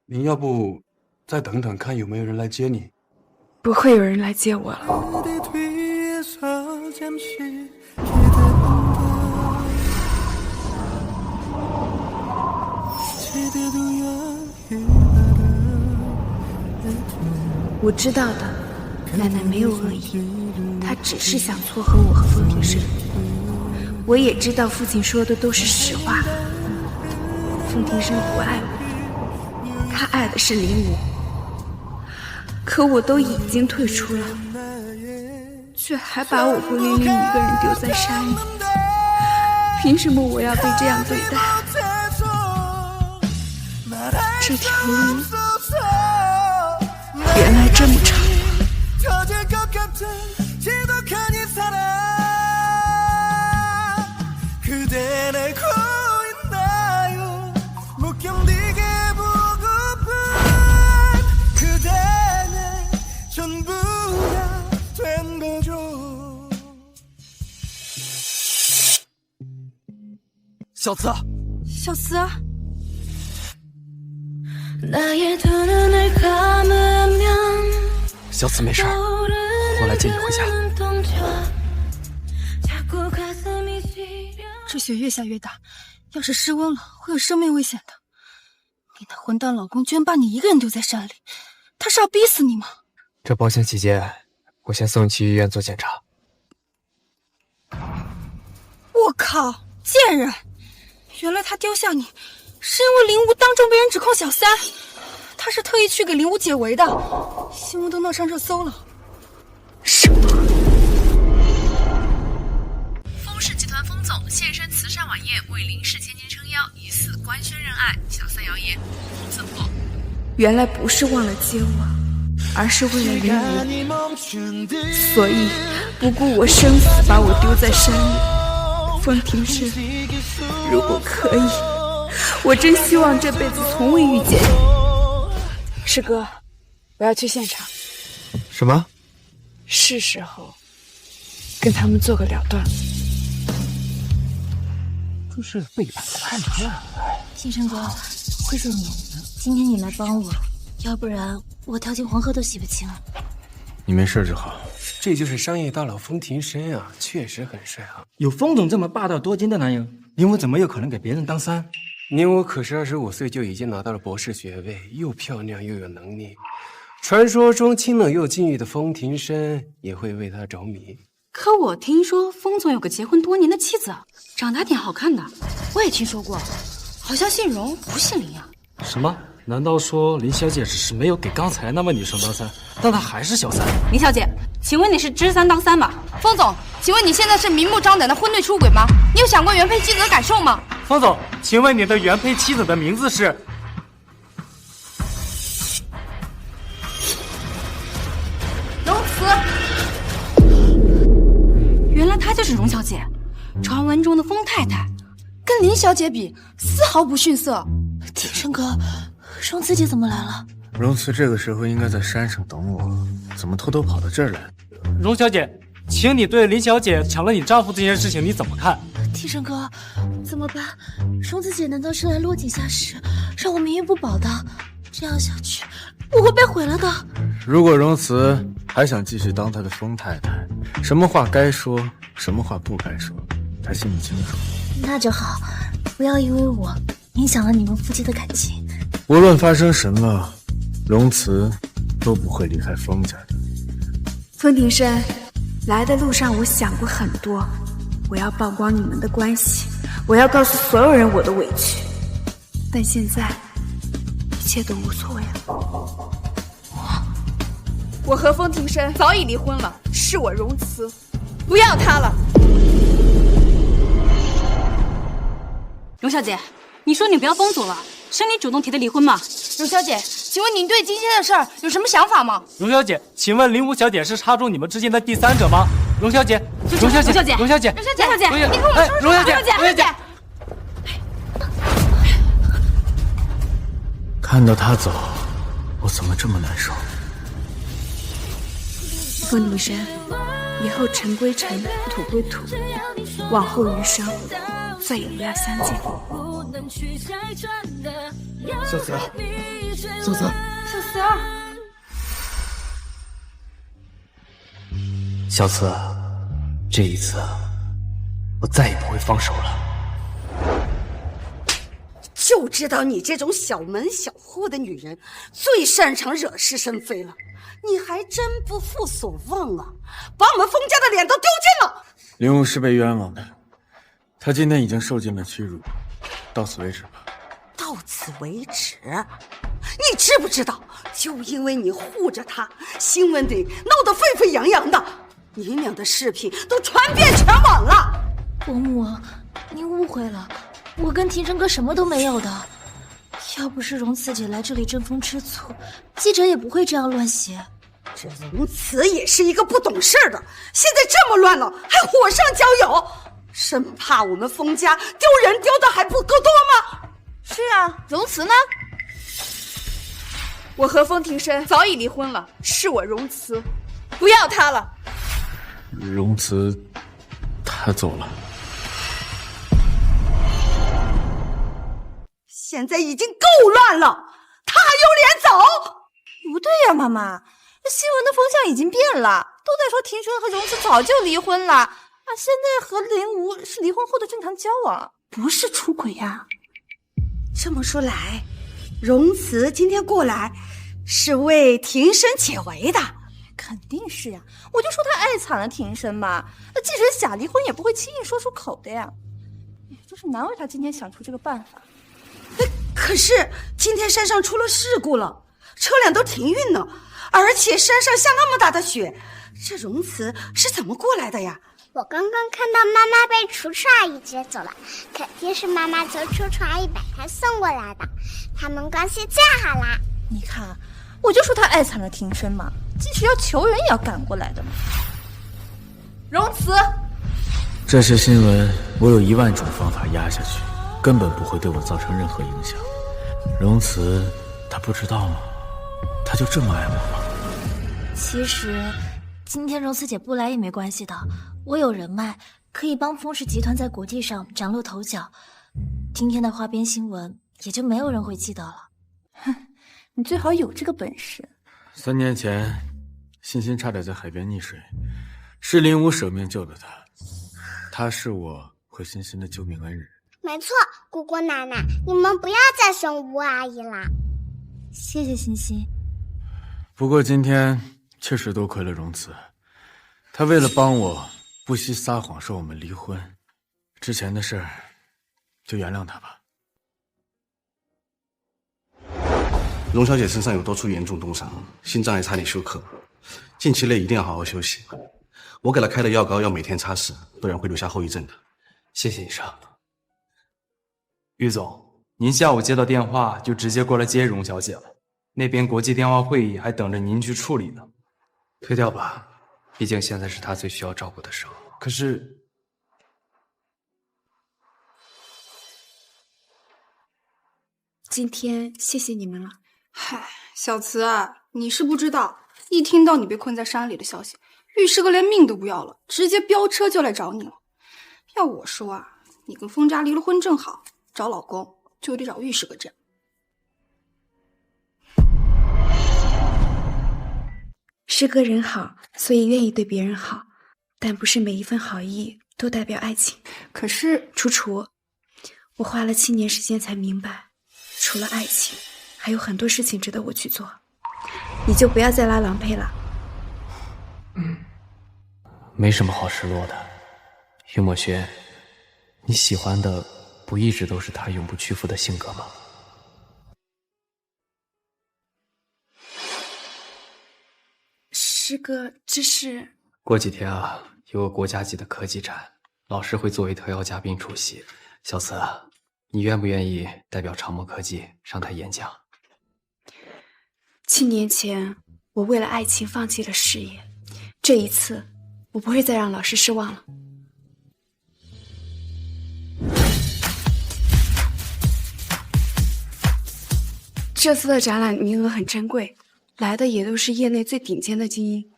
您要不再等等，看有没有人来接你？不会有人来接我了。我知道的，奶奶没有恶意，她只是想撮合我和风庭生。我也知道父亲说的都是实话，风庭生不爱我，他爱的是林武。可我都已经退出了，却还把我孤零零一个人丢在山里，凭什么我要被这样对待？这条路原来这么长。小慈，小慈，小慈没事，我来接你回家。这雪越下越大，要是失温了，会有生命危险的。你那混蛋老公居然把你一个人丢在山里，他是要逼死你吗？这保险起见，我先送你去医院做检查。我靠，贱人！原来他丢下你，是因为林武当众被人指控小三，他是特意去给林武解围的，新闻都闹上热搜了。什么？丰氏集团丰总现身慈善晚宴，为林氏千金撑腰，疑似官宣认爱，小三谣言无攻自破。原来不是忘了接我，而是为了林武，所以不顾我生死把我丢在山里。风庭生，如果可以，我真希望这辈子从未遇见你。师哥，我要去现场。什么？是时候跟他们做个了断。这是背叛太难了。庆生哥，谢谢你，今天你来帮我，要不然我跳进黄河都洗不清。你没事就好。这就是商业大佬丰庭生啊，确实很帅啊。有丰总这么霸道多金的男人，林武怎么有可能给别人当三？林武可是25岁就已经拿到了博士学位，又漂亮又有能力。传说中清冷又禁欲的丰庭生也会为他着迷。可我听说丰总有个结婚多年的妻子，长得还挺好看的。我也听说过，好像姓荣不姓林啊。什么？难道说林小姐只是没有给刚才那位女生当三，但她还是小三？林小姐，请问你是知三当三吗？丰总，请问你现在是明目张胆的婚内出轨吗？你有想过原配妻子的感受吗？丰总，请问你的原配妻子的名字是？荣慈。原来她就是荣小姐，传闻中的丰太太，跟林小姐比丝毫不逊色。庭生哥，荣慈姐怎么来了？荣慈这个时候应该在山上等我，怎么偷偷跑到这儿来？荣小姐，请你对林小姐抢了你丈夫这件事情你怎么看？庭生哥，怎么办？荣慈姐难道是来落井下石，让我名誉不保的？这样下去，我会被毁了的。如果荣慈还想继续当她的丰太太，什么话该说，什么话不该说，她心里清楚。那就好，不要因为我影响了你们夫妻的感情。无论发生什么，荣慈都不会离开丰家的。风庭生，来的路上我想过很多，我要曝光你们的关系，我要告诉所有人我的委屈，但现在一切都无所谓了。我和风庭生早已离婚了，是我荣慈，不要他了。荣小姐，你说你不要丰总了，是你主动提的离婚吗？荣小姐，请问您对今天的事儿有什么想法吗？荣小姐，请问林武小姐是插入你们之间的第三者吗？荣小姐，荣小姐，荣小姐，荣小姐，你跟我说荣小姐，荣小姐。看到他走，我怎么这么难受？风庭生，以后尘归尘，土归土，往后余生再也不要相见。小慈，小慈，小慈儿，小慈，这一次我再也不会放手了。就知道你这种小门小户的女人最擅长惹是生非了，你还真不负所望啊，把我们丰家的脸都丢尽了。林武是被冤枉的，他今天已经受尽了屈辱，到此为止吧。到此为止？你知不知道，就因为你护着他，新闻里闹得沸沸扬扬的，你俩的视频都传遍全网了。伯母，您误会了，我跟庭生哥什么都没有的。要不是荣慈姐来这里争风吃醋，记者也不会这样乱写。这荣慈也是一个不懂事的，现在这么乱了，还火上浇油，生怕我们丰家丢人丢的还不够多吗？是啊，荣慈呢？我和风庭生早已离婚了，是我荣慈，不要他了。荣慈，他走了。现在已经够乱了，他还有脸走？不对呀，妈妈，新闻的风向已经变了，都在说庭琛和荣慈早就离婚了啊，现在和林无是离婚后的正常交往，不是出轨呀。这么说来，荣慈今天过来是为庭琛解围的。肯定是呀，我就说他爱惨了庭琛嘛，那即使假离婚也不会轻易说出口的呀。就是难为他今天想出这个办法。可是今天山上出了事故了，车辆都停运了，而且山上下那么大的雪，这荣慈是怎么过来的呀？我刚刚看到妈妈被楚楚阿姨接走了，肯定是妈妈求楚楚阿姨把她送过来的，他们关系最好啦。你看，我就说他爱惨了庭琛嘛，即使要求人也要赶过来的嘛。荣慈，这些新闻我有10000种方法压下去，根本不会对我造成任何影响。荣慈，她不知道吗？她就这么爱我吗？其实今天荣慈姐不来也没关系的，我有人脉，可以帮风氏集团在国际上崭露头角。今天的花边新闻也就没有人会记得了。哼，你最好有这个本事。3年前，欣欣差点在海边溺水，是林武舍命救的她。她是我和欣欣的救命恩人。没错，姑姑奶奶，你们不要再凶吴阿姨啦。谢谢欣欣。不过今天确实多亏了荣慈，她为了帮我，不惜撒谎说我们离婚。之前的事儿，就原谅她吧。荣小姐身上有多处严重冻伤，心脏还差点休克，近期内一定要好好休息。我给她开的药膏要每天擦拭，不然会留下后遗症的。谢谢医生。于总，您下午接到电话就直接过来接荣小姐了，那边国际电话会议还等着您去处理呢。推掉吧，毕竟现在是她最需要照顾的时候。可是，今天谢谢你们了。嗨，小慈啊，你是不知道，一听到你被困在山里的消息，玉师哥连命都不要了，直接飙车就来找你了。要我说啊，你跟风家离了婚正好，找老公就得找玉师哥这样。师哥人好，所以愿意对别人好，但不是每一份好意都代表爱情。可是楚楚，我花了7年时间才明白，除了爱情，还有很多事情值得我去做。你就不要再拉郎配了。没什么好失落的。岳墨轩，你喜欢的不一直都是他永不屈服的性格吗？师哥，这是……过几天啊，有个国家级的科技展，老师会作为特邀嘉宾出席。小慈，你愿不愿意代表长墨科技上台演讲？7年前，我为了爱情放弃了事业，这一次，我不会再让老师失望了。这次的展览名额很珍贵，来的也都是业内最顶尖的精英。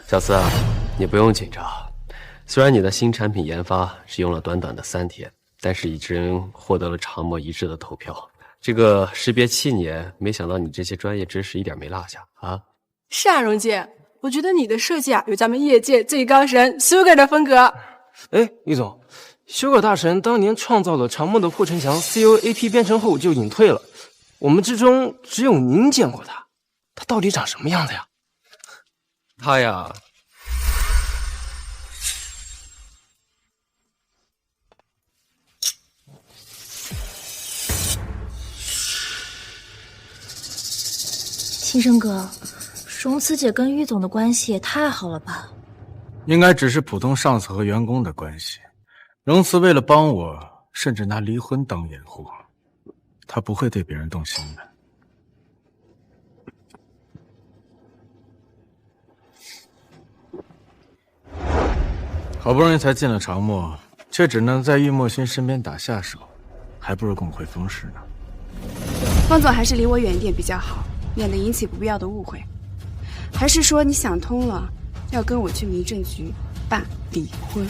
小慈啊，你不用紧张。虽然你的新产品研发是用了短短的3天，但是已经获得了长墨一致的投票。这个识别7年，没想到你这些专业知识一点没落下啊！是啊，荣姐，我觉得你的设计啊，有咱们业界最高神 Sugar 的风格。哎，易总，Sugar 大神当年创造了长墨的护城墙 COAP 编程后就隐退了，我们之中只有您见过他，他到底长什么样的呀？他呀，亲生哥，荣慈姐跟玉总的关系也太好了吧？应该只是普通上司和员工的关系。荣慈为了帮我，甚至拿离婚当掩护，他不会对别人动心的。好不容易才进了长墨，却只能在玉墨轩身边打下手，还不如跟我回风氏呢。方总还是离我远一点比较好，免得引起不必要的误会。还是说你想通了，要跟我去民政局办离婚？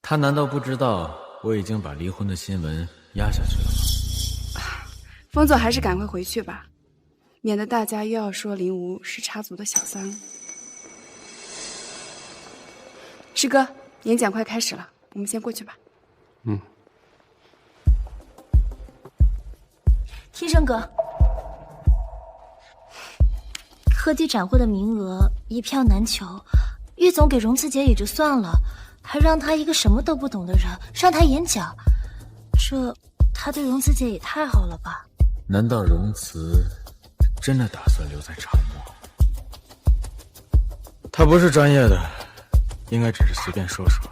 他难道不知道我已经把离婚的新闻压下去了吗？封总还是赶快回去吧，免得大家又要说林无是插足的小三。师哥，演讲快开始了，我们先过去吧。天生哥，科技展会的名额一票难求，玉总给荣慈姐也就算了，还让她一个什么都不懂的人上台演讲，这他对荣慈姐也太好了吧？难道荣慈真的打算留在长墨？他不是专业的，应该只是随便说说。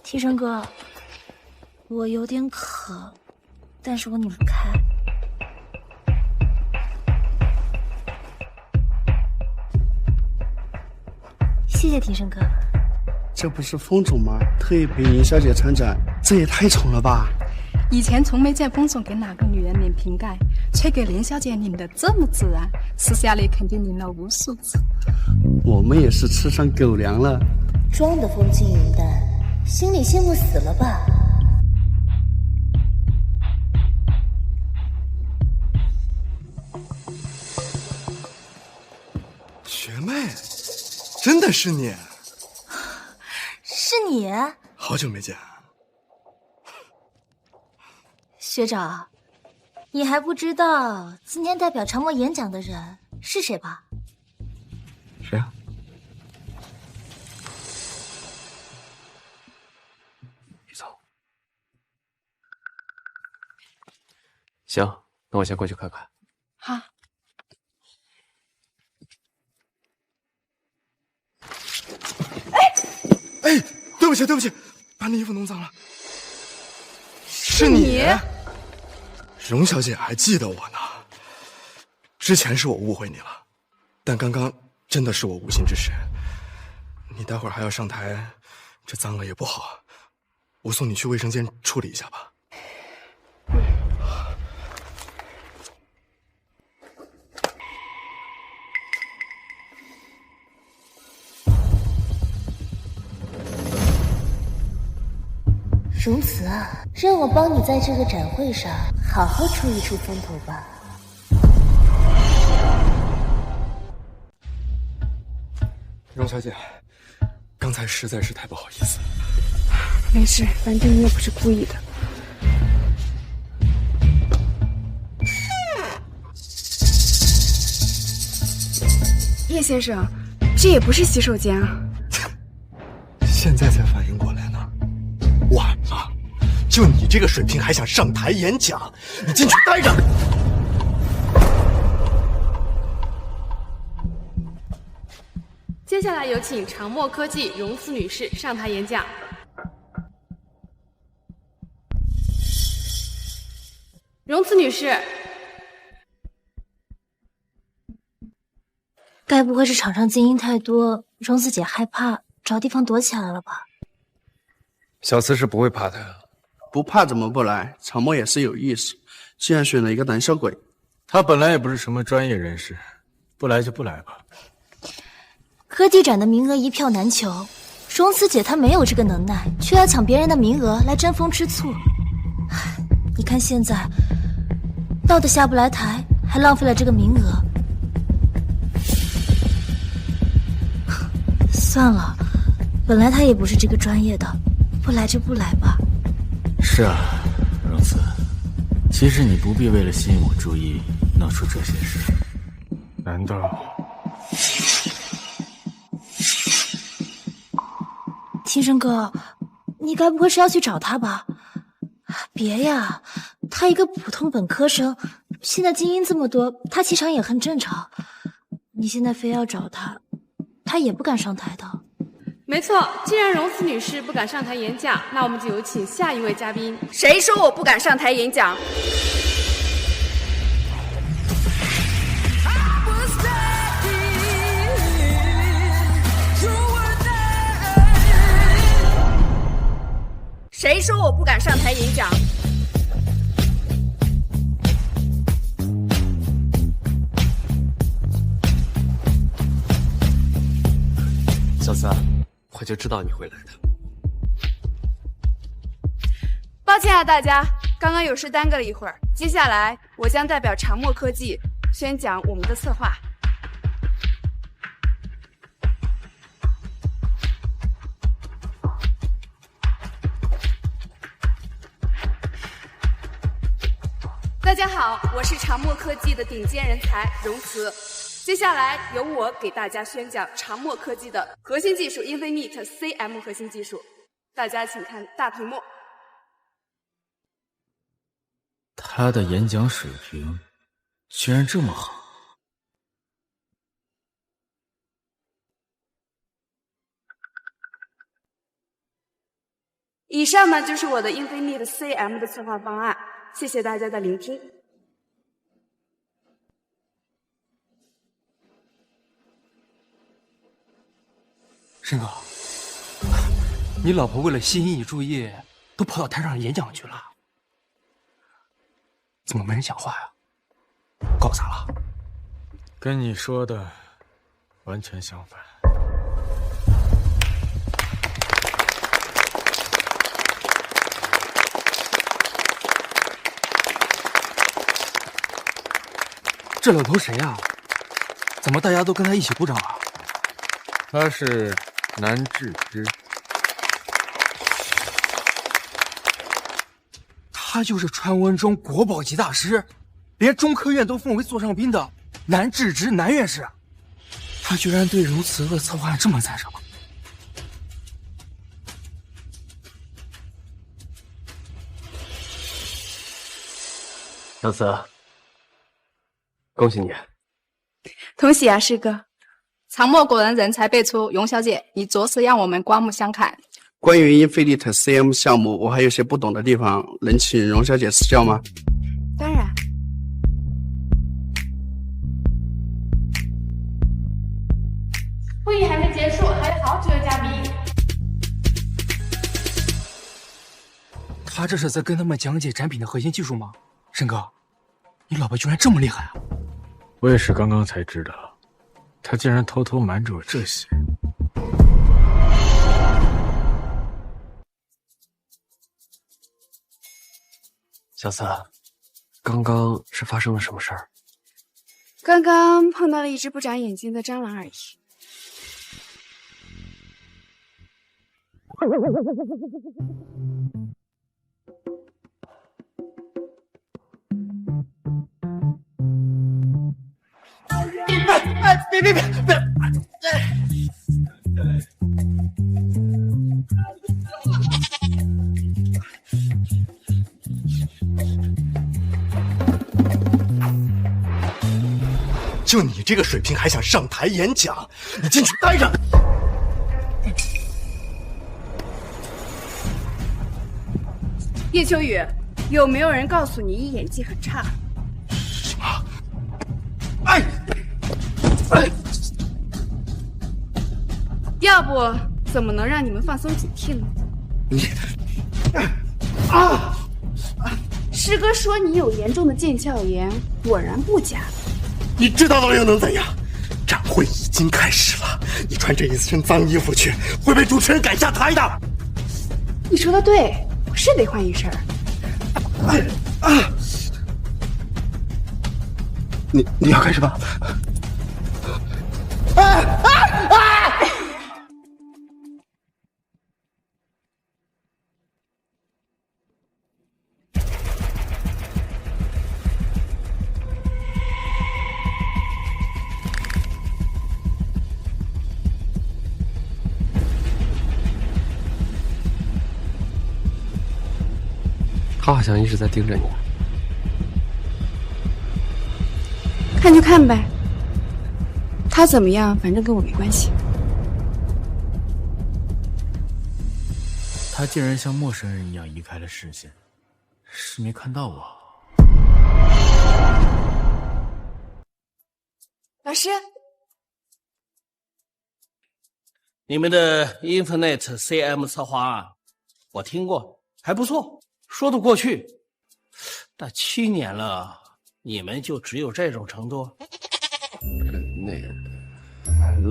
天生哥，我有点渴，但是我拧不开。谢谢天生哥。这不是封总吗？特意陪林小姐参展，这也太宠了吧！以前从没见封总给哪个女人拧瓶盖，却给林小姐拧得这么自然，私下里肯定拧了无数次。我们也是吃上狗粮了。装的风轻云淡，心里羡慕死了吧？学妹，真的是你？是你？好久没见。学长，你还不知道今天代表长墨演讲的人是谁吧？谁啊？于总。行，那我先过去看看。好。哎，对不起，对不起，把你衣服弄脏了。是你？荣小姐还记得我呢。之前是我误会你了，但刚刚真的是我无心之失。你待会儿还要上台，这脏了也不好。我送你去卫生间处理一下吧。荣慈啊，让我帮你在这个展会上好好出一出风头吧。荣小姐，刚才实在是太不好意思。没事，反正你也不是故意的。叶先生，这也不是洗手间啊。现在才反应过来呢，晚了。就你这个水平还想上台演讲？你进去待着。接下来有请长墨科技荣慈女士上台演讲。荣慈女士，该不会是场上精英太多，荣慈姐害怕，找地方躲起来了吧？小慈是不会怕的。不怕怎么不来？长墨也是有意思，既然选了一个胆小鬼，他本来也不是什么专业人士，不来就不来吧。科技展的名额一票难求，荣慈姐她没有这个能耐，却要抢别人的名额来争风吃醋。你看现在闹得下不来台，还浪费了这个名额。算了，本来她也不是这个专业的，不来就不来吧。是啊，荣慈，其实你不必为了吸引我注意闹出这些事。难道？天生哥，你该不会是要去找他吧？别呀，他一个普通本科生，现在精英这么多，他气场也很正常。你现在非要找他，他也不敢上台的。没错，既然荣慈女士不敢上台演讲，那我们就有请下一位嘉宾。谁说我不敢上台演讲？谁说我不敢上台演讲？小慈，我就知道你会来的。抱歉啊，大家，刚刚有事耽搁了一会儿。接下来，我将代表长墨科技宣讲我们的策划。大家好，我是长墨科技的顶尖人才荣慈。接下来由我给大家宣讲长墨科技的核心技术 Infinite CM 核心技术。大家请看大屏幕。他的演讲水平居然这么好。以上呢就是我的 Infinite CM 的策划方案，谢谢大家的聆听。申哥，你老婆为了吸引你注意，都跑到台上演讲去了，怎么没人讲话呀？搞砸了？跟你说的完全相反。这老头谁呀？怎么大家都跟他一起鼓掌啊？他是南志之。他就是传闻中国宝级大师，连中科院都奉为座上宾的南志之南院士。他居然对如此的策划案这么赞赏。小慈，恭喜你！同喜啊，师哥！长墨果然人才辈出，荣小姐，你着实让我们刮目相看。关于 Infinite CM 项目，我还有些不懂的地方，能请荣小姐赐教吗？当然。会议还没结束，还有好几位嘉宾。他这是在跟他们讲解展品的核心技术吗？申哥，你老婆居然这么厉害啊！我也是刚刚才知道，他竟然偷偷瞒着我这些。小四，刚刚是发生了什么事儿？刚刚碰到了一只不长眼睛的蟑螂而已。别！就你这个水平还想上台演讲？你进去待着！叶秋雨，有没有人告诉你演技很差？什么？要不怎么能让你们放松警惕呢？你师哥说你有严重的腱鞘炎，果然不假。你知道了又能怎样？展会已经开始了，你穿这一身脏衣服去，会被主持人赶下台的。你说的对，我是得换一身。你要干什么？他好像一直在盯着你。看就看呗，他怎么样，反正跟我没关系。他竟然像陌生人一样移开了视线，是没看到我。老师，你们的 Infinite CM 策划案，我听过，还不错，说得过去。但7年了，你们就只有这种程度？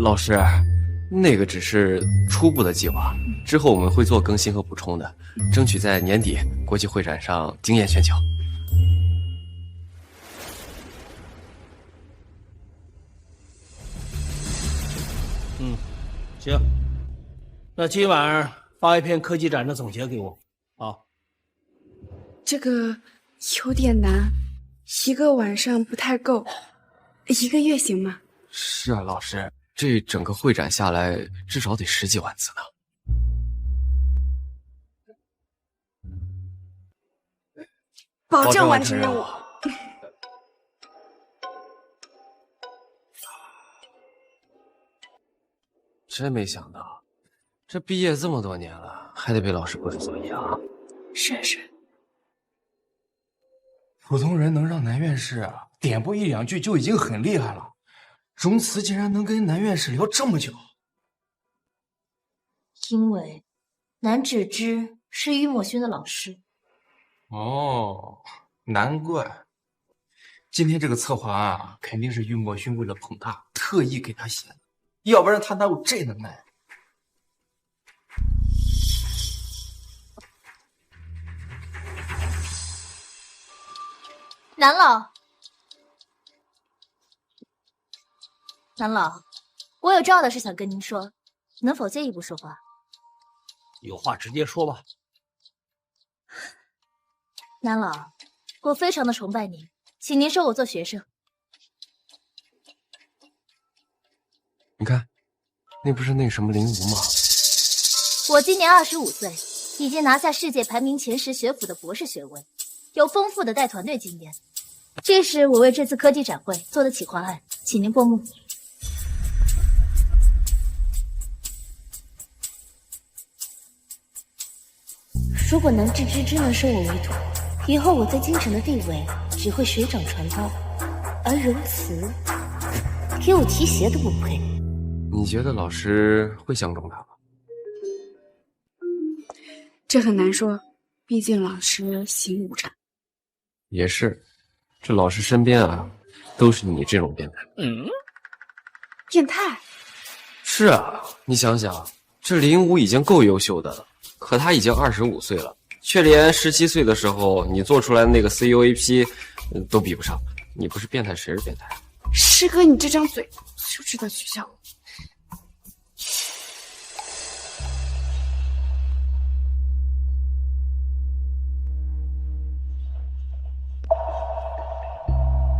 老师，那个只是初步的计划，之后我们会做更新和补充的，争取在年底国际会展上惊艳全球。行，那今晚发一篇科技展的总结给我啊。这个有点难，1个晚上不太够，1个月行吗？是啊，老师，这整个会展下来至少得10几万字呢。保证完成任务。真没想到，这毕业这么多年了，还得被老师布置作业啊！是，普通人能让男院士点拨1、2句就已经很厉害了，荣慈竟然能跟男院士聊这么久。因为南芷之是于墨勋的老师。哦，难怪。今天这个策划肯定是于墨勋为了捧他，特意给他写的。要不然他哪有这能耐？南老，我有重要的事想跟您说，能否借一步说话？有话直接说吧。南老，我非常的崇拜您，请您收我做学生。你看，那不是那什么林无吗？我今年25岁，已经拿下世界排名前10学府的博士学位，有丰富的带团队经验。这是我为这次科技展会做的企划案，请您过目。如果南芷之真能收我为徒，以后我在京城的地位只会水涨船高，而荣慈给我提鞋都不配。你觉得老师会相中他吗？这很难说，毕竟老师行无常。也是，这老师身边都是你这种变态。变态？是啊，你想想，这林武已经够优秀的了，可他已经25岁了，却连17岁的时候你做出来的那个 CUAP 都比不上。你不是变态谁是变态？师哥，你这张嘴就知道取笑我。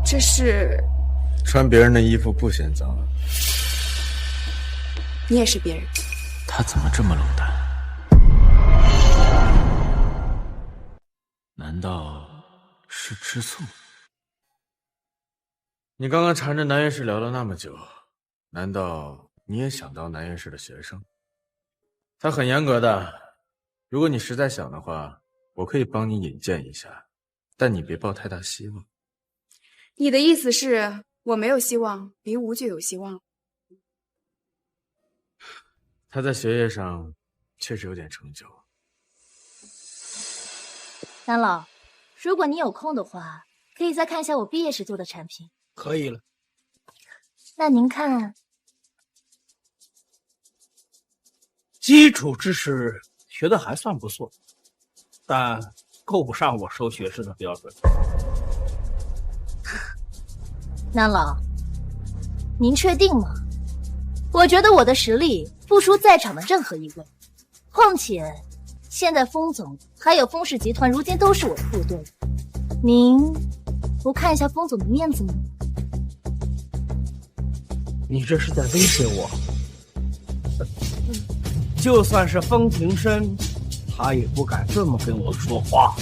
这是穿别人的衣服不嫌脏，你也是别人。他怎么这么冷淡？难道是吃醋？你刚刚缠着南院士聊了那么久，难道你也想当南院士的学生？他很严格的，如果你实在想的话，我可以帮你引荐一下，但你别抱太大希望。你的意思是我没有希望，林无就有希望？他在学业上确实有点成就。南老，如果你有空的话，可以再看一下我毕业时做的产品。可以了。那您看，基础知识学的还算不错，但够不上我收学生的标准。南老，您确定吗？我觉得我的实力不输在场的任何一位，况且现在封总还有封氏集团如今都是我的部队，您不看一下封总的面子吗？你这是在威胁我？就算是封庭生，他也不敢这么跟我说话。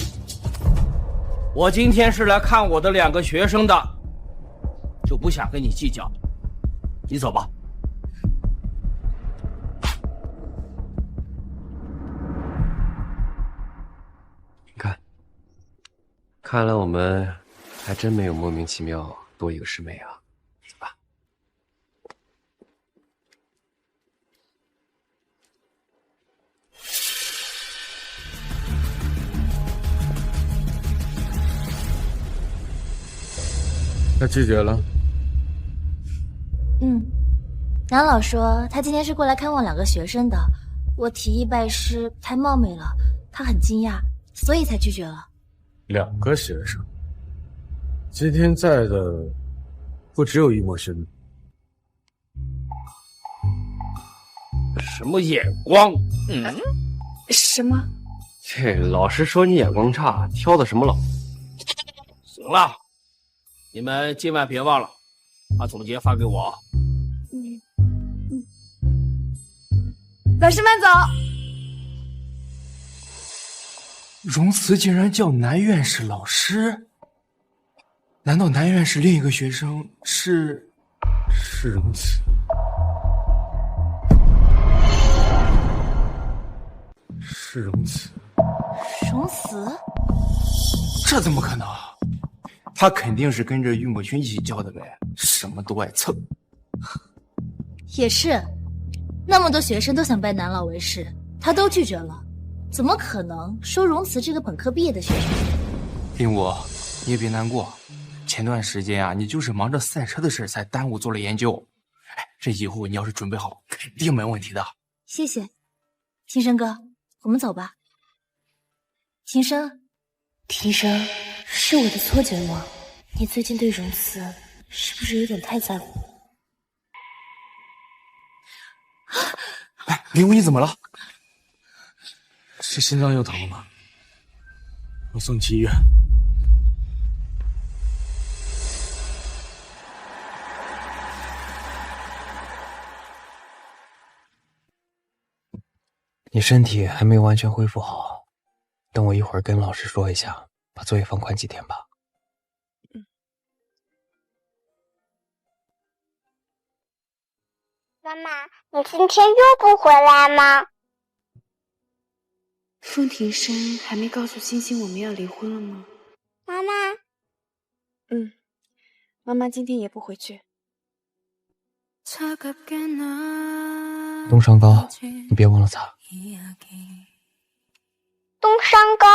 我今天是来看我的2个学生的，就不想跟你计较。你走吧。你看，看来我们还真没有莫名其妙多一个师妹啊。走吧。他拒绝了。南老说他今天是过来看望2个学生的，我提议拜师太冒昧了，他很惊讶，所以才拒绝了。2个学生，今天在的不只有易墨轩。什么眼光？什么？这老师说你眼光差，挑的什么老？行了，你们今晚别忘了把总结发给我。老师慢走。荣慈竟然叫南院士老师？难道南院士另一个学生是荣慈？是荣慈？荣慈？这怎么可能？他肯定是跟着玉墨轩一起教的呗，什么都爱蹭。也是，那么多学生都想拜南老为师，他都拒绝了，怎么可能收荣慈这个本科毕业的学生？令武，你也别难过，前段时间啊，你就是忙着赛车的事才耽误做了研究。哎，这以后你要是准备好，肯定没问题的。谢谢，秦生哥，我们走吧。秦生，是我的错觉吗？你最近对荣慈是不是有点太在乎？哎，林武，你怎么了？是心脏又疼了吗？我送你去医院。你身体还没有完全恢复好，等我一会儿跟老师说一下，把作业放宽几天吧。妈妈，你今天又不回来吗？风庭生还没告诉星星我们要离婚了吗？妈妈，妈妈今天也不回去。冻伤膏，你别忘了擦。冻伤膏？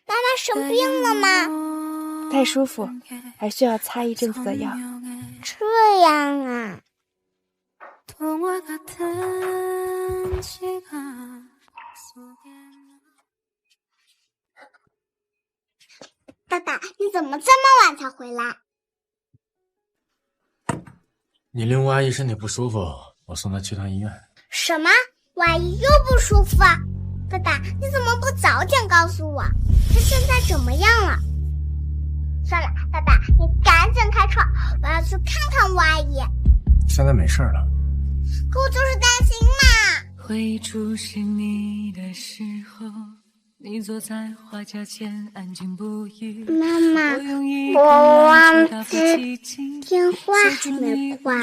妈妈生病了吗？太舒服，还需要擦一阵子的药。这样啊。爸爸，你怎么这么晚才回来？你令吴阿姨身体不舒服，我送她去趟医院。什么？我阿姨又不舒服？爸爸，你怎么不早点告诉我？她现在怎么样了？算了，爸爸，你赶紧开车，我要去看看我阿姨。现在没事了。可我就是担心嘛。会出现你的时候，你坐在花架前安静不语。妈妈，我忘记电话还没挂。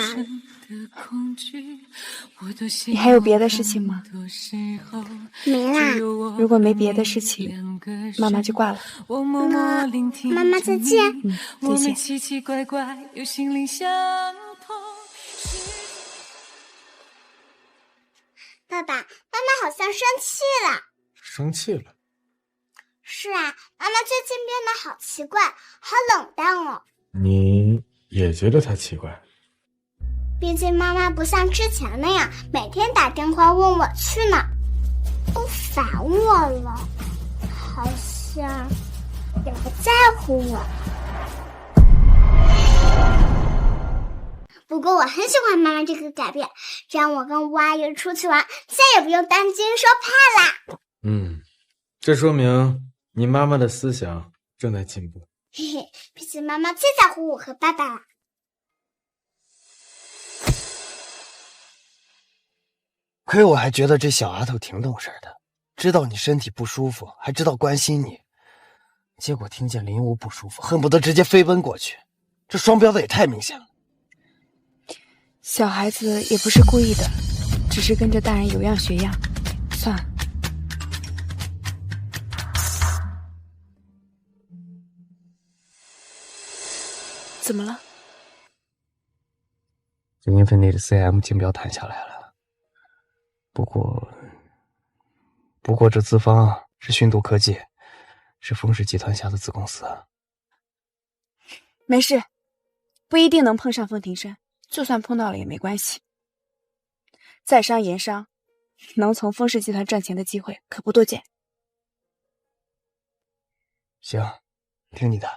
你还有别的事情吗？没啦。如果没别的事情，妈妈就挂了。那妈妈再见。再见。奇奇怪怪又心灵相通。爸爸，妈妈好像生气了。生气了？是啊，妈妈最近变得好奇怪，好冷淡哦。你也觉得她奇怪？毕竟妈妈不像之前那样每天打电话问我去哪，都烦我了，好像也不在乎我。不过我很喜欢妈妈这个改变，这样我跟吴阿姨出去玩再也不用担惊受怕啦。这说明你妈妈的思想正在进步。嘿嘿，毕竟妈妈最在乎我和爸爸了。亏我还觉得这小丫头挺懂事的，知道你身体不舒服，还知道关心你。结果听见林武不舒服，恨不得直接飞奔过去，这双标的也太明显了。小孩子也不是故意的，只是跟着大人有样学样。算了。怎么了？精英分类的 CM 竞标谈下来了。不过这资方啊是讯度科技，是风氏集团下的子公司啊。没事，不一定能碰上风庭生，就算碰到了也没关系。在商言商，能从丰氏集团赚钱的机会可不多见。行，听你的。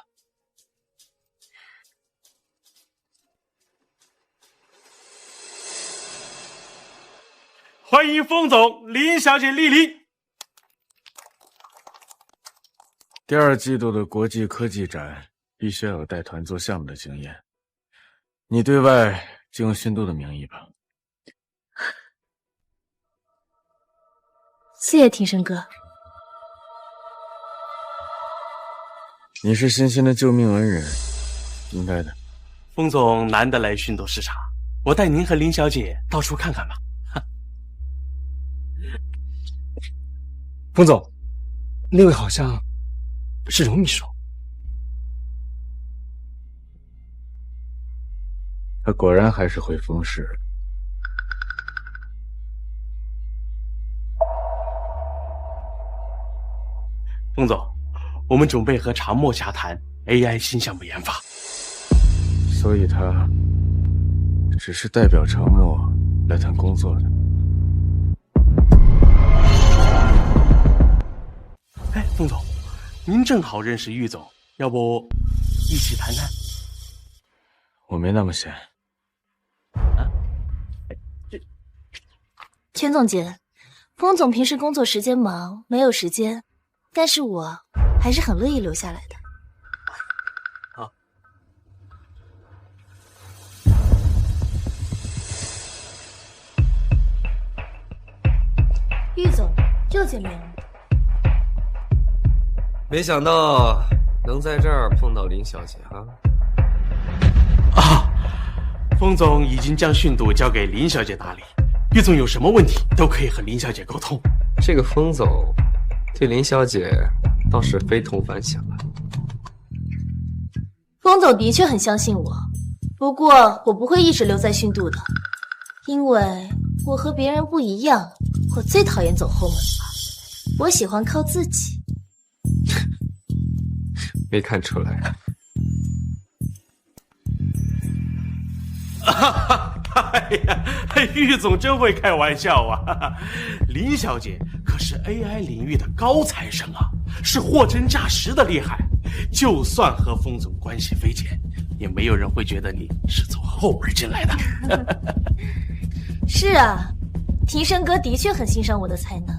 欢迎封总、林小姐莅临。第2季度的国际科技展必须要有带团做项目的经验，你对外就用熏度的名义吧。谢谢庭生哥。你是欣欣的救命恩人，应该的。封总难得来熏度视察，我带您和林小姐到处看看吧。封总，那位好像是荣秘书。他果然还是回丰氏了。封总，我们准备和长墨洽谈 AI 新项目研发。所以他只是代表长墨来谈工作的。哎，封总，您正好认识玉总，要不一起谈谈？我没那么闲。田总监，封总平时工作时间忙，没有时间，但是我还是很乐意留下来的。好。玉总，又见面了。没想到能在这儿碰到林小姐封总已经将训度交给林小姐打理，玉总有什么问题都可以和林小姐沟通。这个封总对林小姐倒是非同凡响啊。封总的确很相信我，不过我不会一直留在训度的，因为我和别人不一样，我最讨厌走后门了，我喜欢靠自己。没看出来。哎呀，玉总真会开玩笑啊！林小姐可是 AI 领域的高材生啊，是货真价实的厉害。就算和封总关系匪浅，也没有人会觉得你是从后门进来的。是啊，庭生哥的确很欣赏我的才能，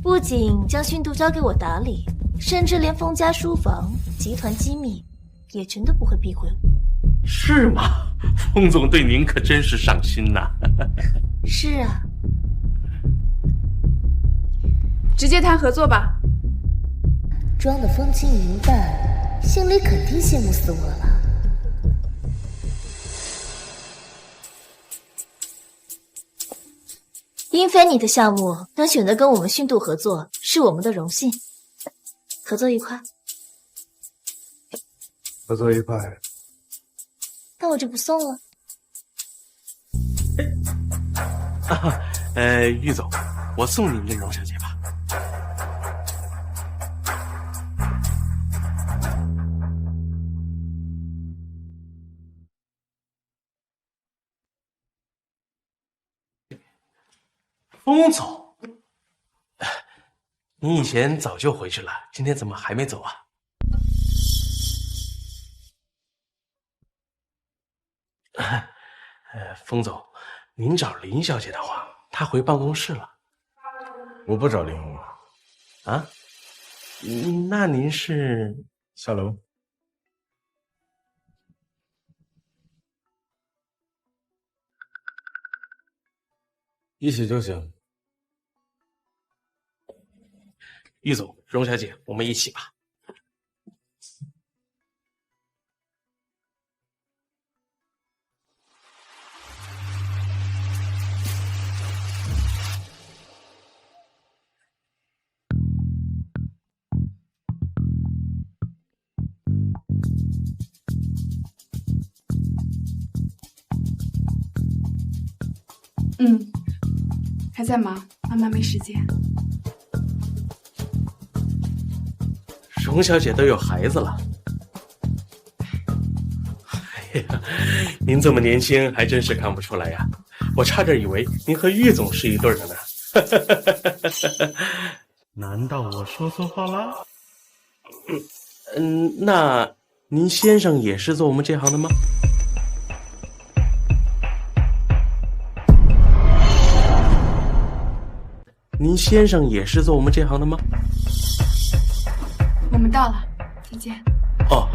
不仅将训度交给我打理，甚至连封家书房、集团机密也真的不会避讳我。是吗？封总对您可真是上心呐。是啊，直接谈合作吧。装得风轻云淡，心里肯定羡慕死我了。英菲尼的项目能选择跟我们训度合作，是我们的荣幸。合作愉快。合作愉快。那我就不送了。玉总，我送您跟荣小姐吧。封总，你以前早就回去了，今天怎么还没走啊？封总，您找林小姐的话，她回办公室了。我不找林武。啊？那您是下楼。一起就行。玉总、荣小姐，我们一起吧。还在忙，妈妈没时间。荣小姐都有孩子了。哎呀，您这么年轻，还真是看不出来呀。我差点以为您和玉总是一对的呢。难道我说错话了？那您先生也是做我们这行的吗？您先生也是做我们这行的吗？我们到了，再见。哦，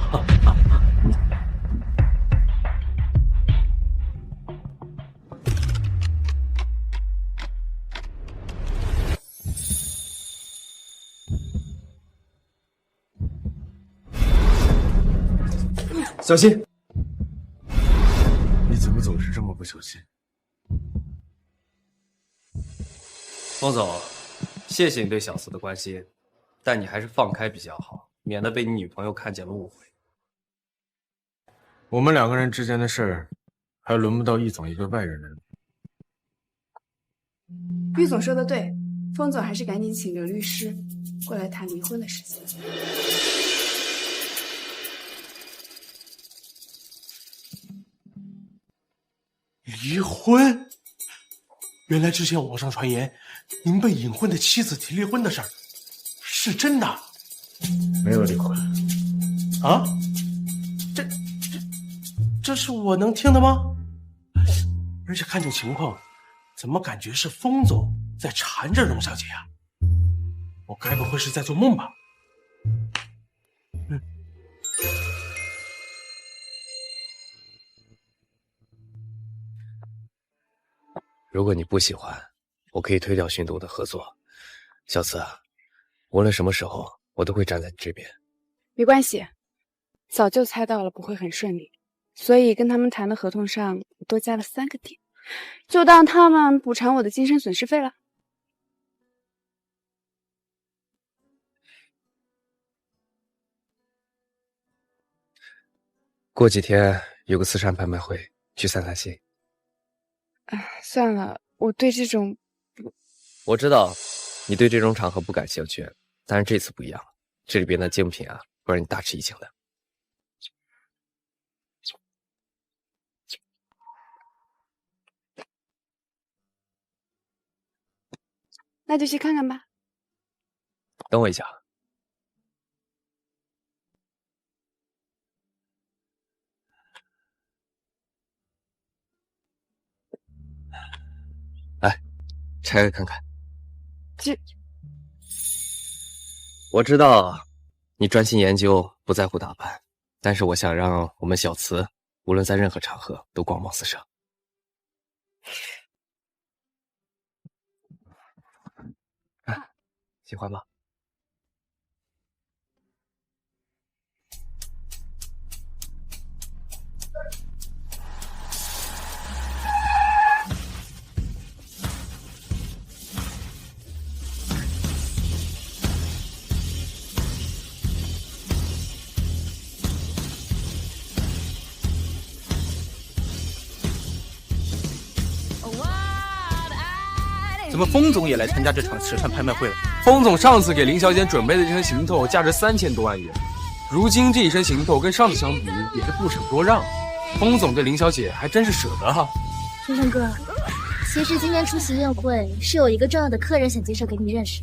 小心！你怎么总是这么不小心？风总，谢谢你对小四的关心，但你还是放开比较好，免得被你女朋友看见了误会。我们两个人之间的事儿，还轮不到易总一个外人来。玉总说的对，风总还是赶紧请个律师过来谈离婚的事情。离婚？原来之前网上传言您被隐婚的妻子提离婚的事儿是真的？没有离婚啊？这是我能听的吗？而且看这情况，怎么感觉是风总在缠着荣小姐啊？我该不会是在做梦吧？如果你不喜欢，我可以推掉训读的合作。小慈，无论什么时候，我都会站在你这边。没关系，早就猜到了不会很顺利，所以跟他们谈的合同上多加了3个点，就当他们补偿我的精神损失费了。过几天有个慈善拍卖会，去散散心。算了，我对这种……我知道你对这种场合不感兴趣，但是这次不一样，这里边的精品啊，会让你大吃一惊的。那就去看看吧。等我一下。来，拆开看看。我知道你专心研究，不在乎打扮，但是我想让我们小慈无论在任何场合都光芒四射。喜欢吗？怎么风总也来参加这场慈善拍卖会了？风总上次给林小姐准备的这身行头价值3000多万元，如今这一身行头跟上次相比也是不舍多让。风总对林小姐还真是舍得哈。先生哥，其实今天出席宴会是有一个重要的客人想介绍给你认识。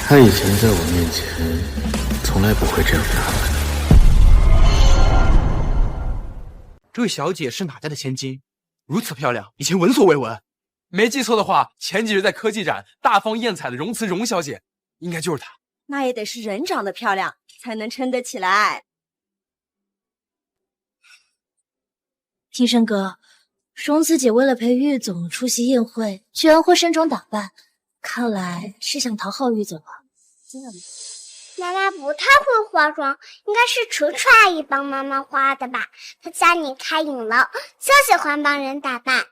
他以前在我面前从来不会这样打扮。这位小姐是哪家的千金？如此漂亮，以前闻所未闻。没记错的话，前几日在科技展大放艳彩的荣慈荣小姐，应该就是她。那也得是人长得漂亮才能撑得起来。庭生哥，荣慈姐为了陪玉总出席宴会，居然会盛装打扮，看来是想讨好玉总啊。真的吗？妈妈不太会化妆，应该是楚楚阿姨帮妈妈化的吧？她家里开影楼，就喜欢帮人打扮。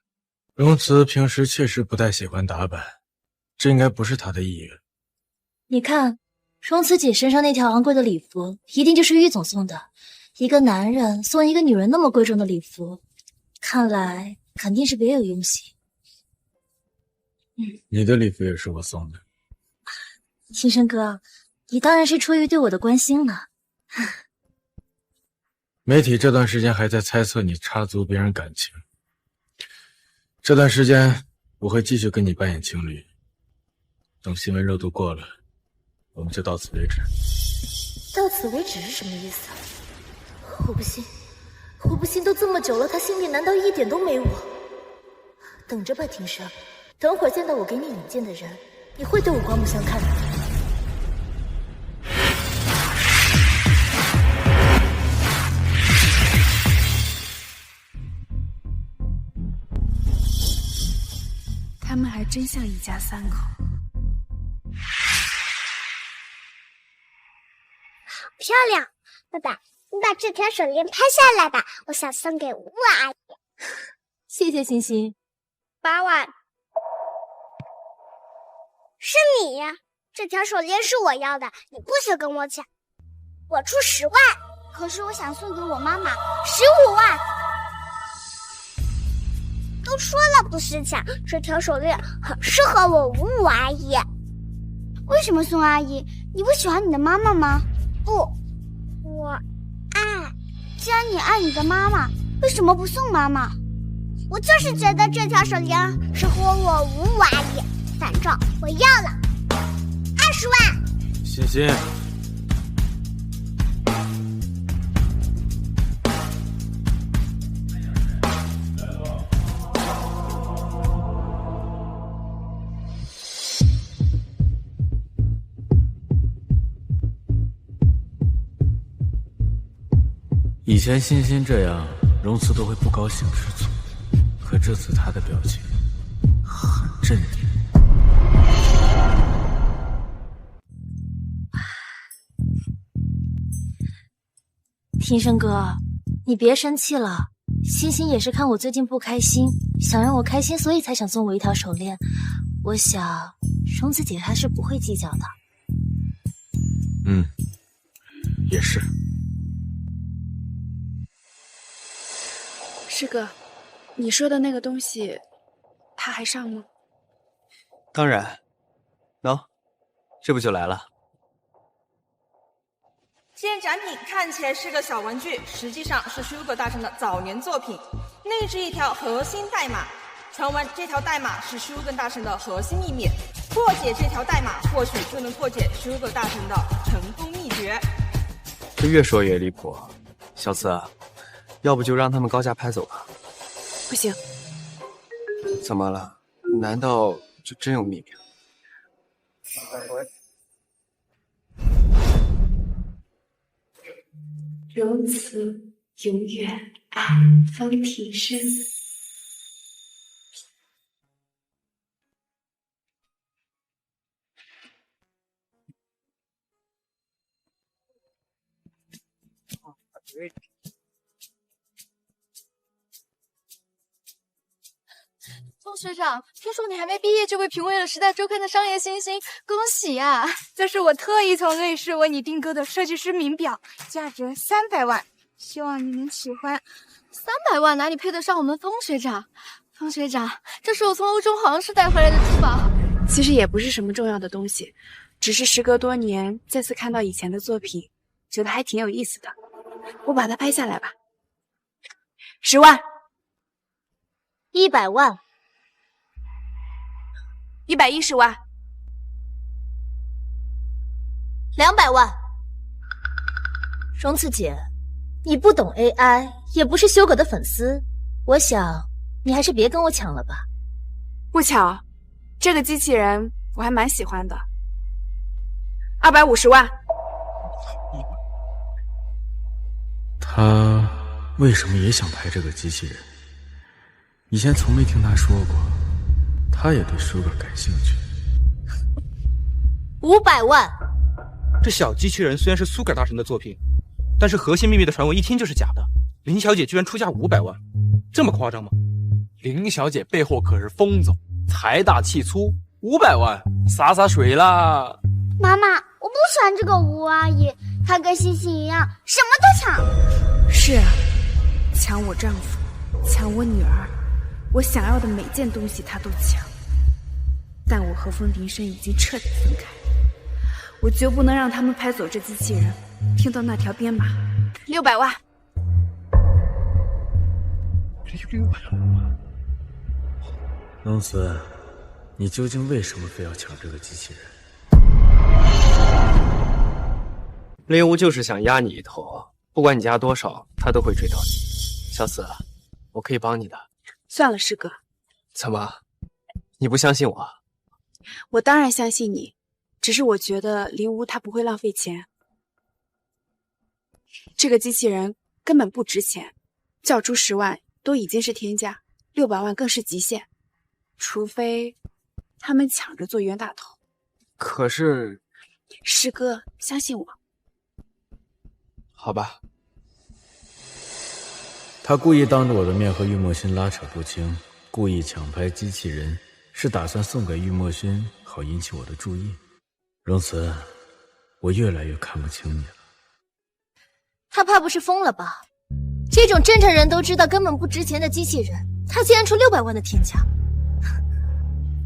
荣慈平时确实不太喜欢打扮，这应该不是她的意愿。你看，荣慈姐身上那条昂贵的礼服，一定就是玉总送的。一个男人送一个女人那么贵重的礼服，看来肯定是别有用心。你的礼服也是我送的。青生哥，你当然是出于对我的关心了。媒体这段时间还在猜测你插足别人感情，这段时间我会继续跟你扮演情侣，等新闻热度过了，我们就到此为止。到此为止是什么意思？我不信，我不信，都这么久了，他心里难道一点都没我？等着吧，庭生，等会儿见到我给你引荐的人，你会对我刮目相看的。他们还真像一家三口。好漂亮！爸爸，你把这条手链拍下来吧，我想送给吴阿姨。谢谢欣欣。8万。是你呀！这条手链是我要的，你不许跟我抢。我出10万，可是我想送给我妈妈15万。都说了不许抢，这条手链很适合我吴阿姨。为什么送阿姨？你不喜欢你的妈妈吗？不，我爱。既然你爱你的妈妈，为什么不送妈妈？我就是觉得这条手链适合我吴阿姨，反正我要了20万。欣欣，以前欣欣这样，荣慈都会不高兴吃醋，可这次她的表情很镇定。庭生哥，你别生气了。欣欣也是看我最近不开心，想让我开心，所以才想送我一条手链。我想，荣子姐她是不会计较的。也是。师哥，你说的那个东西，他还上吗？当然，喏，这不就来了。现展品看起来是个小玩具，实际上是 Sugar 大神的早年作品，内置一条核心代码。传闻这条代码是 Sugar 大神的核心秘密，破解这条代码或许就能破解 Sugar 大神的成功秘诀。这越说越离谱，小慈，要不就让他们高价拍走吧。不行。怎么了？难道就真有秘密？如此永远爱方庭生。钟学长，听说你还没毕业就被评为了《时代周刊》的商业新星，恭喜呀！这是我特意从瑞士为你订购的设计师名表，价值300万，希望你能喜欢。300万哪里配得上我们风学长？风学长，这是我从欧洲皇室带回来的珠宝。其实也不是什么重要的东西，只是时隔多年再次看到以前的作品，觉得还挺有意思的。我把它拍下来吧。10万，100万，110万，200万。荣次姐，你不懂 AI， 也不是修狗的粉丝，我想你还是别跟我抢了吧。不巧，这个机器人我还蛮喜欢的。250万。他为什么也想拍这个机器人？以前从没听他说过，他也对 Sugar 感兴趣。500万。这小机器人虽然是苏格大神的作品，但是核心秘密的传闻一听就是假的。林小姐居然出价500万，这么夸张吗？林小姐背后可是风总，财大气粗，500万洒水啦！妈妈，我不喜欢这个吴阿姨，她跟星星一样，什么都抢。是啊，抢我丈夫，抢我女儿，我想要的每件东西她都抢。但我和风庭生已经彻底分开，我绝不能让他们拍走这机器人。听到那条编码，600万。600万。龙子，你究竟为什么非要抢这个机器人？令狐就是想压你一头，不管你压多少，他都会追到你。小紫，我可以帮你的。算了，师哥。怎么，你不相信我？我当然相信你，只是我觉得林无他不会浪费钱。这个机器人根本不值钱，叫出10万都已经是天价，600万更是极限。除非他们抢着做冤大头。可是，师哥，相信我。好吧。他故意当着我的面和玉墨勋拉扯不清，故意抢拍机器人，是打算送给玉墨勋，好引起我的注意。荣慈，我越来越看不清你了。他怕不是疯了吧？这种正常人都知道根本不值钱的机器人，他竟然出600万的天价。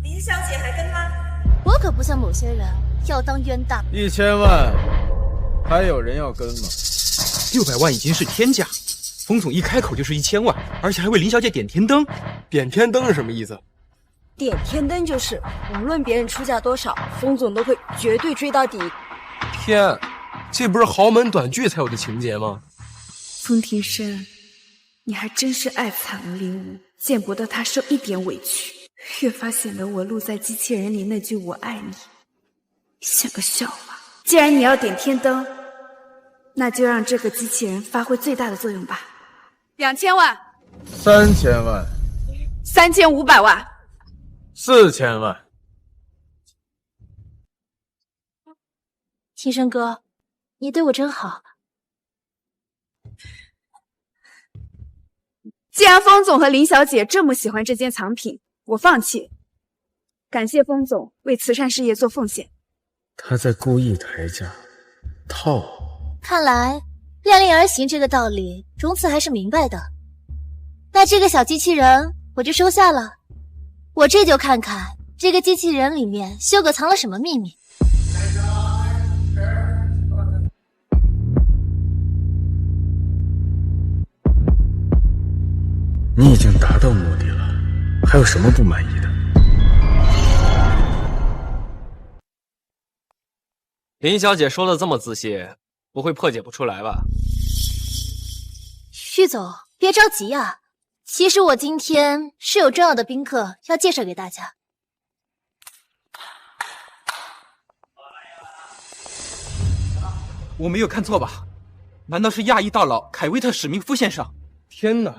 林小姐还跟吗？我可不像某些人要当冤大。1000万，还有人要跟吗？600万已经是天价，风总一开口就是1000万，而且还为林小姐点天灯。点天灯是什么意思？点天灯就是无论别人出价多少，风总都会绝对追到底。天，这不是豪门短剧才有的情节吗？风庭生，你还真是爱惨了林无，见不得他受一点委屈，越发显得我录在机器人里那句我爱你像个笑话。既然你要点天灯，那就让这个机器人发挥最大的作用吧。2000万，3000万，3500万，4000万。庭生哥，你对我真好。既然风总和林小姐这么喜欢这件藏品，我放弃。感谢风总为慈善事业做奉献。他在故意抬价，套我。看来量力而行这个道理，荣慈还是明白的。那这个小机器人我就收下了，我这就看看这个机器人里面修哥藏了什么秘密。你已经达到目的了，还有什么不满意的？林小姐说的这么仔细，不会破解不出来吧？玉总，别着急啊，其实我今天是有重要的宾客要介绍给大家。我没有看错吧？难道是亚裔大佬凯威特·史密夫先生？天哪，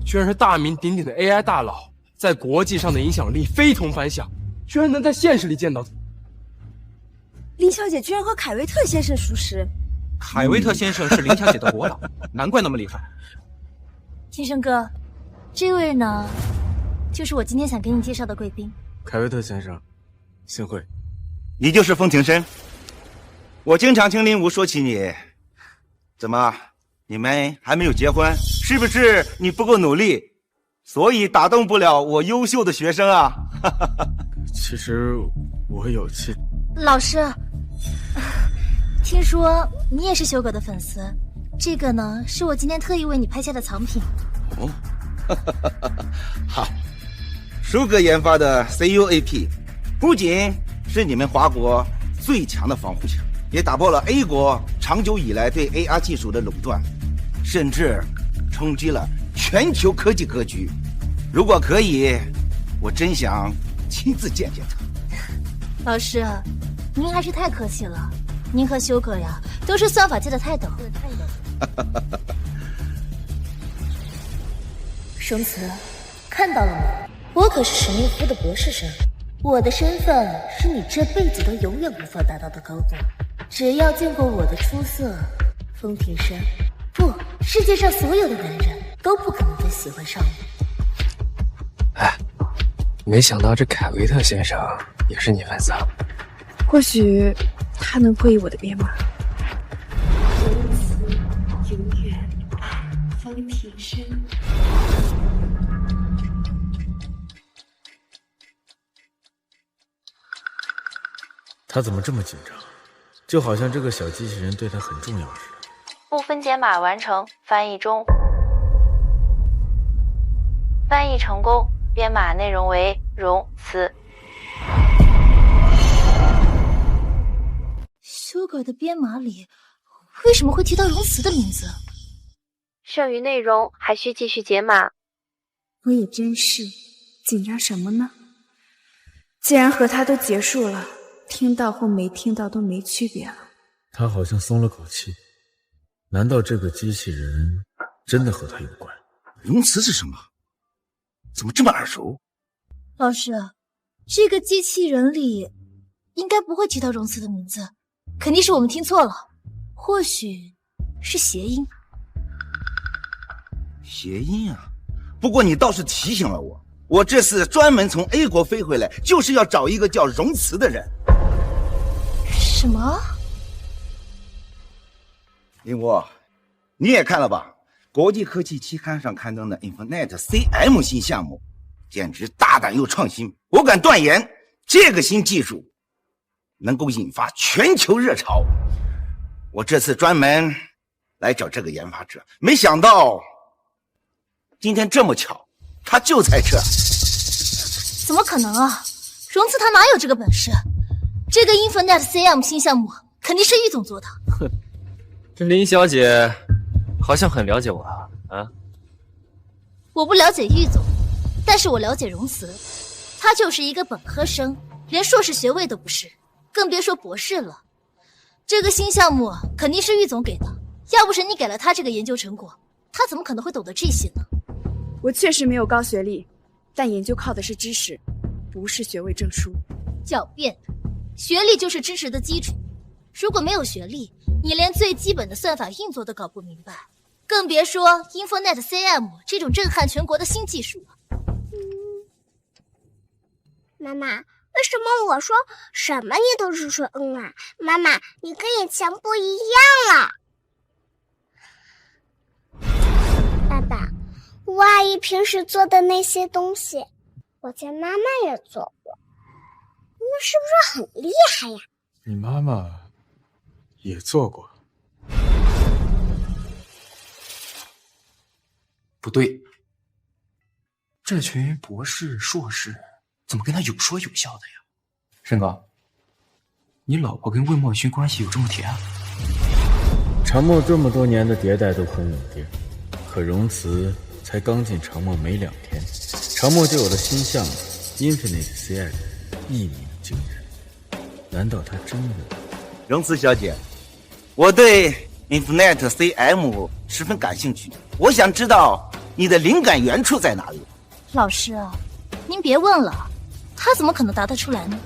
居然是大名鼎鼎的 AI 大佬，在国际上的影响力非同凡响，居然能在现实里见到。林小姐居然和凯威特先生熟识。凯威特先生是林小姐的国老，难怪那么厉害。庭生哥，这位呢，就是我今天想给你介绍的贵宾。凯威特先生，幸会。你就是风庭生？我经常听林无说起你，怎么，你们还没有结婚？是不是你不够努力，所以打动不了我优秀的学生啊？其实我有妻。老师，听说你也是修哥的粉丝，这个呢是我今天特意为你拍下的藏品。哦，好，舒哥研发的 CUAP 不仅是你们华国最强的防护墙，也打破了 A 国长久以来对 AR 技术的垄断，甚至冲击了全球科技格局。如果可以，我真想亲自见见他。老师，您还是太客气了。您和修哥呀，都是算法界的泰斗。荣慈，看到了吗？我可是史密夫的博士生，我的身份是你这辈子都永远无法达到的高度。只要见过我的出色，风庭生，不，世界上所有的男人都不可能会喜欢上我。哎，没想到这凯维特先生也是你粉丝啊？或许他能会意我的编码。如此，永远爱风庭生。他怎么这么紧张？就好像这个小机器人对他很重要似的。部分解码完成，翻译中。翻译成功，编码内容为容词。修改的编码里为什么会提到容词的名字？剩余内容还需继续解码。我也真是，紧张什么呢？既然和他都结束了，听到或没听到都没区别了。他好像松了口气。难道这个机器人真的和他有关？容词是什么？怎么这么耳熟？老师，这个机器人里应该不会提到容词的名字，肯定是我们听错了，或许是谐音。谐音啊！不过你倒是提醒了我，我这次专门从 A 国飞回来，就是要找一个叫容词的人。什么？林武，你也看了吧？国际科技期刊上刊登的 Infinite CM 新项目，简直大胆又创新。我敢断言，这个新技术能够引发全球热潮。我这次专门来找这个研发者，没想到今天这么巧，他就在这。怎么可能啊？容词他哪有这个本事？这个 Infinite CM 新项目肯定是郁总做的。哼，这林小姐好像很了解我啊。我不了解郁总，但是我了解容词，他就是一个本科生，连硕士学位都不是，更别说博士了。这个新项目肯定是郁总给的，要不是你给了他这个研究成果，他怎么可能会懂得这些呢？我确实没有高学历，但研究靠的是知识，不是学位证书。狡辩，学历就是知识的基础。如果没有学历，你连最基本的算法运作都搞不明白，更别说 Infinite CM 这种震撼全国的新技术了。妈妈，为什么我说什么你都是说嗯啊？妈妈，你跟以前不一样了。爸爸，吴阿姨平时做的那些东西，我家妈妈也做过，那是不是很厉害呀？你妈妈也做过。不对，这群博士、硕士怎么跟他有说有笑的呀？申哥，你老婆跟魏墨勋关系有这么甜啊？长墨这么多年的迭代都很稳定，可容词才刚进长墨没2天，长墨就有了新项目 Infinite CM， 一鸣惊人。难道他真的？容词小姐，我对 Infinite CM 十分感兴趣，我想知道你的灵感源处在哪里。老师，您别问了，他怎么可能答得出来呢？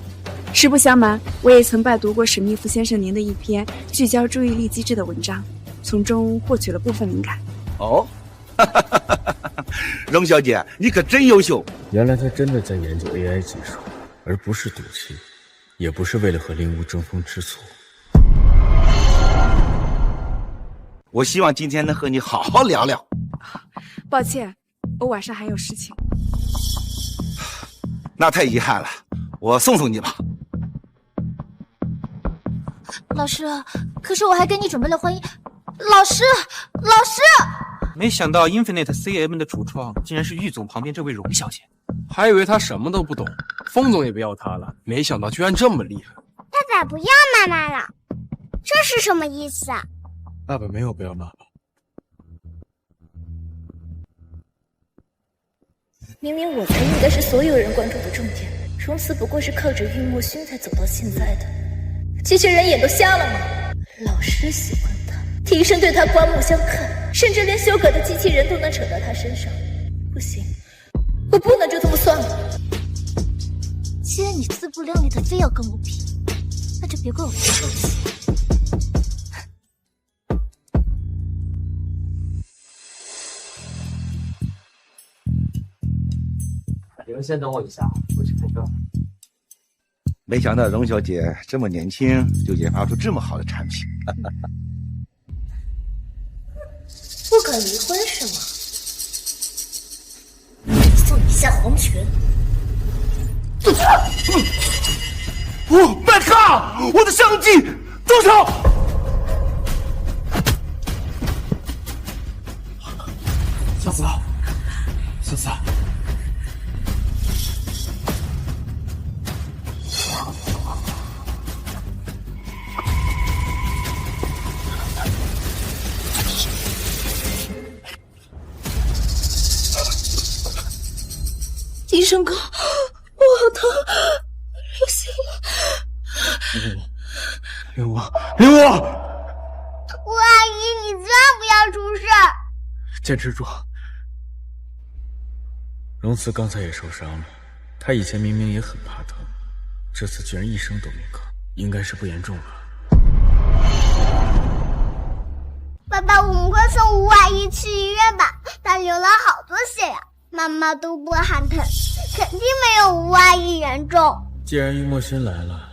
实不相瞒，我也曾拜读过史密夫先生您的一篇聚焦注意力机制的文章，从中获取了部分灵感。哦，容小姐，你可真优秀。原来他真的在研究 AI 技术，而不是赌气，也不是为了和林无争风吃醋。我希望今天能和你好好聊聊。抱歉，我晚上还有事情。那太遗憾了，我送送你吧。老师，可是我还给你准备了婚姻。老师，没想到 Infinite CM 的主创竟然是郁总旁边这位容小姐，还以为她什么都不懂，封总也不要她了，没想到居然这么厉害。爸爸不要妈妈了，这是什么意思啊？爸爸没有不要妈妈。明明我才应该是所有人关注的重点，容词不过是靠着玉墨勋才走到现在的。机器人眼都瞎了吗？老师喜欢他，庭生对他刮目相看，甚至连修改的机器人都能扯到他身上。不行，我不能就这么算了。既然你自不量力的非要跟我比，那就别怪我不客气。们先等我一下，我去配个。没想到荣小姐这么年轻就研发出这么好的产品。不敢离婚是吗？送你下黄泉。麦克，我的相机，住手！小子，小子。金生哥，我好疼，流血了。灵武，灵武！吴阿姨，你千万不要出事！坚持住。荣慈刚才也受伤了，他以前明明也很怕疼，这次居然一声都没吭，应该是不严重吧。爸爸，我们快送吴阿姨去医院吧，她流了好多血呀。妈妈都不喊疼，肯定没有吴阿姨严重。既然于墨轩来了，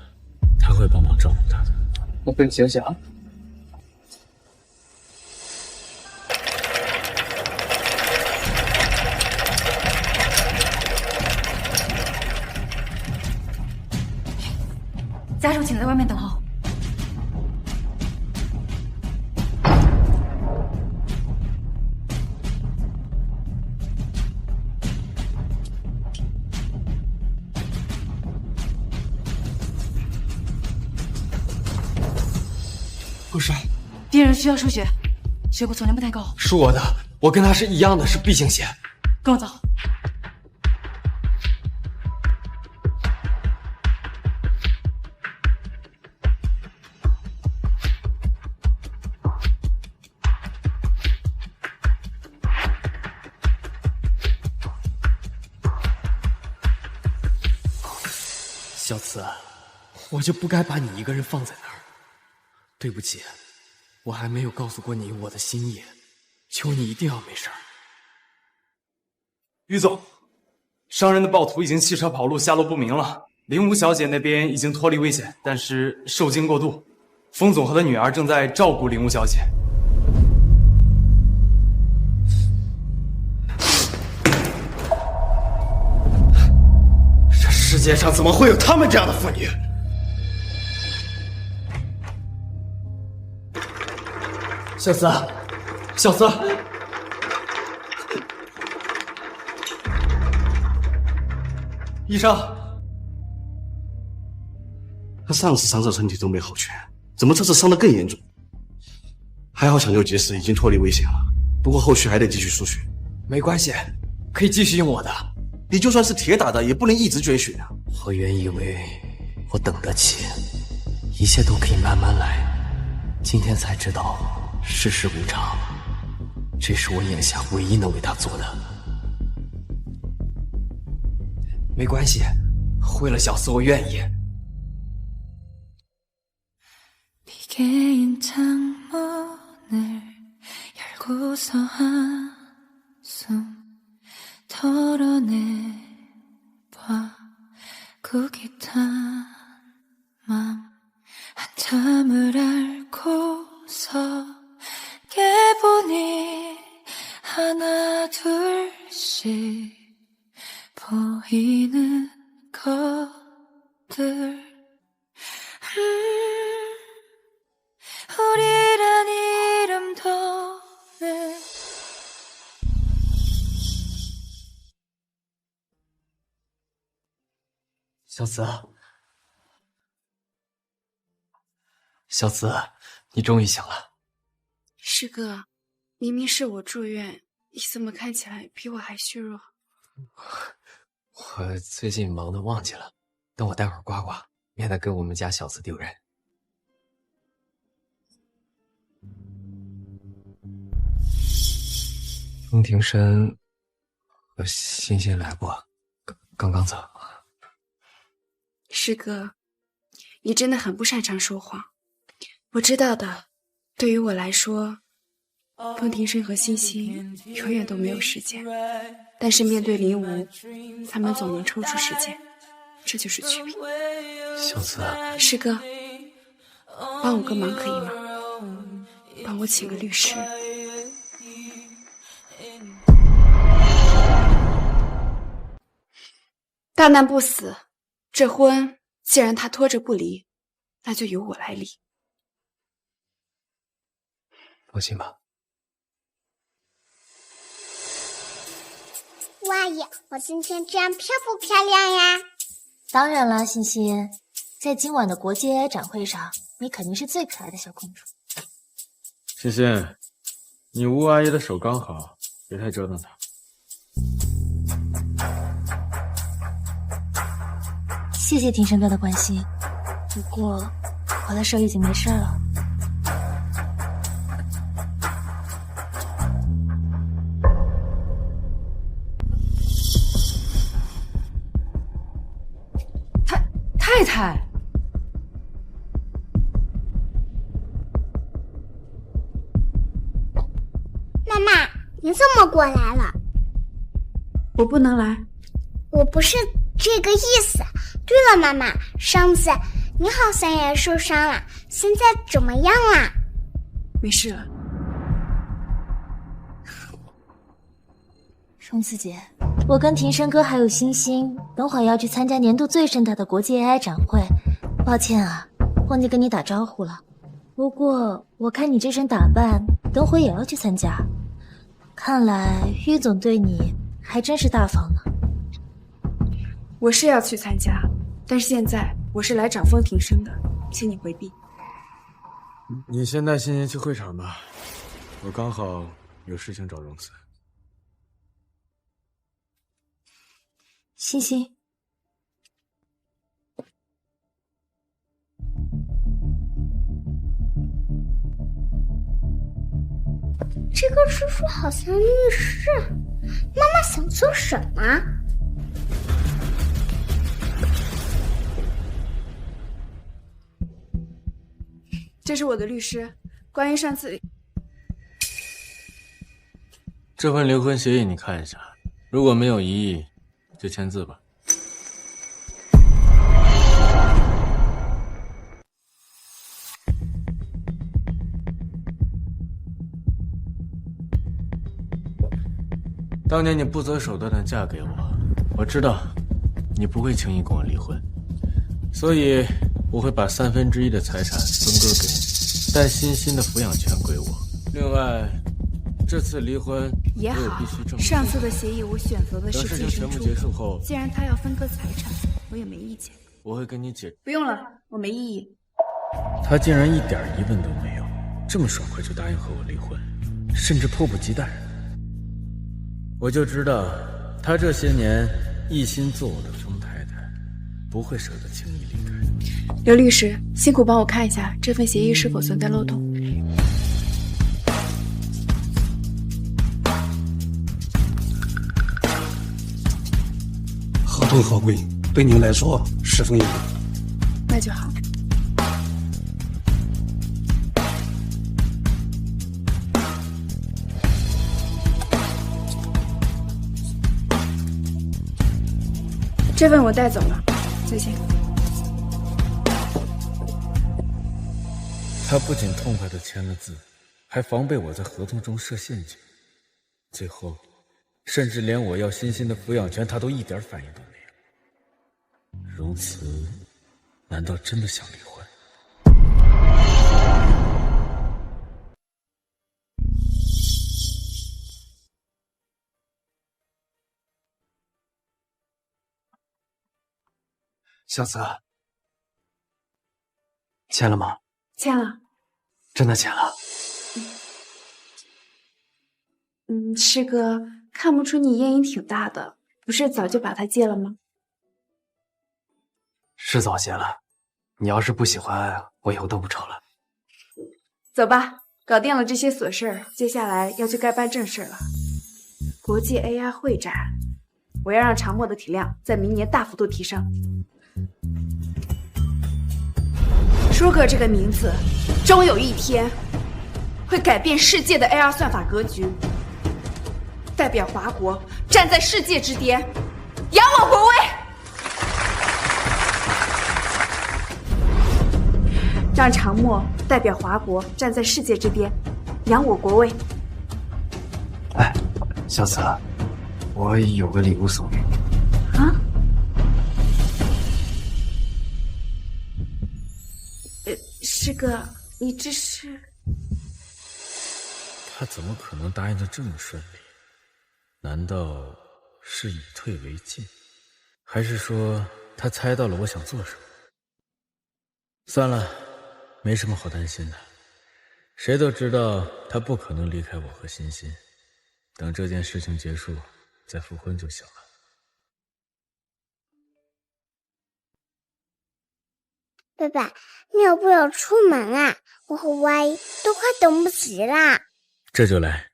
他会帮忙照顾他的。我跟你醒醒啊！家属请在外面等候。护士，病人需要输血，血骨总量不太高。是我的，我跟他是一样的，是 B 型血。跟我走。小慈，我就不该把你一个人放在那儿。对不起，我还没有告诉过你我的心意，求你一定要没事儿。于总，伤人的暴徒已经弃车跑路，下落不明了。灵武小姐那边已经脱离危险，但是受惊过度。封总和他女儿正在照顾灵武小姐。这世界上怎么会有他们这样的妇女？小慈，小慈，医生，他上次伤者身体都没好全，怎么这次伤得更严重？还好抢救及时，已经脱离危险了。不过后续还得继续输血。没关系，可以继续用我的。你就算是铁打的，也不能一直捐血啊。我原以为我等得起，一切都可以慢慢来，今天才知道世事无常，这是我眼下唯一能为他做的。没关系，为了小慈我愿意。 개인 창문을 열고서 한숨 털어내봐 구깃한 맘 한참을 앓고서 깨보니 하나 둘씩 보이는 것들 우리란 이름도 내小慈，小慈，你终于醒了。师哥，明明是我住院，你怎么看起来比我还虚弱？我最近忙得忘记了，等我待会儿刮刮，免得跟我们家小慈丢人。 风庭深和欣欣来过，刚刚走。师哥，你真的很不擅长说谎。我知道的，对于我来说，风庭生和欣欣永远都没有时间，但是面对林无，他们总能抽出时间，这就是区别。小子，师哥，帮我个忙可以吗？帮我请个律师。大难不死，这婚既然他拖着不离，那就由我来离。放心吧。吴阿姨，我今天这样漂不漂亮呀？当然啦，欣欣，在今晚的国际 AI 展会上，你肯定是最可爱的小公主。欣欣，你吴阿姨的手刚好，别太折腾她。谢谢庭生哥的关心，不过我的手已经没事了。太太，妈妈，你怎么过来了？我不能来。我不是这个意思。对了，妈妈，上次你好像也受伤了，现在怎么样啦？没事了。松子姐，我跟庭生哥还有欣欣，等会儿要去参加年度最盛大的国际 AI 展会，抱歉啊，忘记跟你打招呼了。不过我看你这身打扮，等会儿也要去参加，看来郁总对你还真是大方呢。我是要去参加，但是现在我是来找风庭生的，请你回避。你先带欣欣去会场吧，我刚好有事情找荣子。欣欣，这个叔叔好像律师，妈妈想做什么？这是我的律师，关于上次这份离婚协议你看一下，如果没有异议，就签字吧。当年你不择手段的嫁给我，我知道你不会轻易跟我离婚，所以我会把1/3的财产分割给你，但欣欣的抚养权归我。另外，这次离婚也好，上次的协议我选择的是净身出口。既然他要分割财产，我也没意见。我会跟你解。不用了，我没异议。他竟然一点疑问都没有，这么爽快就答应和我离婚，甚至迫不及待。我就知道，他这些年一心做我的风太太，不会舍得轻易离开。刘律师，辛苦帮我看一下这份协议是否存在漏洞。合同合规，对您来说十分有用。那就好。这份我带走了，再见。他不仅痛快地签了字，还防备我在合同中设陷阱，最后甚至连我要欣欣的抚养权他都一点反应都没有。荣慈难道真的想离婚？小子，签了吗？签了。真的签了？师哥，看不出你烟瘾挺大的，不是早就把它戒了吗？是早戒了，你要是不喜欢，我以后都不抽了。走吧，搞定了这些琐事儿，接下来要去该办正事了。国际 AI 会展，我要让长墨的体量在明年大幅度提升。舒哥这个名字，终有一天会改变世界的 AR 算法格局，代表华国站在世界之巅，扬我国威。让长墨代表华国站在世界之巅，扬我国威。哎，小紫，我有个礼物送给你。啊？师哥，你这是？他怎么可能答应的这么顺利？难道是以退为进，还是说他猜到了我想做什么？算了，没什么好担心的。谁都知道他不可能离开我和欣欣，等这件事情结束再复婚就行了。爸爸，你要不要出门啊？我和歪都快等不及啦。这就来。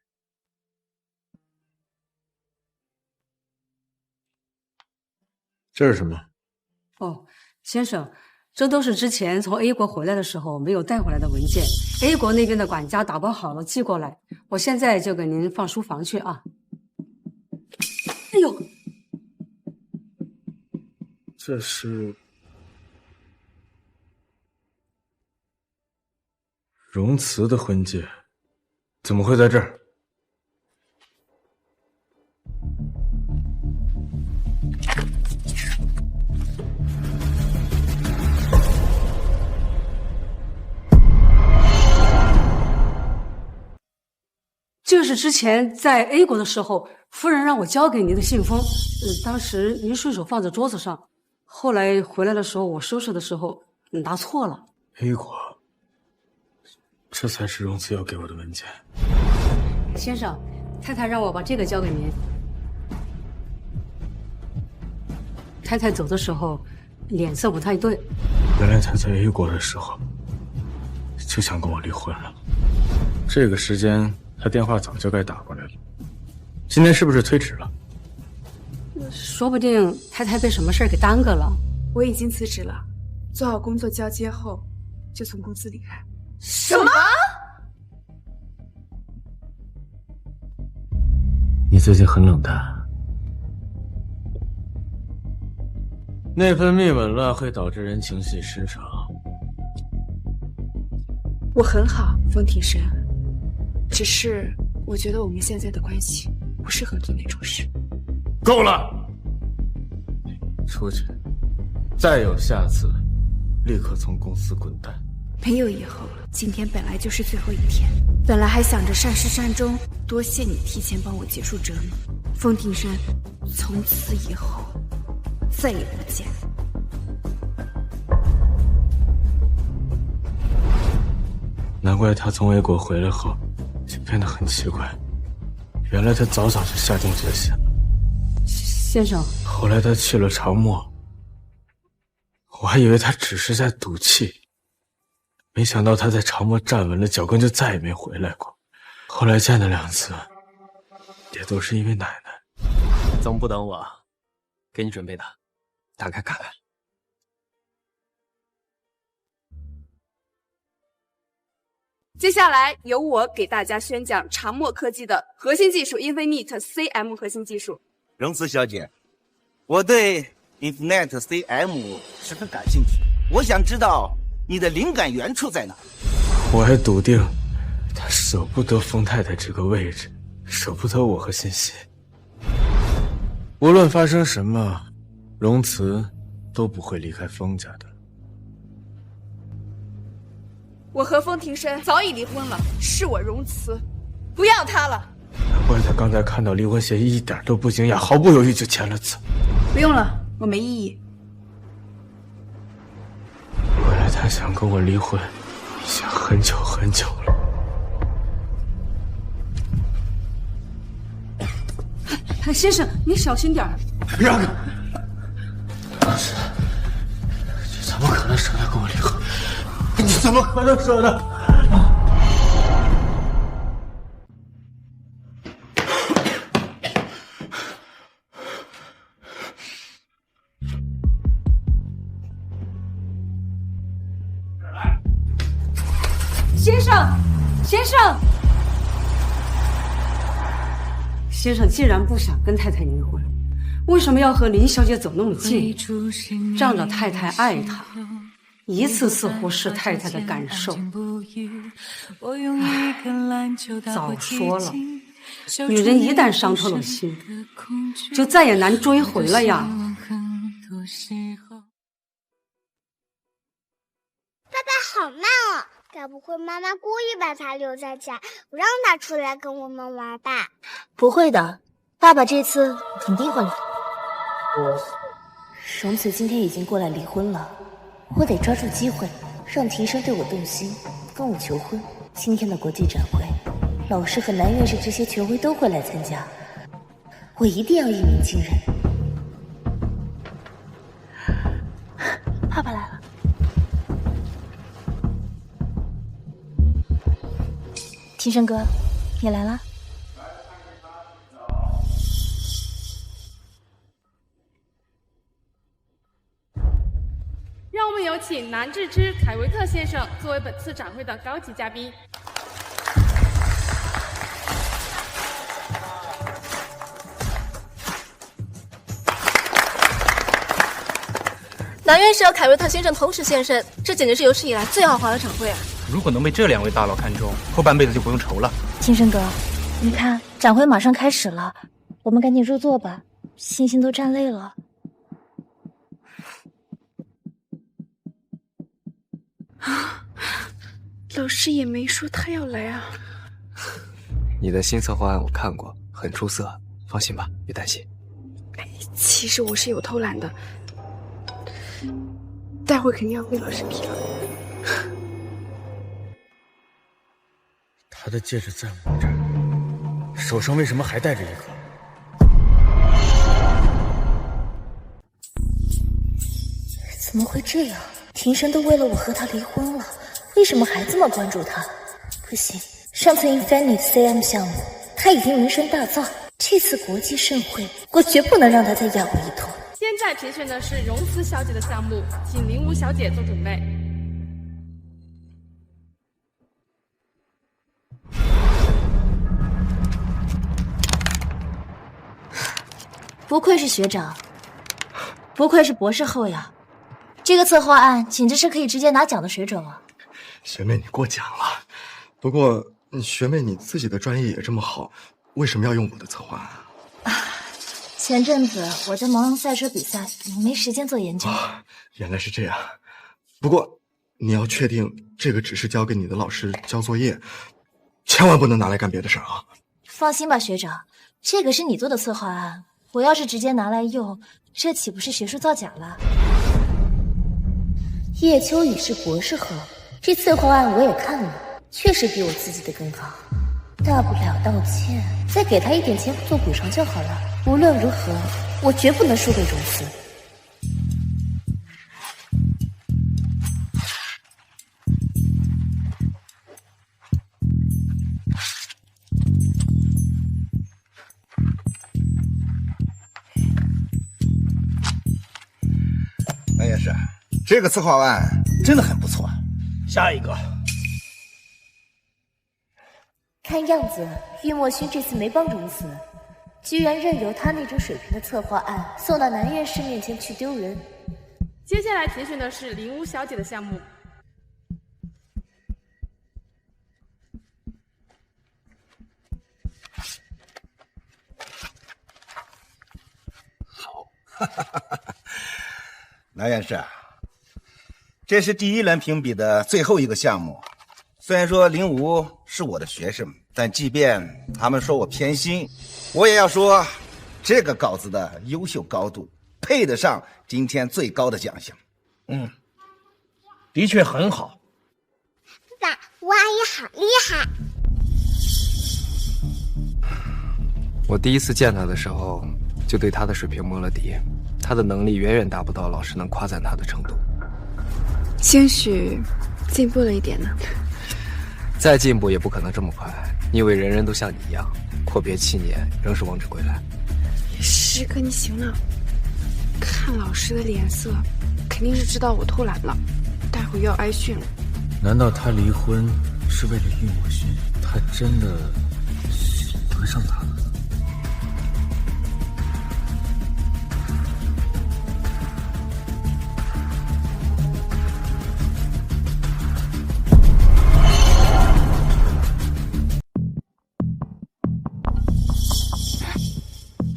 这是什么？哦，先生，这都是之前从 A 国回来的时候没有带回来的文件 ，A 国那边的管家打包好了寄过来，我现在就给您放书房去啊。哎呦，这是荣慈的婚戒，怎么会在这儿？这是之前在 A 国的时候，夫人让我交给您的信封，当时您顺手放在桌子上，后来回来的时候我收拾的时候拿错了。A 国，这才是荣慈要给我的文件。先生，太太让我把这个交给您。太太走的时候脸色不太对，原来他在 A 国的时候就想跟我离婚了。这个时间他电话早就该打过来了，今天是不是推迟了？说不定太太被什么事儿给耽搁了。我已经辞职了，做好工作交接后就从公司离开。什么？你最近很冷淡。内分泌紊乱会导致人情绪失常。我很好，风庭生，只是我觉得我们现在的关系不适合做那种事。够了，出去，再有下次，立刻从公司滚蛋。没有以后了，今天本来就是最后一天，本来还想着善始善终，多谢你提前帮我结束折磨。风庭生，从此以后再也不见。难怪他从 A 国回来后就变得很奇怪，原来他早早就下定决心了。先生，后来他去了长墨，我还以为他只是在赌气，没想到他在长墨站稳了脚跟就再也没回来过。后来见了2次，也都是因为奶奶。总不等我，给你准备的，打开看看。接下来由我给大家宣讲长墨科技的核心技术 Infinite CM 核心技术。荣慈小姐，我对 Infinite CM 十分感兴趣，我想知道你的灵感源处在哪。我还笃定他舍不得风太太这个位置，舍不得我和欣欣。无论发生什么，荣慈都不会离开风家的。我和风庭生早已离婚了，是我荣慈，不要他了。难怪他刚才看到离婚协议一点都不惊讶，毫不犹豫就签了字。不用了，我没异议。原来他想跟我离婚，已经很久很久了。先生，你小心点儿。让开！老师，你怎么可能舍得跟我离婚？你怎么可能舍得？先生，先生，先生既然不想跟太太离婚，为什么要和林小姐走那么近？仗着太太爱他，一次次忽视太太的感受。早说了，女人一旦伤透了心，就再也难追回了呀。爸爸好慢哦，该不会妈妈故意把他留在家，不让他出来跟我们玩吧？不会的，爸爸这次肯定会来。荣子今天已经过来离婚了，我得抓住机会，让庭生对我动心，跟我求婚。今天的国际展会，老师和男院士这些权威都会来参加，我一定要一鸣惊人。爸爸来了。庭生哥，你来了。让我们有请南志之、凯维特先生作为本次展会的高级嘉宾。南院士和凯维特先生同时现身，这简直是有史以来最豪华的展会啊！如果能被这两位大佬看中，后半辈子就不用愁了。庭生哥，你看展会马上开始了，我们赶紧入座吧，星星都站累了。老师也没说他要来啊。你的新策划案我看过，很出色，放心吧，别担心。其实我是有偷懒的，待会肯定要被老师批了。他的戒指在我这儿，手上为什么还戴着一颗？怎么会这样？庭生都为了我和他离婚了，为什么还这么关注他？不行，上次 Infinite CM 项目他已经名声大噪，这次国际盛会我绝不能让他再压我一头。现在评选的是荣慈小姐的项目，请林武小姐做准备。不愧是学长，不愧是博士后呀！这个策划案简直是可以直接拿奖的水准了。学妹，你过奖了。不过，学妹你自己的专业也这么好，为什么要用我的策划案？前阵子我在忙赛车比赛，没时间做研究。原来是这样。不过，你要确定这个只是交给你的老师交作业，千万不能拿来干别的事儿啊！放心吧，学长，这个是你做的策划案，我要是直接拿来用，这岂不是学术造假了？叶秋雨是博士后，这策划案我也看了，确实比我自己的更好。大不了道歉，再给他一点钱做补偿就好了。无论如何，我绝不能输给荣慈。那也是，这个策划案真的很不错。下一个。看样子玉墨勋这次没帮荣慈，居然任由他那种水平的策划案送到南院士面前去丢人。接下来评选的是林武小姐的项目。南院士，这是第一轮评比的最后一个项目。虽然说林武是我的学生，但即便他们说我偏心，我也要说，这个稿子的优秀高度配得上今天最高的奖项。的确很好。爸爸，吴阿姨好厉害。我第一次见他的时候，就对他的水平摸了底，他的能力远远达不到老师能夸赞他的程度。兴许进步了一点呢。再进步也不可能这么快。你以为人人都像你一样，阔别7年仍是王者归来？师哥，你行了。看老师的脸色，肯定是知道我偷懒了，待会又要挨训了。难道他离婚是为了玉墨轩，他真的喜欢上他了。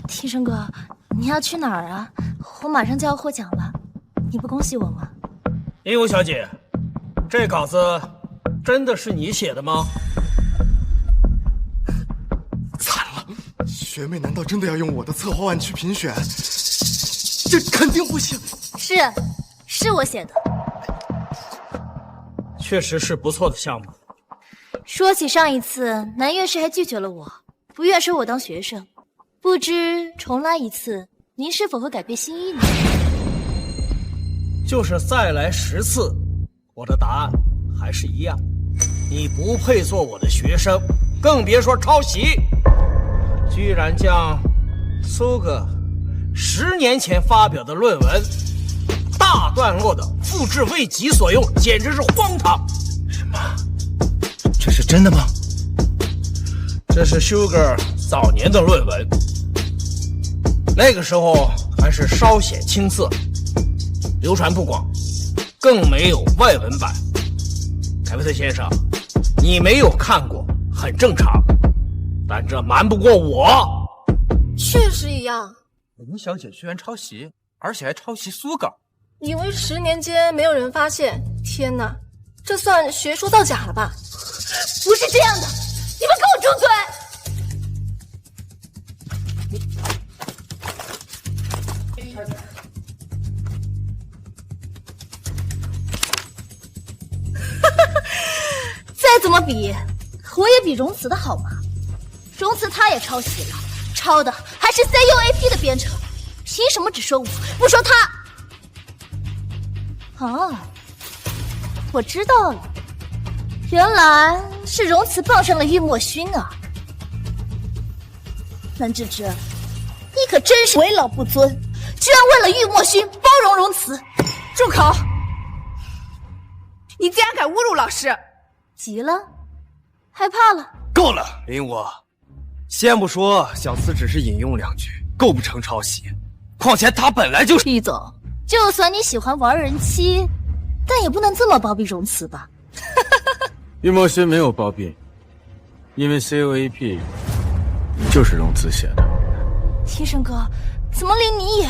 天生哥，你要去哪儿啊？我马上就要获奖了，你不恭喜我吗？鹦鹉小姐，这稿子真的是你写的吗？惨了，学妹难道真的要用我的策划案去评选？这肯定不行。是我写的。确实是不错的项目。说起上一次，南院士还拒绝了我，不愿收我当学生。不知重来一次，您是否会改变心意呢？就是再来10次，我的答案还是一样。你不配做我的学生，更别说抄袭。居然将苏哥10年前发表的论文大段落的复制为己所用，简直是荒唐！什么？这是真的吗？这是 Sugar 早年的论文，那个时候还是稍显青涩，流传不广，更没有外文版。凯维特先生，你没有看过很正常，但这瞒不过我。确实一样。林小姐居然抄袭，而且还抄袭苏稿，以为10年间没有人发现，天哪，这算学术造假了吧？不是这样的，你们给我住嘴！再怎么比，我也比荣慈的好嘛。荣慈他也抄袭了，抄的还是 CUAP 的编程，凭什么只说我不说他？哦，我知道了，原来是荣慈傍上了玉墨勋啊。南芝芝，你可真是为老不尊，居然为了玉墨勋包容荣慈。住口！你竟然敢侮辱老师！急了，害怕了。够了，林武，先不说小慈只是引用2句，构不成抄袭。况且他本来就是……玉总，就算你喜欢玩人妻，但也不能这么包庇荣慈吧？玉墨轩没有包庇，因为 CUAP 就是荣慈写的。天生哥，怎么连你也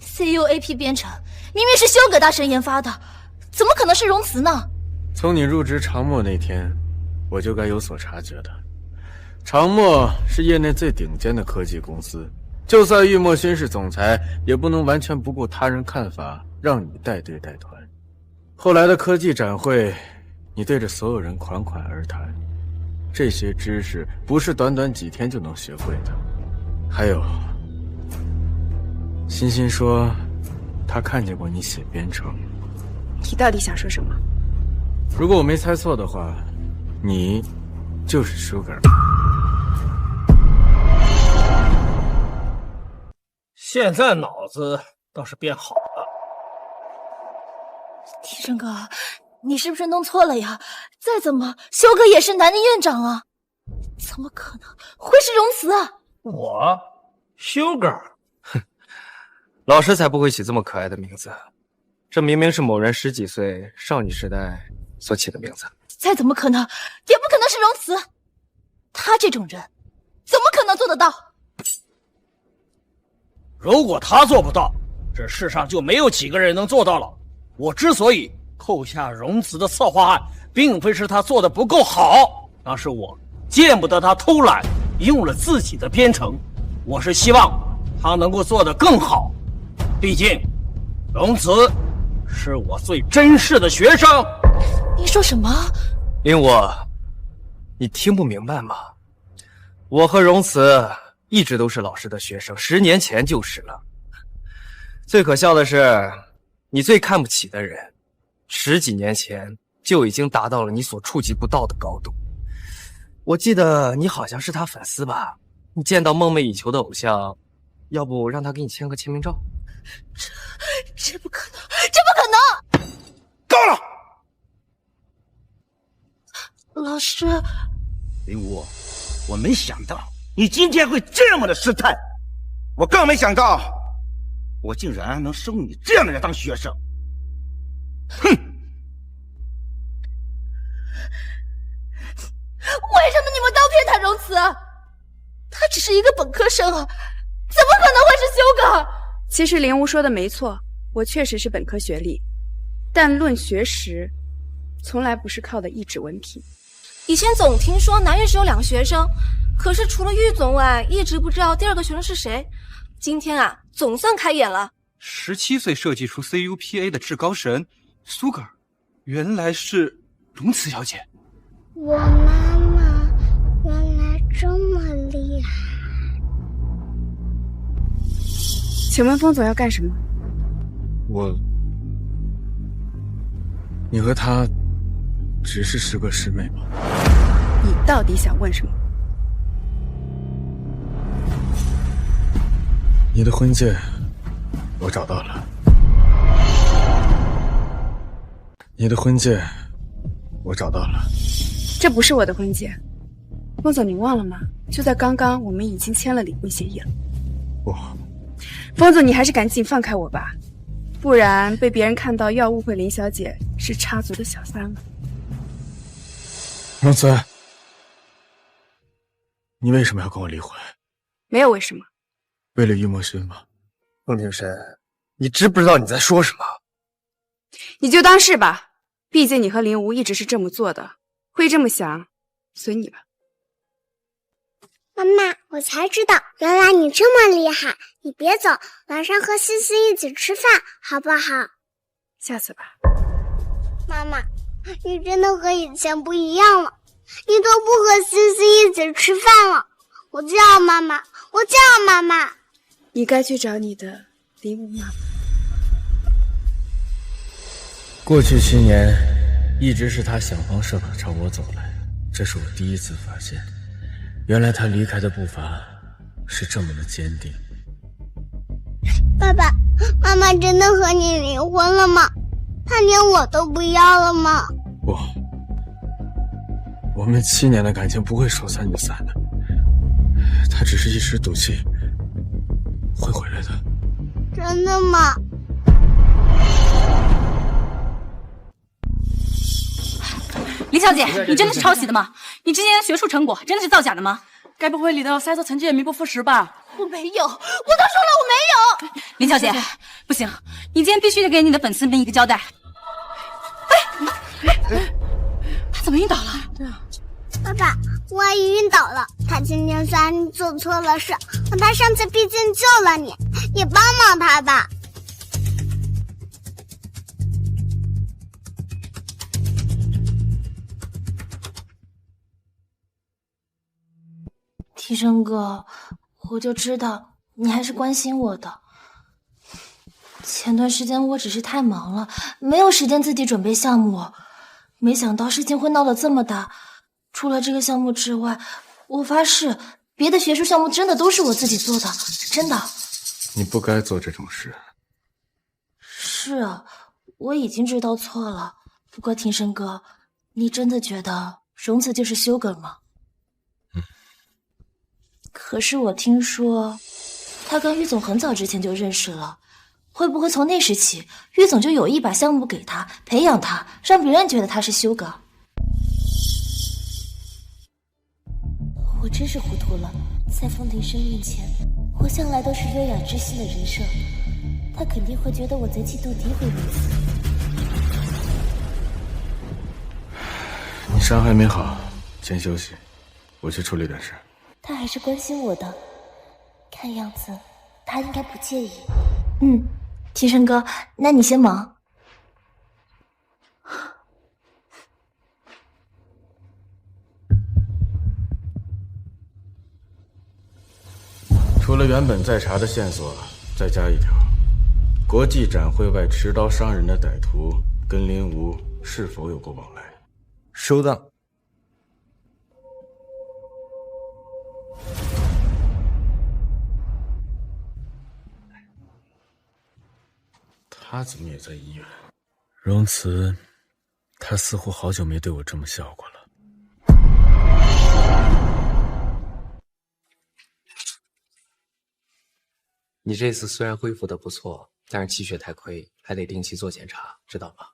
？CUAP 编程明明是修葛大神研发的，怎么可能是荣慈呢？从你入职长墨那天，我就该有所察觉的。长墨是业内最顶尖的科技公司，就算玉墨勋是总裁，也不能完全不顾他人看法，让你带队带团。后来的科技展会，你对着所有人款款而谈，这些知识不是短短几天就能学会的。还有，欣欣说她看见过你写编程。你到底想说什么？如果我没猜错的话，你就是 Sugar。现在脑子倒是变好了。天生哥，你是不是弄错了呀？再怎么，修哥也是南宁院长啊，怎么可能会是荣慈啊？我 Sugar， 哼，老师才不会起这么可爱的名字，这明明是某人10几岁少女时代所起的名字。再怎么可能，也不可能是荣慈。他这种人，怎么可能做得到？如果他做不到，这世上就没有几个人能做到了。我之所以扣下荣慈的策划案，并非是他做的不够好，那是我见不得他偷懒，用了自己的编程。我是希望他能够做得更好，毕竟荣慈是我最珍视的学生。你说什么？林武，你听不明白吗？我和荣慈一直都是老师的学生，10年前就是了。最可笑的是，你最看不起的人，10几年前就已经达到了你所触及不到的高度。我记得你好像是他粉丝吧？你见到梦寐以求的偶像，要不让他给你签个签名照？这不可能，这不可能！够了！老师，林武，我没想到你今天会这么的失态，我更没想到我竟然能收你这样的人当学生。哼！为什么你们都骗他容辞？他只是一个本科生啊，怎么可能会是修哥？其实林无说的没错，我确实是本科学历，但论学识，从来不是靠的一纸文凭。以前总听说南院是有2个学生，可是除了玉总外，一直不知道第2个学生是谁。今天啊，总算开眼了。17岁设计出 CUPA 的至高神苏格尔，原来是荣慈小姐。我妈妈原来这么厉害。请问风总要干什么？你和她只是师哥师妹吗？你到底想问什么？你的婚戒我找到了。你的婚戒我找到了。这不是我的婚戒，风总，你忘了吗？就在刚刚，我们已经签了离婚协议了。不，风总，你还是赶紧放开我吧，不然被别人看到又要误会林小姐是插足的小三了。荣慈，你为什么要跟我离婚？没有为什么。为了玉墨勋吗？孟庭深，你知不知道你在说什么？你就当是吧，毕竟你和林无一直是这么做的，会这么想，随你吧。妈妈，我才知道，原来你这么厉害。你别走，晚上和西西一起吃饭，好不好？下次吧。妈妈，你真的和以前不一样了，你都不和西西一起吃饭了。我叫妈妈，我叫妈妈。你该去找你的林无妈妈。过去7年，一直是他想方设法朝我走来，这是我第一次发现，原来他离开的步伐是这么的坚定。爸爸妈妈真的和你离婚了吗？他连我都不要了吗？不，我们7年的感情不会说散就散的，他只是一时赌气，会回来的。真的吗？林小姐，你真的是抄袭的吗？你之前的学术成果真的是造假的吗？该不会你的筛测成绩也名不副实吧？我没有，我都说了我没有。林小姐，不行，你今天必须得给你的粉丝们一个交代。他怎么晕倒了？对啊，爸爸，我阿姨晕倒了。她今天虽然做错了事，可她上次毕竟救了你，你帮帮她吧。提升哥，我就知道你还是关心我的。前段时间我只是太忙了，没有时间自己准备项目，没想到事情会闹得这么大。除了这个项目之外，我发誓，别的学术项目真的都是我自己做的，真的。你不该做这种事。是啊，我已经知道错了。不过庭生哥，你真的觉得荣慈就是修梗吗？可是我听说，他跟玉总很早之前就认识了，会不会从那时起，玉总就有意把项目给他，培养他，让别人觉得他是修梗？我真是糊涂了，在风庭生面前，我向来都是优雅知性的人设，他肯定会觉得我贼气妒敌会如此。你伤还没好，先休息，我去处理点事。他还是关心我的，看样子他应该不介意。庭生哥，那你先忙。除了原本在查的线索，再加一条：国际展会外持刀伤人的歹徒跟林无是否有过往来？收到。他怎么也在医院？荣慈，他似乎好久没对我这么笑过了。你这次虽然恢复的不错，但是气血太亏，还得定期做检查，知道吧？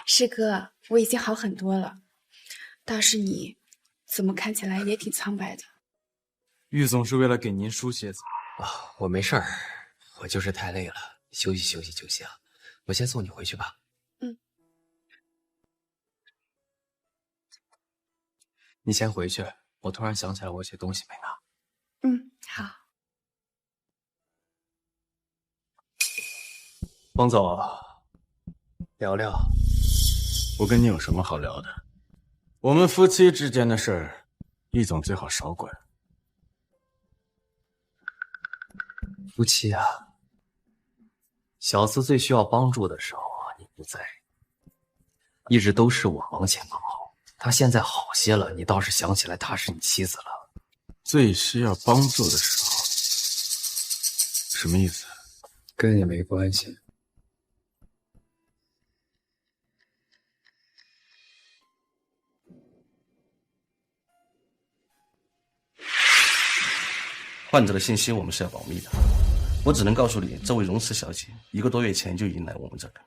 师哥，我已经好很多了，倒是你，怎么看起来也挺苍白的？玉总是为了给您输血子啊，我没事儿，我就是太累了，休息休息就行。我先送你回去吧。嗯。你先回去，我突然想起来我有些东西没拿。嗯，好。冯总，聊聊。我跟你有什么好聊的？我们夫妻之间的事儿，易总最好少管。夫妻啊，小子最需要帮助的时候你不在，一直都是我忙前忙后。他现在好些了，你倒是想起来他是你妻子了。最需要帮助的时候，什么意思？跟你没关系。患者的信息我们是要保密的，我只能告诉你，这位荣慈小姐1个多月前就已经来我们这儿了。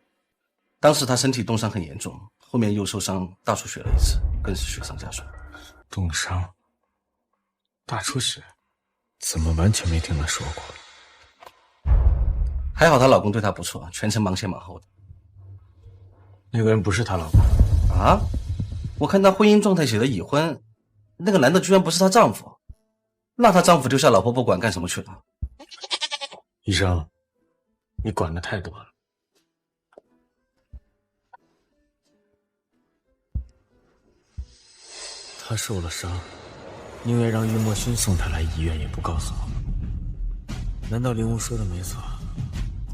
当时她身体冻伤很严重，后面又受伤大出血了一次，更是雪上加霜。冻伤、大出血，怎么完全没听她说过？还好她老公对她不错，全程忙前忙后的。那个人不是她老公啊？我看她婚姻状态写的已婚，那个男的居然不是她丈夫。那她丈夫丢下老婆不管干什么去了？医生，你管的太多了。他受了伤，宁愿让玉墨勋送他来医院，也不告诉我。难道林武说的没错？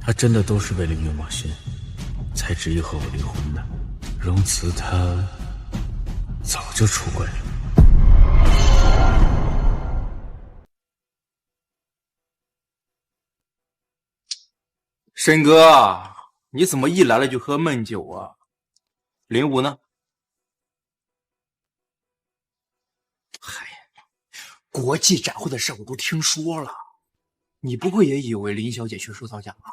他真的都是为了玉墨勋，才执意和我离婚的？荣慈他早就出轨了。申哥，你怎么一来了就喝闷酒啊？林武呢？嗨，国际展会的事我都听说了，你不会也以为林小姐学术造假吧？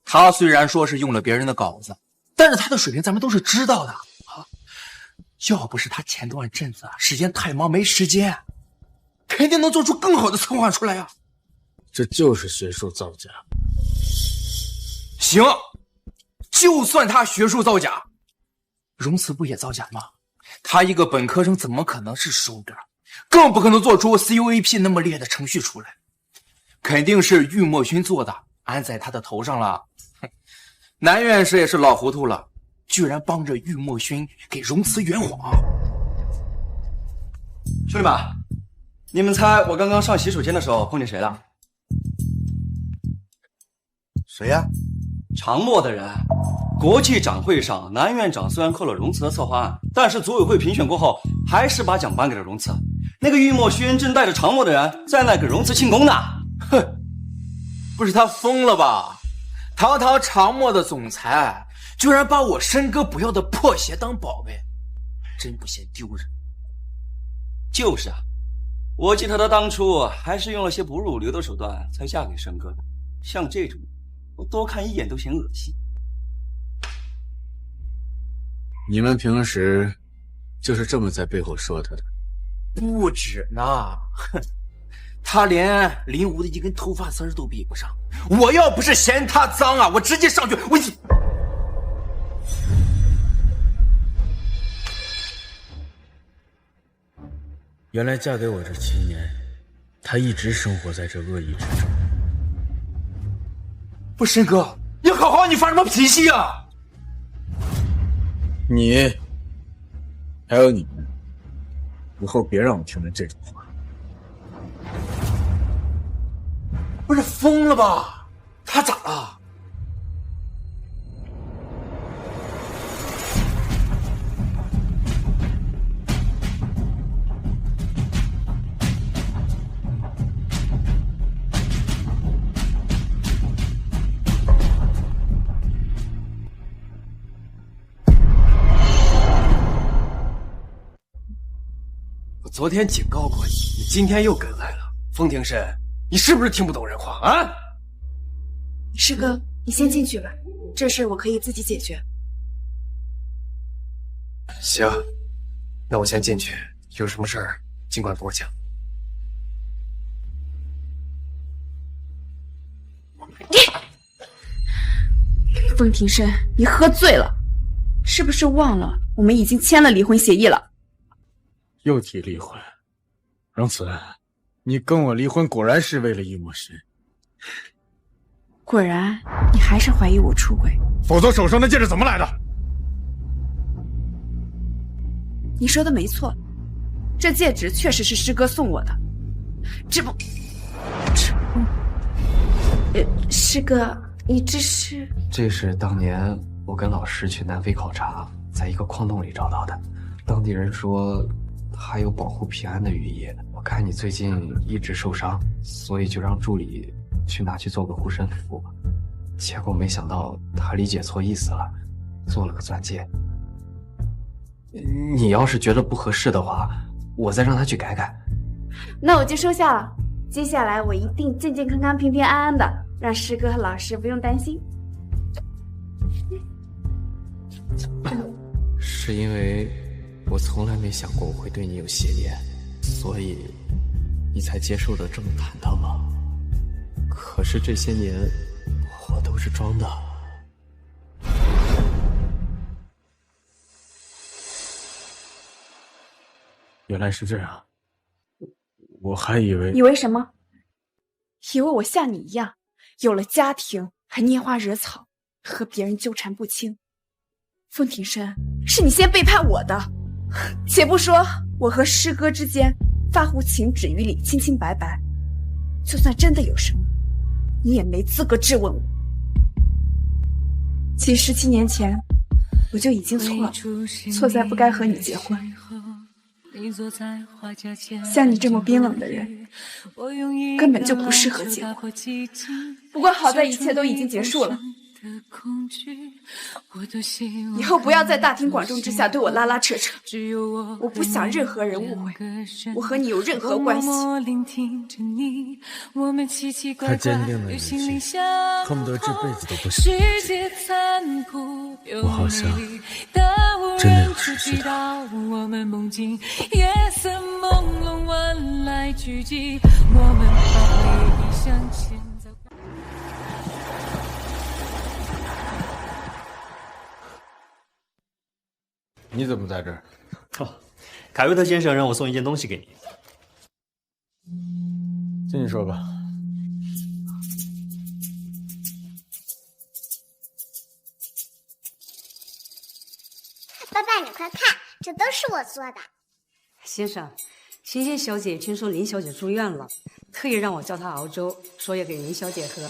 她虽然说是用了别人的稿子，但是她的水平咱们都是知道的啊。要不是她前段阵子时间太忙没时间，肯定能做出更好的策划出来呀。这就是学术造假。行，就算他学术造假，荣慈不也造假吗？他一个本科生怎么可能是收割？更不可能做出 CUAP 那么烈的程序出来，肯定是玉墨勋做的，安在他的头上了。南院士也是老糊涂了，居然帮着玉墨勋给荣慈圆谎。兄弟们，你们猜我刚刚上洗手间的时候碰见谁了？谁呀？长墨的人。国际展会上，南院长虽然扣了荣慈的策划案，但是组委会评选过后，还是把奖颁给了荣慈。那个玉墨勋正带着长墨的人在那给荣慈庆功呢。哼，不是他疯了吧？堂堂长墨的总裁，居然把我申哥不要的破鞋当宝贝，真不嫌丢人。就是啊，我记得她当初还是用了些不入流的手段才嫁给申哥的。像这种，我多看一眼都嫌恶心。你们平时就是这么在背后说他的？不止呢，哼，他连林武的一根头发丝都比不上。我要不是嫌他脏啊，我直接上去，我。原来嫁给我这7年，她一直生活在这恶意之中。不是申哥，你好好，你发什么脾气啊？你，还有你们，以后别让我听见这种话。不是疯了吧？他咋了？昨天警告过你，你今天又跟来了。风庭深，你是不是听不懂人话啊？师哥，你先进去吧，这事我可以自己解决。行，那我先进去，有什么事儿尽管跟我讲。风庭生，你喝醉了，是不是忘了我们已经签了离婚协议了？又提离婚，荣慈，你跟我离婚果然是为了易墨轩。果然，你还是怀疑我出轨，否则手上的戒指怎么来的？你说的没错，这戒指确实是师哥送我的。师哥，你这是？这是当年我跟老师去南非考察，在一个矿洞里找到的。当地人说它有保护平安的寓意。我看你最近一直受伤，所以就让助理去拿去做个护身符。结果没想到他理解错意思了，做了个钻戒。你要是觉得不合适的话，我再让他去改改。那我就收下了。接下来我一定健健康康、平平安安的，让师哥和老师不用担心。是因为我从来没想过我会对你有邪念，所以你才接受的这么坦荡吗？可是这些年我都是装的。原来是这样，我还以为……以为什么？以为我像你一样，有了家庭还拈花惹草，和别人纠缠不清。风庭生，是你先背叛我的。且不说我和师哥之间发乎情止于理，清清白白，就算真的有什么，你也没资格质问我。其实17年前我就已经错了，错在不该和你结婚。像你这么冰冷的人，根本就不适合结婚。不过好在一切都已经结束了，以后不要在大庭广众之下对我拉拉扯扯，我不想任何人误会我和你有任何关系。他坚定的语气，恨不得这辈子都不想回去。我好像真的有失去他。你怎么在这儿？凯瑞特先生让我送一件东西给你。进去说吧。爸爸，你快看，这都是我做的。先生，欣欣小姐听说林小姐住院了，特意让我叫她熬粥，说要给林小姐喝。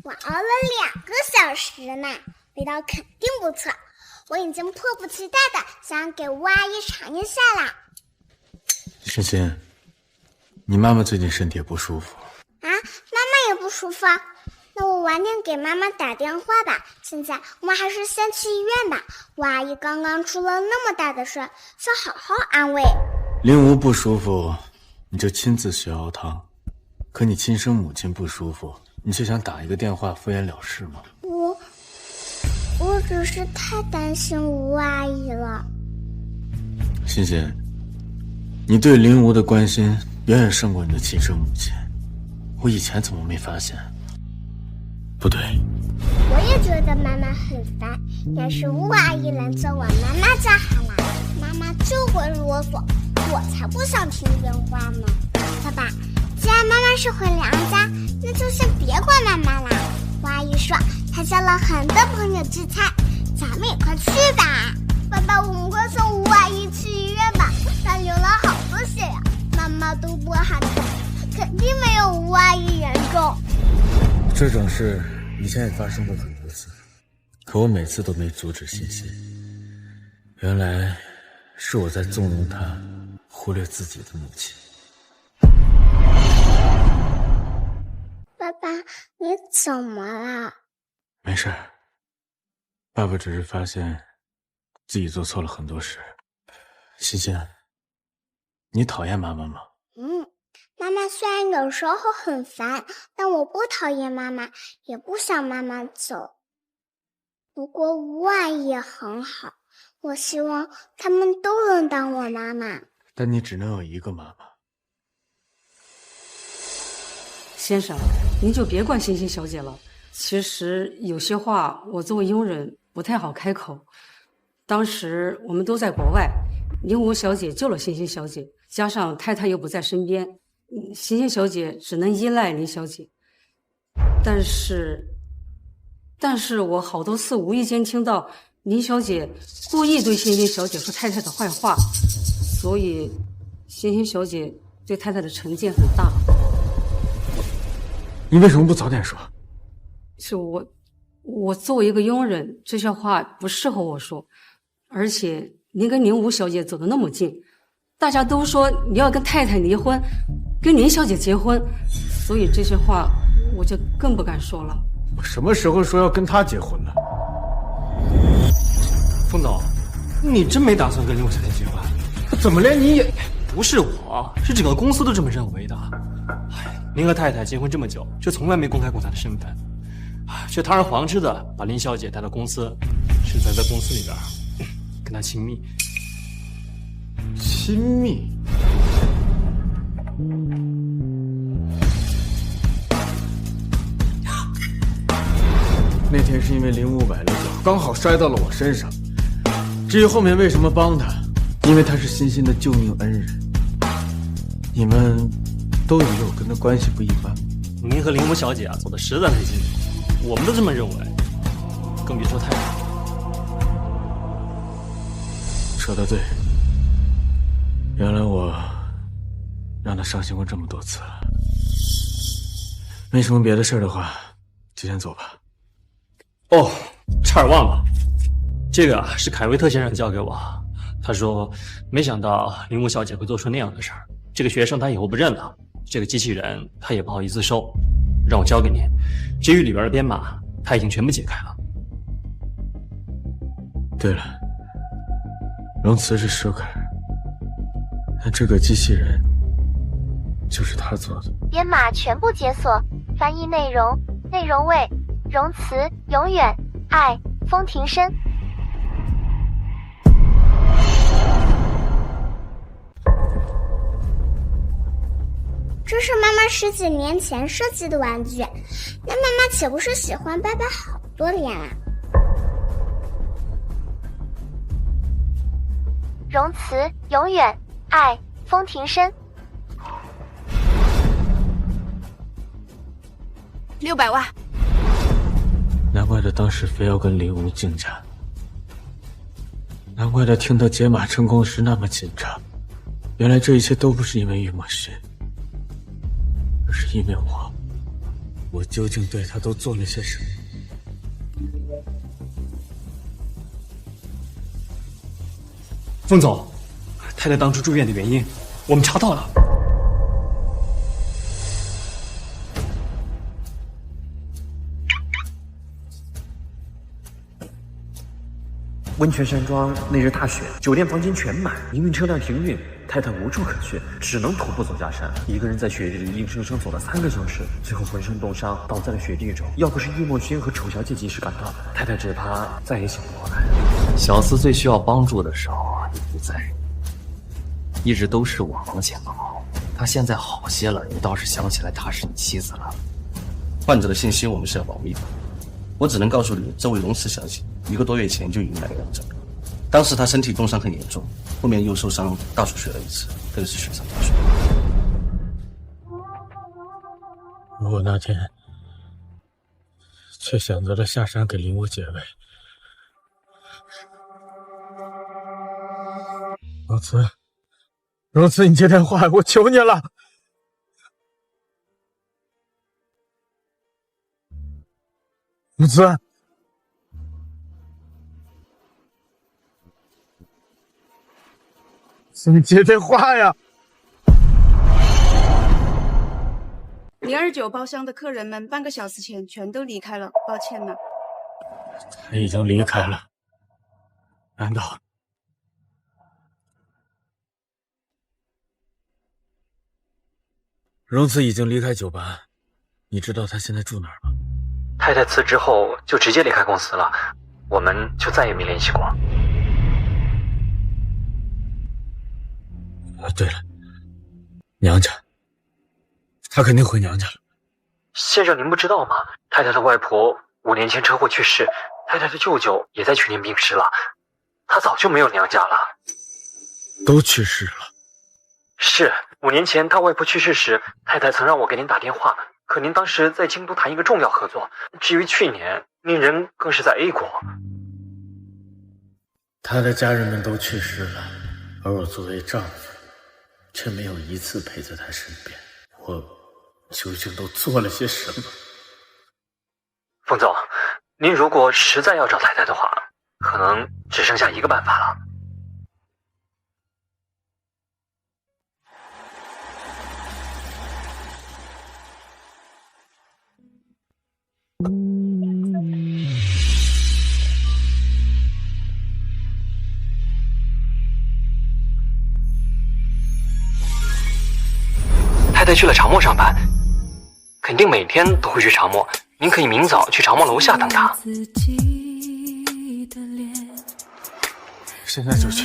我熬了2个小时呢，味道肯定不错。我已经迫不及待的想给吴阿姨尝一下啦。欣欣，你妈妈最近身体也不舒服啊？妈妈也不舒服？那我晚点给妈妈打电话吧。现在我们还是先去医院吧。吴阿姨刚刚出了那么大的事，需要好好安慰。林吴不舒服，你就亲自学熬汤；可你亲生母亲不舒服，你就想打一个电话敷衍了事吗？我只是太担心吴阿姨了。欣欣，你对林吴的关心远远胜过你的亲生母亲，我以前怎么没发现？不对，我也觉得妈妈很烦，要是吴阿姨能叫我妈妈就好了。妈妈就会啰嗦，我才不想听电话呢。爸爸，既然妈妈是回娘家，那就先别管妈妈啦。吴阿姨说她叫了很多朋友聚餐，咱们也快去吧。爸爸，我们快送吴阿姨去医院吧，她流了好多血呀，妈妈都不喊疼，肯定没有吴阿姨严重。这种事以前也发生过很多次，可我每次都没阻止欣欣。原来是我在纵容她，忽略自己的母亲。爸爸，你怎么了？没事，爸爸只是发现自己做错了很多事。欣欣，你讨厌妈妈吗？妈妈妈虽然有时候很烦，但我不讨厌妈妈，也不想妈妈走。不过吴阿姨也很好，我希望他们都能当我妈妈。但你只能有一个妈妈。先生，您就别管欣欣小姐了。其实有些话我作为佣人不太好开口。当时我们都在国外，林吴小姐救了欣欣小姐，加上太太又不在身边，欣欣小姐只能依赖林小姐。但是我好多次无意间听到林小姐故意对欣欣小姐说太太的坏话，所以欣欣小姐对太太的成见很大。你为什么不早点说？是我作为一个佣人，这些话不适合我说。而且您跟林吴小姐走得那么近，大家都说你要跟太太离婚，跟林小姐结婚，所以这些话我就更不敢说了。我什么时候说要跟她结婚了？冯总，你真没打算跟林吴小姐结婚？怎么连你也……不是我，是整个公司都这么认为的。您和太太结婚这么久，却从来没公开过她的身份，却堂而皇之的把林小姐带到公司，甚至在公司里边跟她亲密。亲密？那天是因为林武崴了脚，刚好摔到了我身上。至于后面为什么帮他，因为他是欣欣的救命恩人。你们都以为我跟他关系不一般。您和林武小姐走得实在太近，我们都这么认为，更别说太太。说得对，原来我让他伤心过这么多次了。没什么别的事的话，就先走吧。哦，差点忘了，这个是凯维特先生交给我。他说，没想到林武小姐会做出那样的事儿。这个学生他以后不认了，这个机器人他也不好意思收，让我交给您。至于里边的编码，他已经全部解开了。对了，容词是舒克尔，但这个机器人就是他做的。编码全部解锁，翻译内容，内容为容词永远爱风庭深。这是妈妈10几年前设计的玩具，那妈妈岂不是喜欢爸爸好多年啊？容词永远爱风庭深。600万。难怪他当时非要跟林武竞价，难怪他听到解码成功时那么紧张。原来这一切都不是因为玉墨轩，而是因为我究竟对他都做了些什么？冯总，太太当初住院的原因，我们查到了。温泉山庄那日大雪，酒店房间全满，营运车辆停运，太太无处可去，只能徒步走下山，一个人在雪地里硬生生走了3个小时，最后浑身冻伤，倒在了雪地中。要不是玉墨轩和丑小姐及时赶到，太太只怕再也醒不过来。小厮最需要帮助的时候你不在，一直都是我往前跑。他现在好些了，你倒是想起来她是你妻子了。患者的信息我们是要保密的，我只能告诉你，这位容慈小姐1个多月前就已经来了这里，当时她身体冻伤很严重，后面又受伤大出血了一次，更是雪上加霜。我那天却选择了下山给林武解围。容慈，你接电话，我求你了。容慈，你接电话呀！029包厢的客人们半个小时前全都离开了，抱歉了。他已经离开了，难道？荣慈已经离开酒吧，你知道他现在住哪儿吗？太太辞职后就直接离开公司了，我们就再也没联系过。对了，娘家，他肯定回娘家了。先生，您不知道吗？太太的外婆5年前车祸去世，太太的舅舅也在去年病逝了，她早就没有娘家了。都去世了？是，5年前他外婆去世时，太太曾让我给您打电话，可您当时在京都谈一个重要合作。至于去年，您人更是在 A 国。他的家人们都去世了，而我作为丈夫，却没有一次陪在他身边。我究竟都做了些什么？冯总，您如果实在要找太太的话，可能只剩下一个办法了。太太去了长墨上班，肯定每天都会去长墨。您可以明早去长墨楼下等她。现在就去？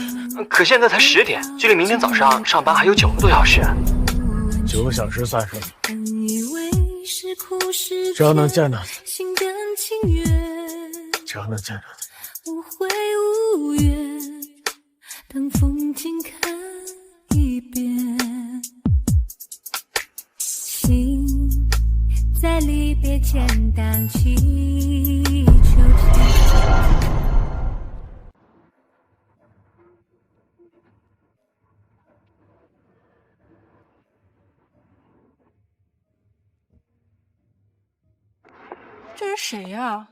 可现在才10点，距离明天早上上班还有9个多小时。9个小时算什么？只要能见到他，只要能见到他，无悔无怨，当风景看一遍，心在离别前荡起秋千。这人谁呀？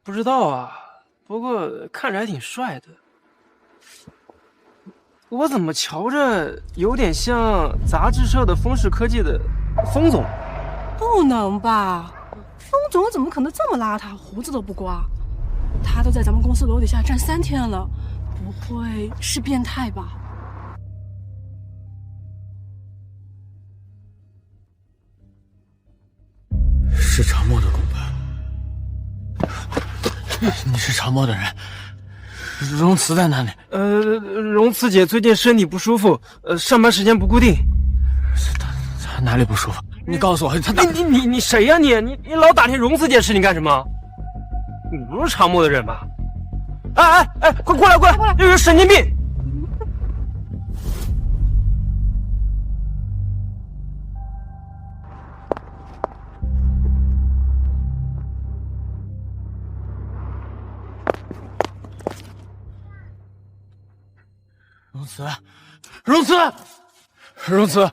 不知道啊，不过看着还挺帅的。我怎么瞧着有点像杂志社的风氏科技的风总？不能吧？风总怎么可能这么邋遢，胡子都不刮？他都在咱们公司楼底下站3天了，不会是变态吧？是长墨的工班。你是长墨的人，荣慈在哪里？荣慈姐最近身体不舒服，上班时间不固定。他哪里不舒服？你告诉我，他你谁呀你老打听荣慈姐事情干什么？你不是长墨的人吧？哎，快过来！又有神经病！荣慈，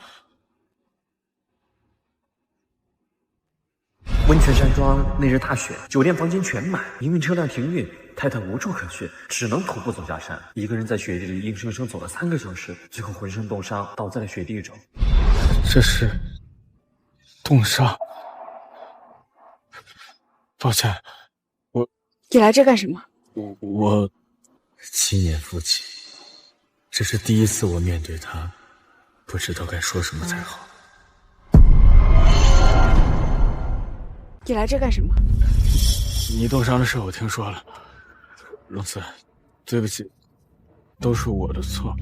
温泉山庄那日大雪，酒店房间全满，营运车辆停运，太太无处可去，只能徒步走下山。一个人在雪地里硬生生走了3个小时，最后浑身冻伤，倒在了雪地中。这是冻伤。抱歉，你来这干什么？我7年夫妻，这是第一次我面对他，不知道该说什么才好。你来这干什么？你冻伤的事我听说了，荣慈，对不起，都是我的错。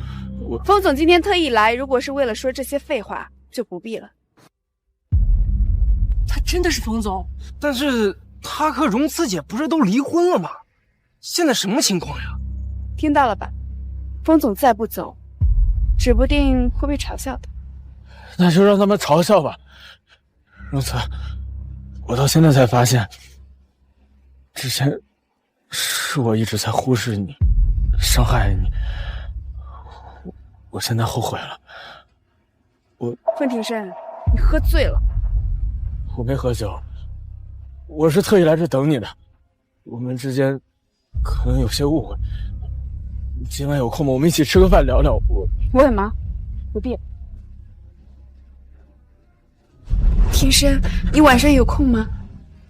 风总今天特意来，如果是为了说这些废话，就不必了。他真的是风总？但是他和荣慈姐不是都离婚了吗？现在什么情况呀？听到了吧？风总再不走，指不定会被嘲笑的。那就让他们嘲笑吧。荣慈，我到现在才发现，之前是我一直在忽视你，伤害你。我现在后悔了。phương庭生，你喝醉了。我没喝酒，我是特意来这等你的。我们之间可能有些误会。今晚有空吗？我们一起吃个饭聊聊。我很忙，不必。庭生，你晚上有空吗？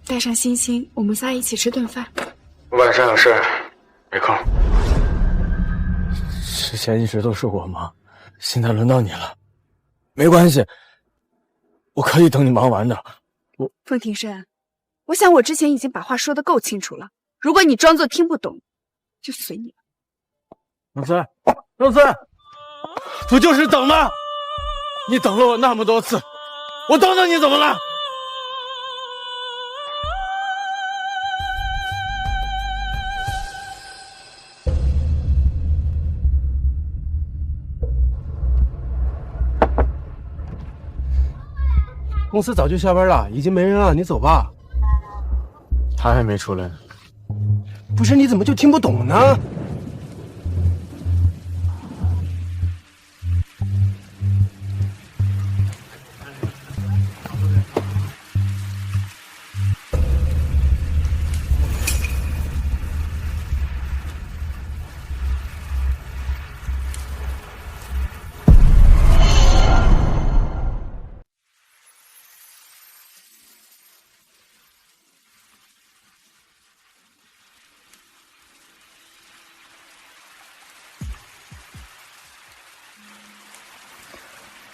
带上欣欣，我们仨一起吃顿饭。晚上有事，没空。之前一直都是我忙，现在轮到你了。没关系，我可以等你忙完的。风庭生，我想我之前已经把话说得够清楚了，如果你装作听不懂，就随你了。永慈，永慈，不就是等吗？你等了我那么多次，我等等你怎么了？公司早就下班了，已经没人了，你走吧。他还没出来呢。不是，你怎么就听不懂呢？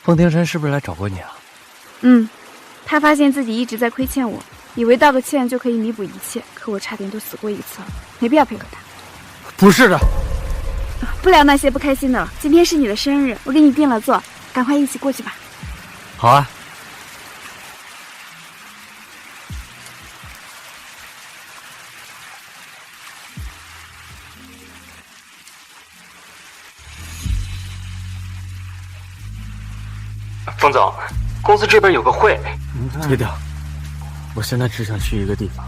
风庭生是不是来找过你啊？他发现自己一直在亏欠我，以为道个歉就可以弥补一切，可我差点都死过一次了，没必要配合他。不是的，不聊那些不开心的了，今天是你的生日，我给你订了座，赶快一起过去吧。好啊。冯总，公司这边有个会，推掉。我现在只想去一个地方。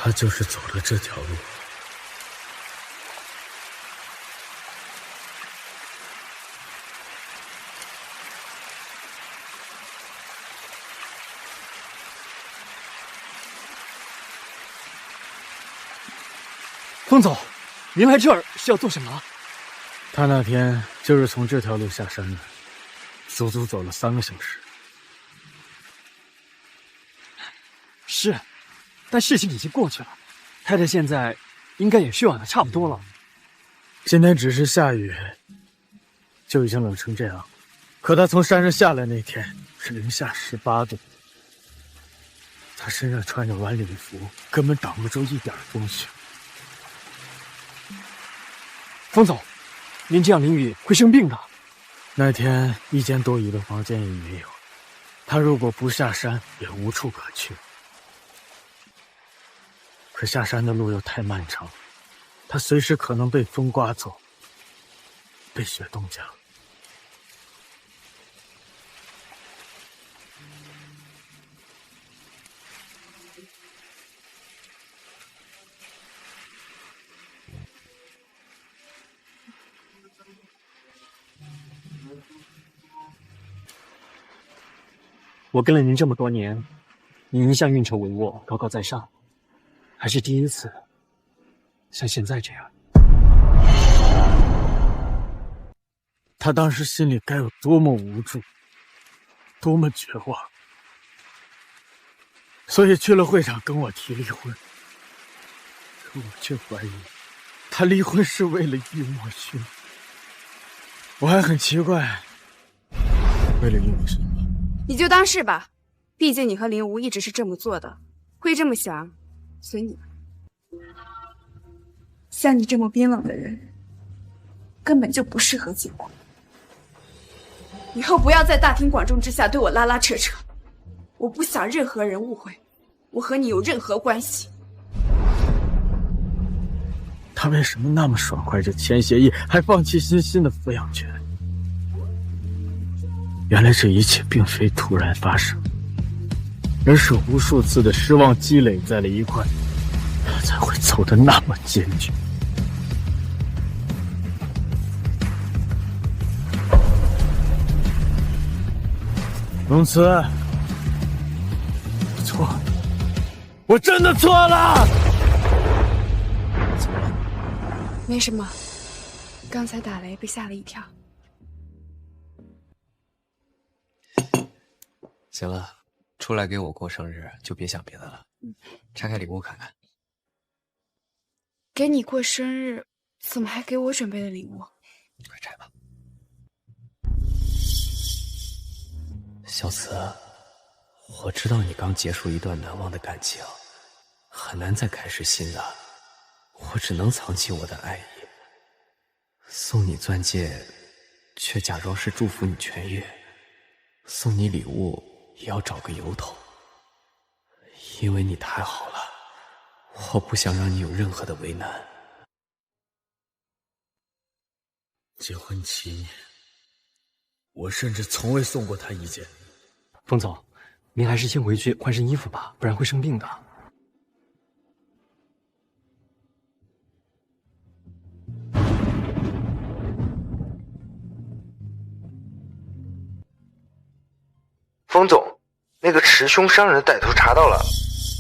他就是走了这条路。风总，您来这儿是要做什么？他那天就是从这条路下山的，足足走了3个小时。是，但事情已经过去了，太太现在应该也休养的差不多了。今天只是下雨，就已经冷成这样，可他从山上下来那天是-18度，他身上穿着晚礼服，根本挡不住一点风雪。风总，您这样淋雨会生病的。那天一间多余的房间也没有，他如果不下山，也无处可去。可下山的路又太漫长，他随时可能被风刮走，被雪冻僵。我跟了您这么多年，您一向运筹帷幄，高高在上，还是第一次像现在这样。他当时心里该有多么无助，多么绝望，所以去了会场跟我提离婚。可我却怀疑，他离婚是为了玉墨勋。我还很奇怪，为了玉墨勋吗？你就当是吧，毕竟你和林无一直是这么做的，会这么想，随你吧。像你这么冰冷的人，根本就不适合结婚。以后不要在大庭广众之下对我拉拉扯扯，我不想任何人误会我和你有任何关系。他为什么那么爽快就签协议，还放弃欣欣的抚养权？原来这一切并非突然发生，而是无数次的失望积累在了一块，他才会走得那么坚决。龙慈，我错了，我真的错了。没什么，刚才打雷被吓了一跳。行了，出来给我过生日就别想别的了，拆开礼物看看。给你过生日，怎么还给我准备了礼物？快拆吧。小慈，我知道你刚结束一段难忘的感情，很难再开始新的，我只能藏起我的爱意，送你钻戒，却假装是祝福你痊愈；送你礼物，也要找个由头，因为你太好了，我不想让你有任何的为难。结婚7年，我甚至从未送过他一件。冯总，您还是先回去换身衣服吧，不然会生病的。封总，那个持凶伤人的歹徒查到了，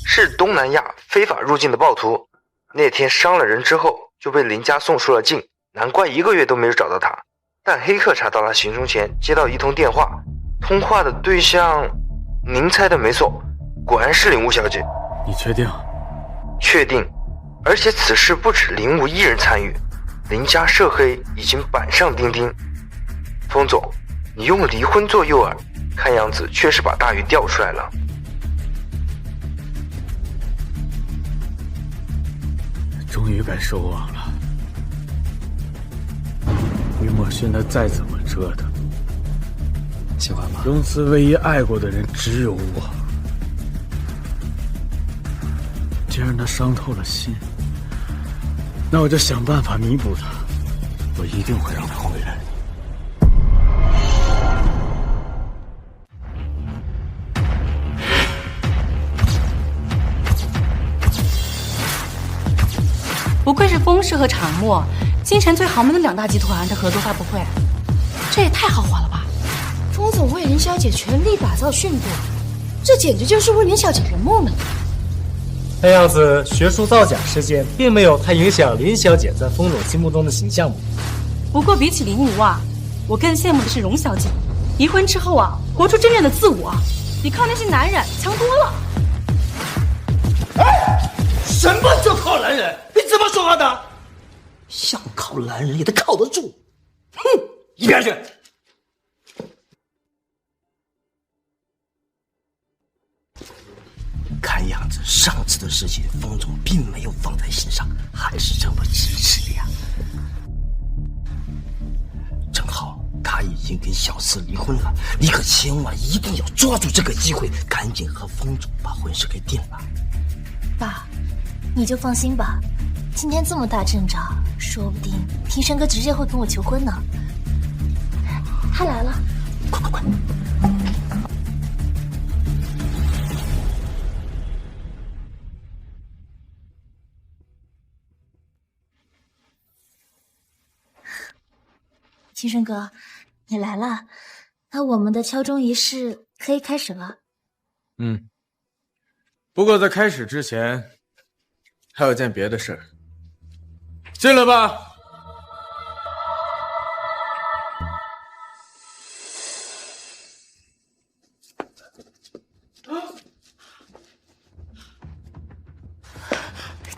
是东南亚非法入境的暴徒。那天伤了人之后就被林家送出了境，难怪1个月都没有找到他。但黑客查到他行凶前接到一通电话，通话的对象，您猜的没错，果然是林武小姐。你确定？确定，而且此事不止林武一人参与，林家涉黑已经板上钉钉。封总，你用离婚做诱饵，看样子确实把大鱼钓出来了。终于该收网了。于墨勋他再怎么折腾，喜欢吗？荣慈唯一爱过的人只有我。既然他伤透了心，那我就想办法弥补他。我一定会让他回来。不愧是风氏和长墨，京城最豪门的2大集团的合作发布会，这也太豪华了吧！风总为林小姐全力打造训部，这简直就是为林小姐圆梦呢。看样子学术造假事件并没有太影响林小姐在风总心目中的形象吧？不过比起林武啊，我更羡慕的是荣小姐，离婚之后啊，活出真正的自我，比靠那些男人强多了。哎，什么叫靠男人？你怎么说话的？想靠男人也得靠得住。哼，一边去！看样子上次的事情，风总并没有放在心上，还是这么支持你呀。正好他已经跟小四离婚了，你可千万一定要抓住这个机会，赶紧和风总把婚事给定了。爸，你就放心吧，今天这么大阵仗，说不定庭生哥直接会跟我求婚呢。他来了，快快快！庭生哥，你来了，那我们的敲钟仪式可以开始了。不过在开始之前，还有件别的事儿。进来吧。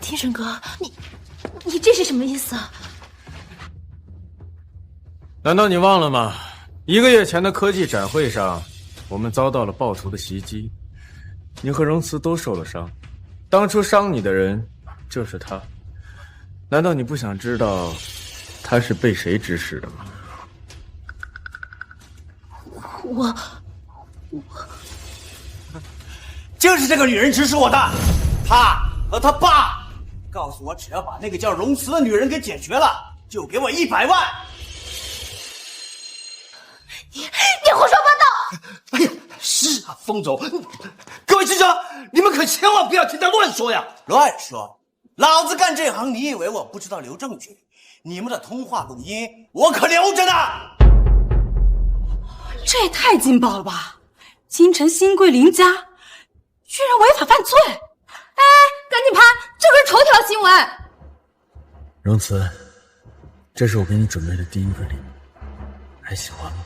庭生哥，你这是什么意思啊？难道你忘了吗？1个月前的科技展会上，我们遭到了暴徒的袭击，你和荣慈都受了伤。当初伤你的人就是他，难道你不想知道他是被谁指使的吗？我就是这个女人指使我的，她和她爸告诉我，只要把那个叫荣慈的女人给解决了，就给我100万。你胡说八道！哎呀，是啊，风总，各位记者，你们可千万不要听他乱说呀！乱说！老子干这行，你以为我不知道留证据？你们的通话录音我可留着呢。这也太劲爆了吧！京城新贵林家居然违法犯罪！哎，赶紧拍，这可是头条新闻！荣慈，这是我给你准备的第1份礼物，还喜欢吗？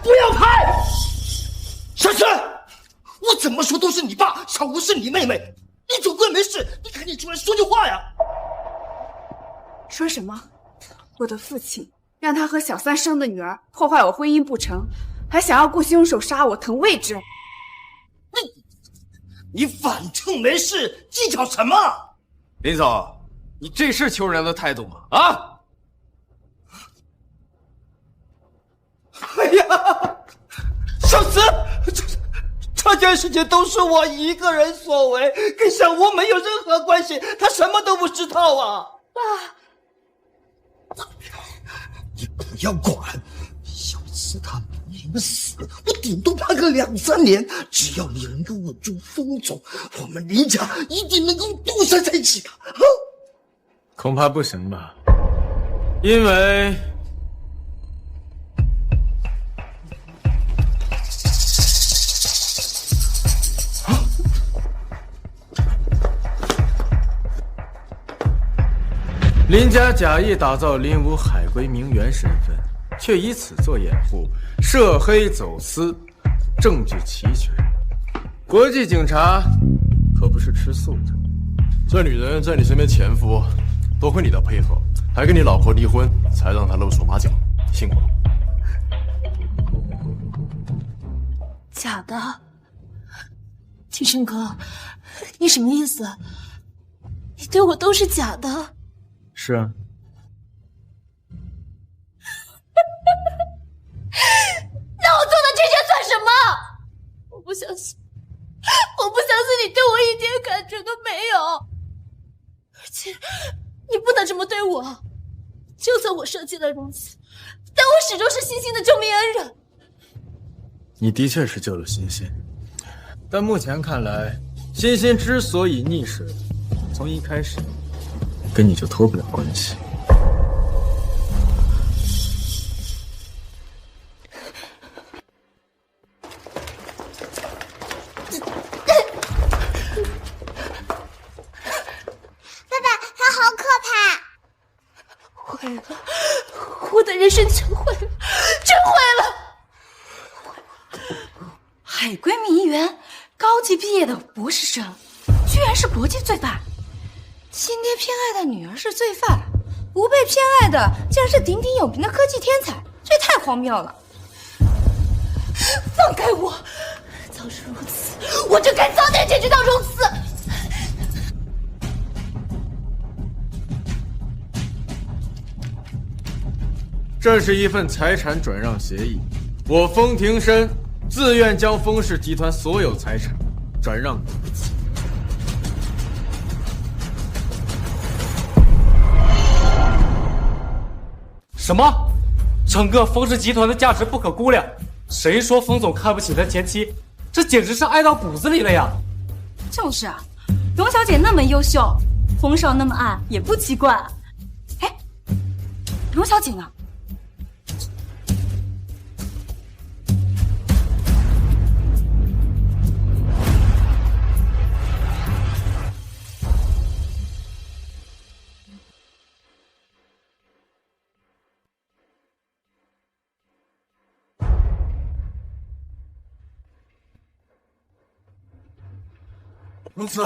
不要拍！小春，我怎么说都是你爸，小吴是你妹妹，你总归没事，你赶紧出来说句话呀！说什么？我的父亲让他和小三生的女儿破坏我婚姻不成，还想要雇凶手杀我腾位置。你反正没事，计较什么？林总，你这是求人的态度吗？啊！哎呀，小慈，这件事情都是我一个人所为，跟小吴没有任何关系，他什么都不知道啊！爸，你不要管，小慈他没死，我顶多判个2、3年，只要你能够稳住风总，我们林家一定能够东山再起的。恐怕不行吧，因为林家假意打造林武海归名媛身份，却以此做掩护，涉黑走私，证据齐全。国际警察可不是吃素的。这女人在你身边潜伏，多亏你的配合，还跟你老婆离婚，才让她露出马脚，辛苦了。假的，庭生哥，你什么意思？你对我都是假的。是啊，那我做的这些算什么？我不相信，我不相信你对我一点感觉都没有。而且，你不能这么对我。就算我设计了如此，但我始终是欣欣的救命恩人。你的确是救了欣欣，但目前看来，欣欣之所以溺水，从一开始跟你就脱不了关系。爸爸，他好可怕！毁了，我的人生全毁了，真毁了！海归名媛，高级毕业的博士生，居然是国际罪犯。亲爹偏爱的女儿是罪犯，不被偏爱的竟然是鼎鼎有名的科技天才，这也太荒谬了！放开我！早知如此，我就该早点解决到如此。这是一份财产转让协议，我封庭深自愿将封氏集团所有财产转让给你。什么？整个封氏集团的价值不可估量，谁说封总看不起他前妻？这简直是爱到骨子里了呀！就是啊，荣小姐那么优秀，封少那么爱，也不奇怪。哎，荣小姐呢？如此，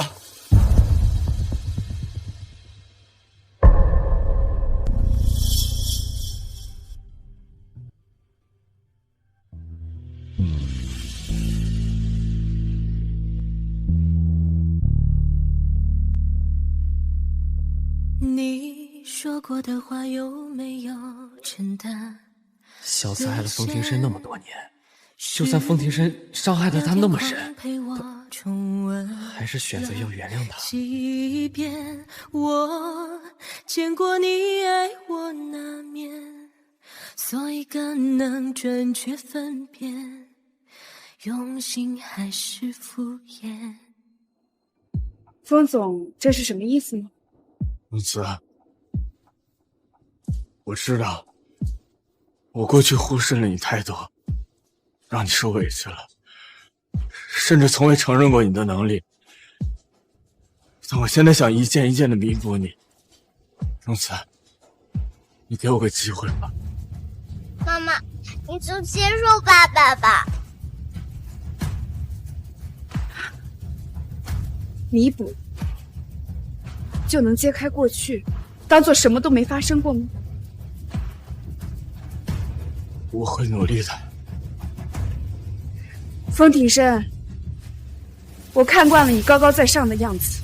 你说过的话有没有承担？小子爱了封庭深那么多年，就算封庭深伤害了他那么深，还是选择要原谅他。即便我见过你爱我那面，所以更能准确分辨，用心还是敷衍。封总，这是什么意思呢？如此，我知道，我过去忽视了你太多，让你受委屈了，甚至从未承认过你的能力。但我现在想一件一件的弥补你。荣子，你给我个机会吧。妈妈，你就接受爸爸吧。弥补就能揭开过去，当做什么都没发生过吗？我会努力的。风庭生，我看惯了你高高在上的样子，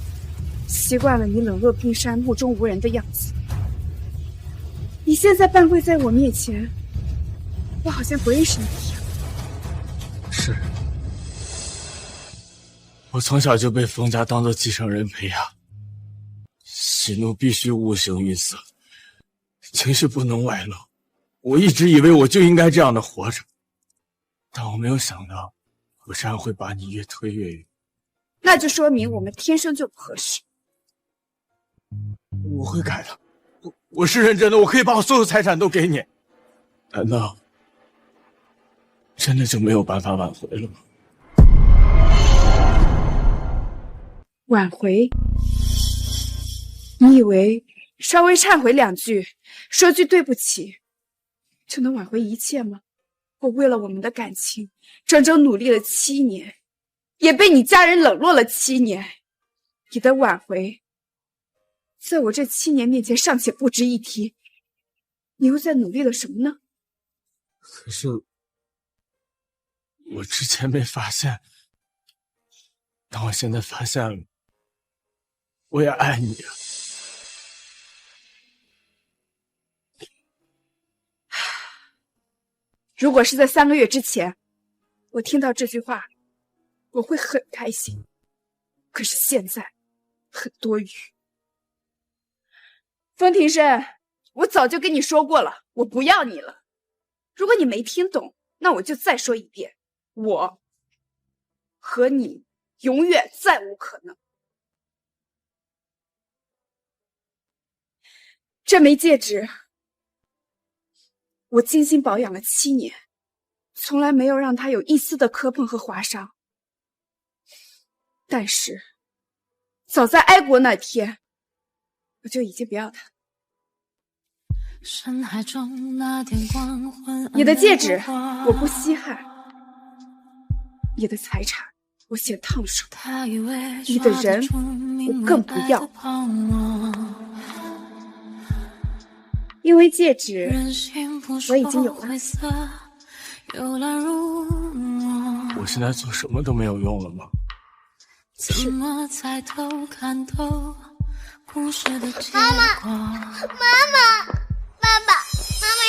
习惯了你冷若冰山、目中无人的样子。你现在半跪在我面前，我好像不认识你一样。是，我从小就被风家当做继承人培养，喜怒必须悟行于色，情绪不能外露。我一直以为我就应该这样的活着，但我没有想到，我这样会把你越推越远。那就说明我们天生就不合适。我会改的，我是认真的，我可以把我所有财产都给你。难道真的就没有办法挽回了吗？挽回？你以为稍微忏悔2句，说句对不起，就能挽回一切吗？我为了我们的感情，整整努力了7年，也被你家人冷落了7年。你的挽回，在我这7年面前尚且不值一提，你又在努力了什么呢？可是我之前没发现，但我现在发现了，我也爱你啊。如果是在3个月之前，我听到这句话，我会很开心。可是现在，很多余。风庭生，我早就跟你说过了，我不要你了。如果你没听懂，那我就再说一遍，我和你永远再无可能。这枚戒指，我精心保养了7年，从来没有让它有一丝的磕碰和划伤。但是，早在哀国那天，我就已经不要它。你的戒指我不稀罕，你的财产我嫌烫手，你的人我更不要。因为戒指我已经有了。我现在做什么都没有用了吗？是。妈妈，爸爸，妈妈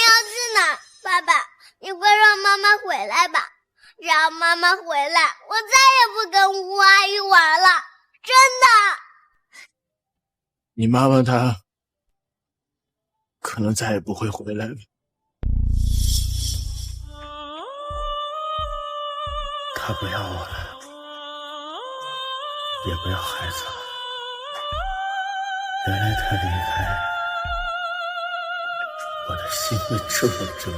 要去哪儿？爸爸，你快让妈妈回来吧！只要妈妈回来，我再也不跟吴阿姨玩了，真的。你妈妈她可能再也不会回来了。她不要我了，也不要孩子了。原来她离开，我的心会这么的痛。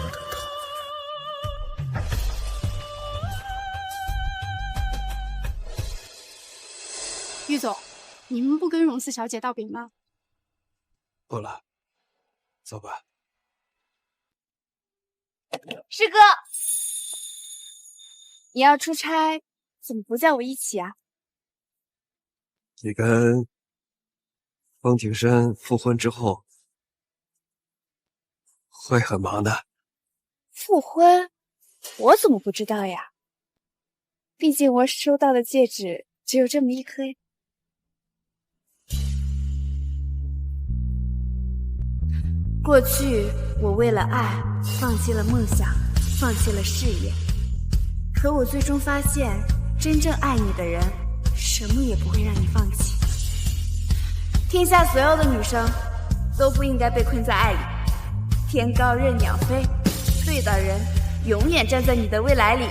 玉总，你们不跟荣四小姐道别吗？不了，走吧。师哥，你要出差，怎么不叫我一起啊？你跟风庭生复婚之后会很忙的。复婚？我怎么不知道呀？毕竟我收到的戒指只有这么一颗。过去我为了爱放弃了梦想，放弃了事业，可我最终发现，真正爱你的人什么也不会让你放弃。天下所有的女生都不应该被困在爱里，天高任鸟飞，对的人永远站在你的未来里。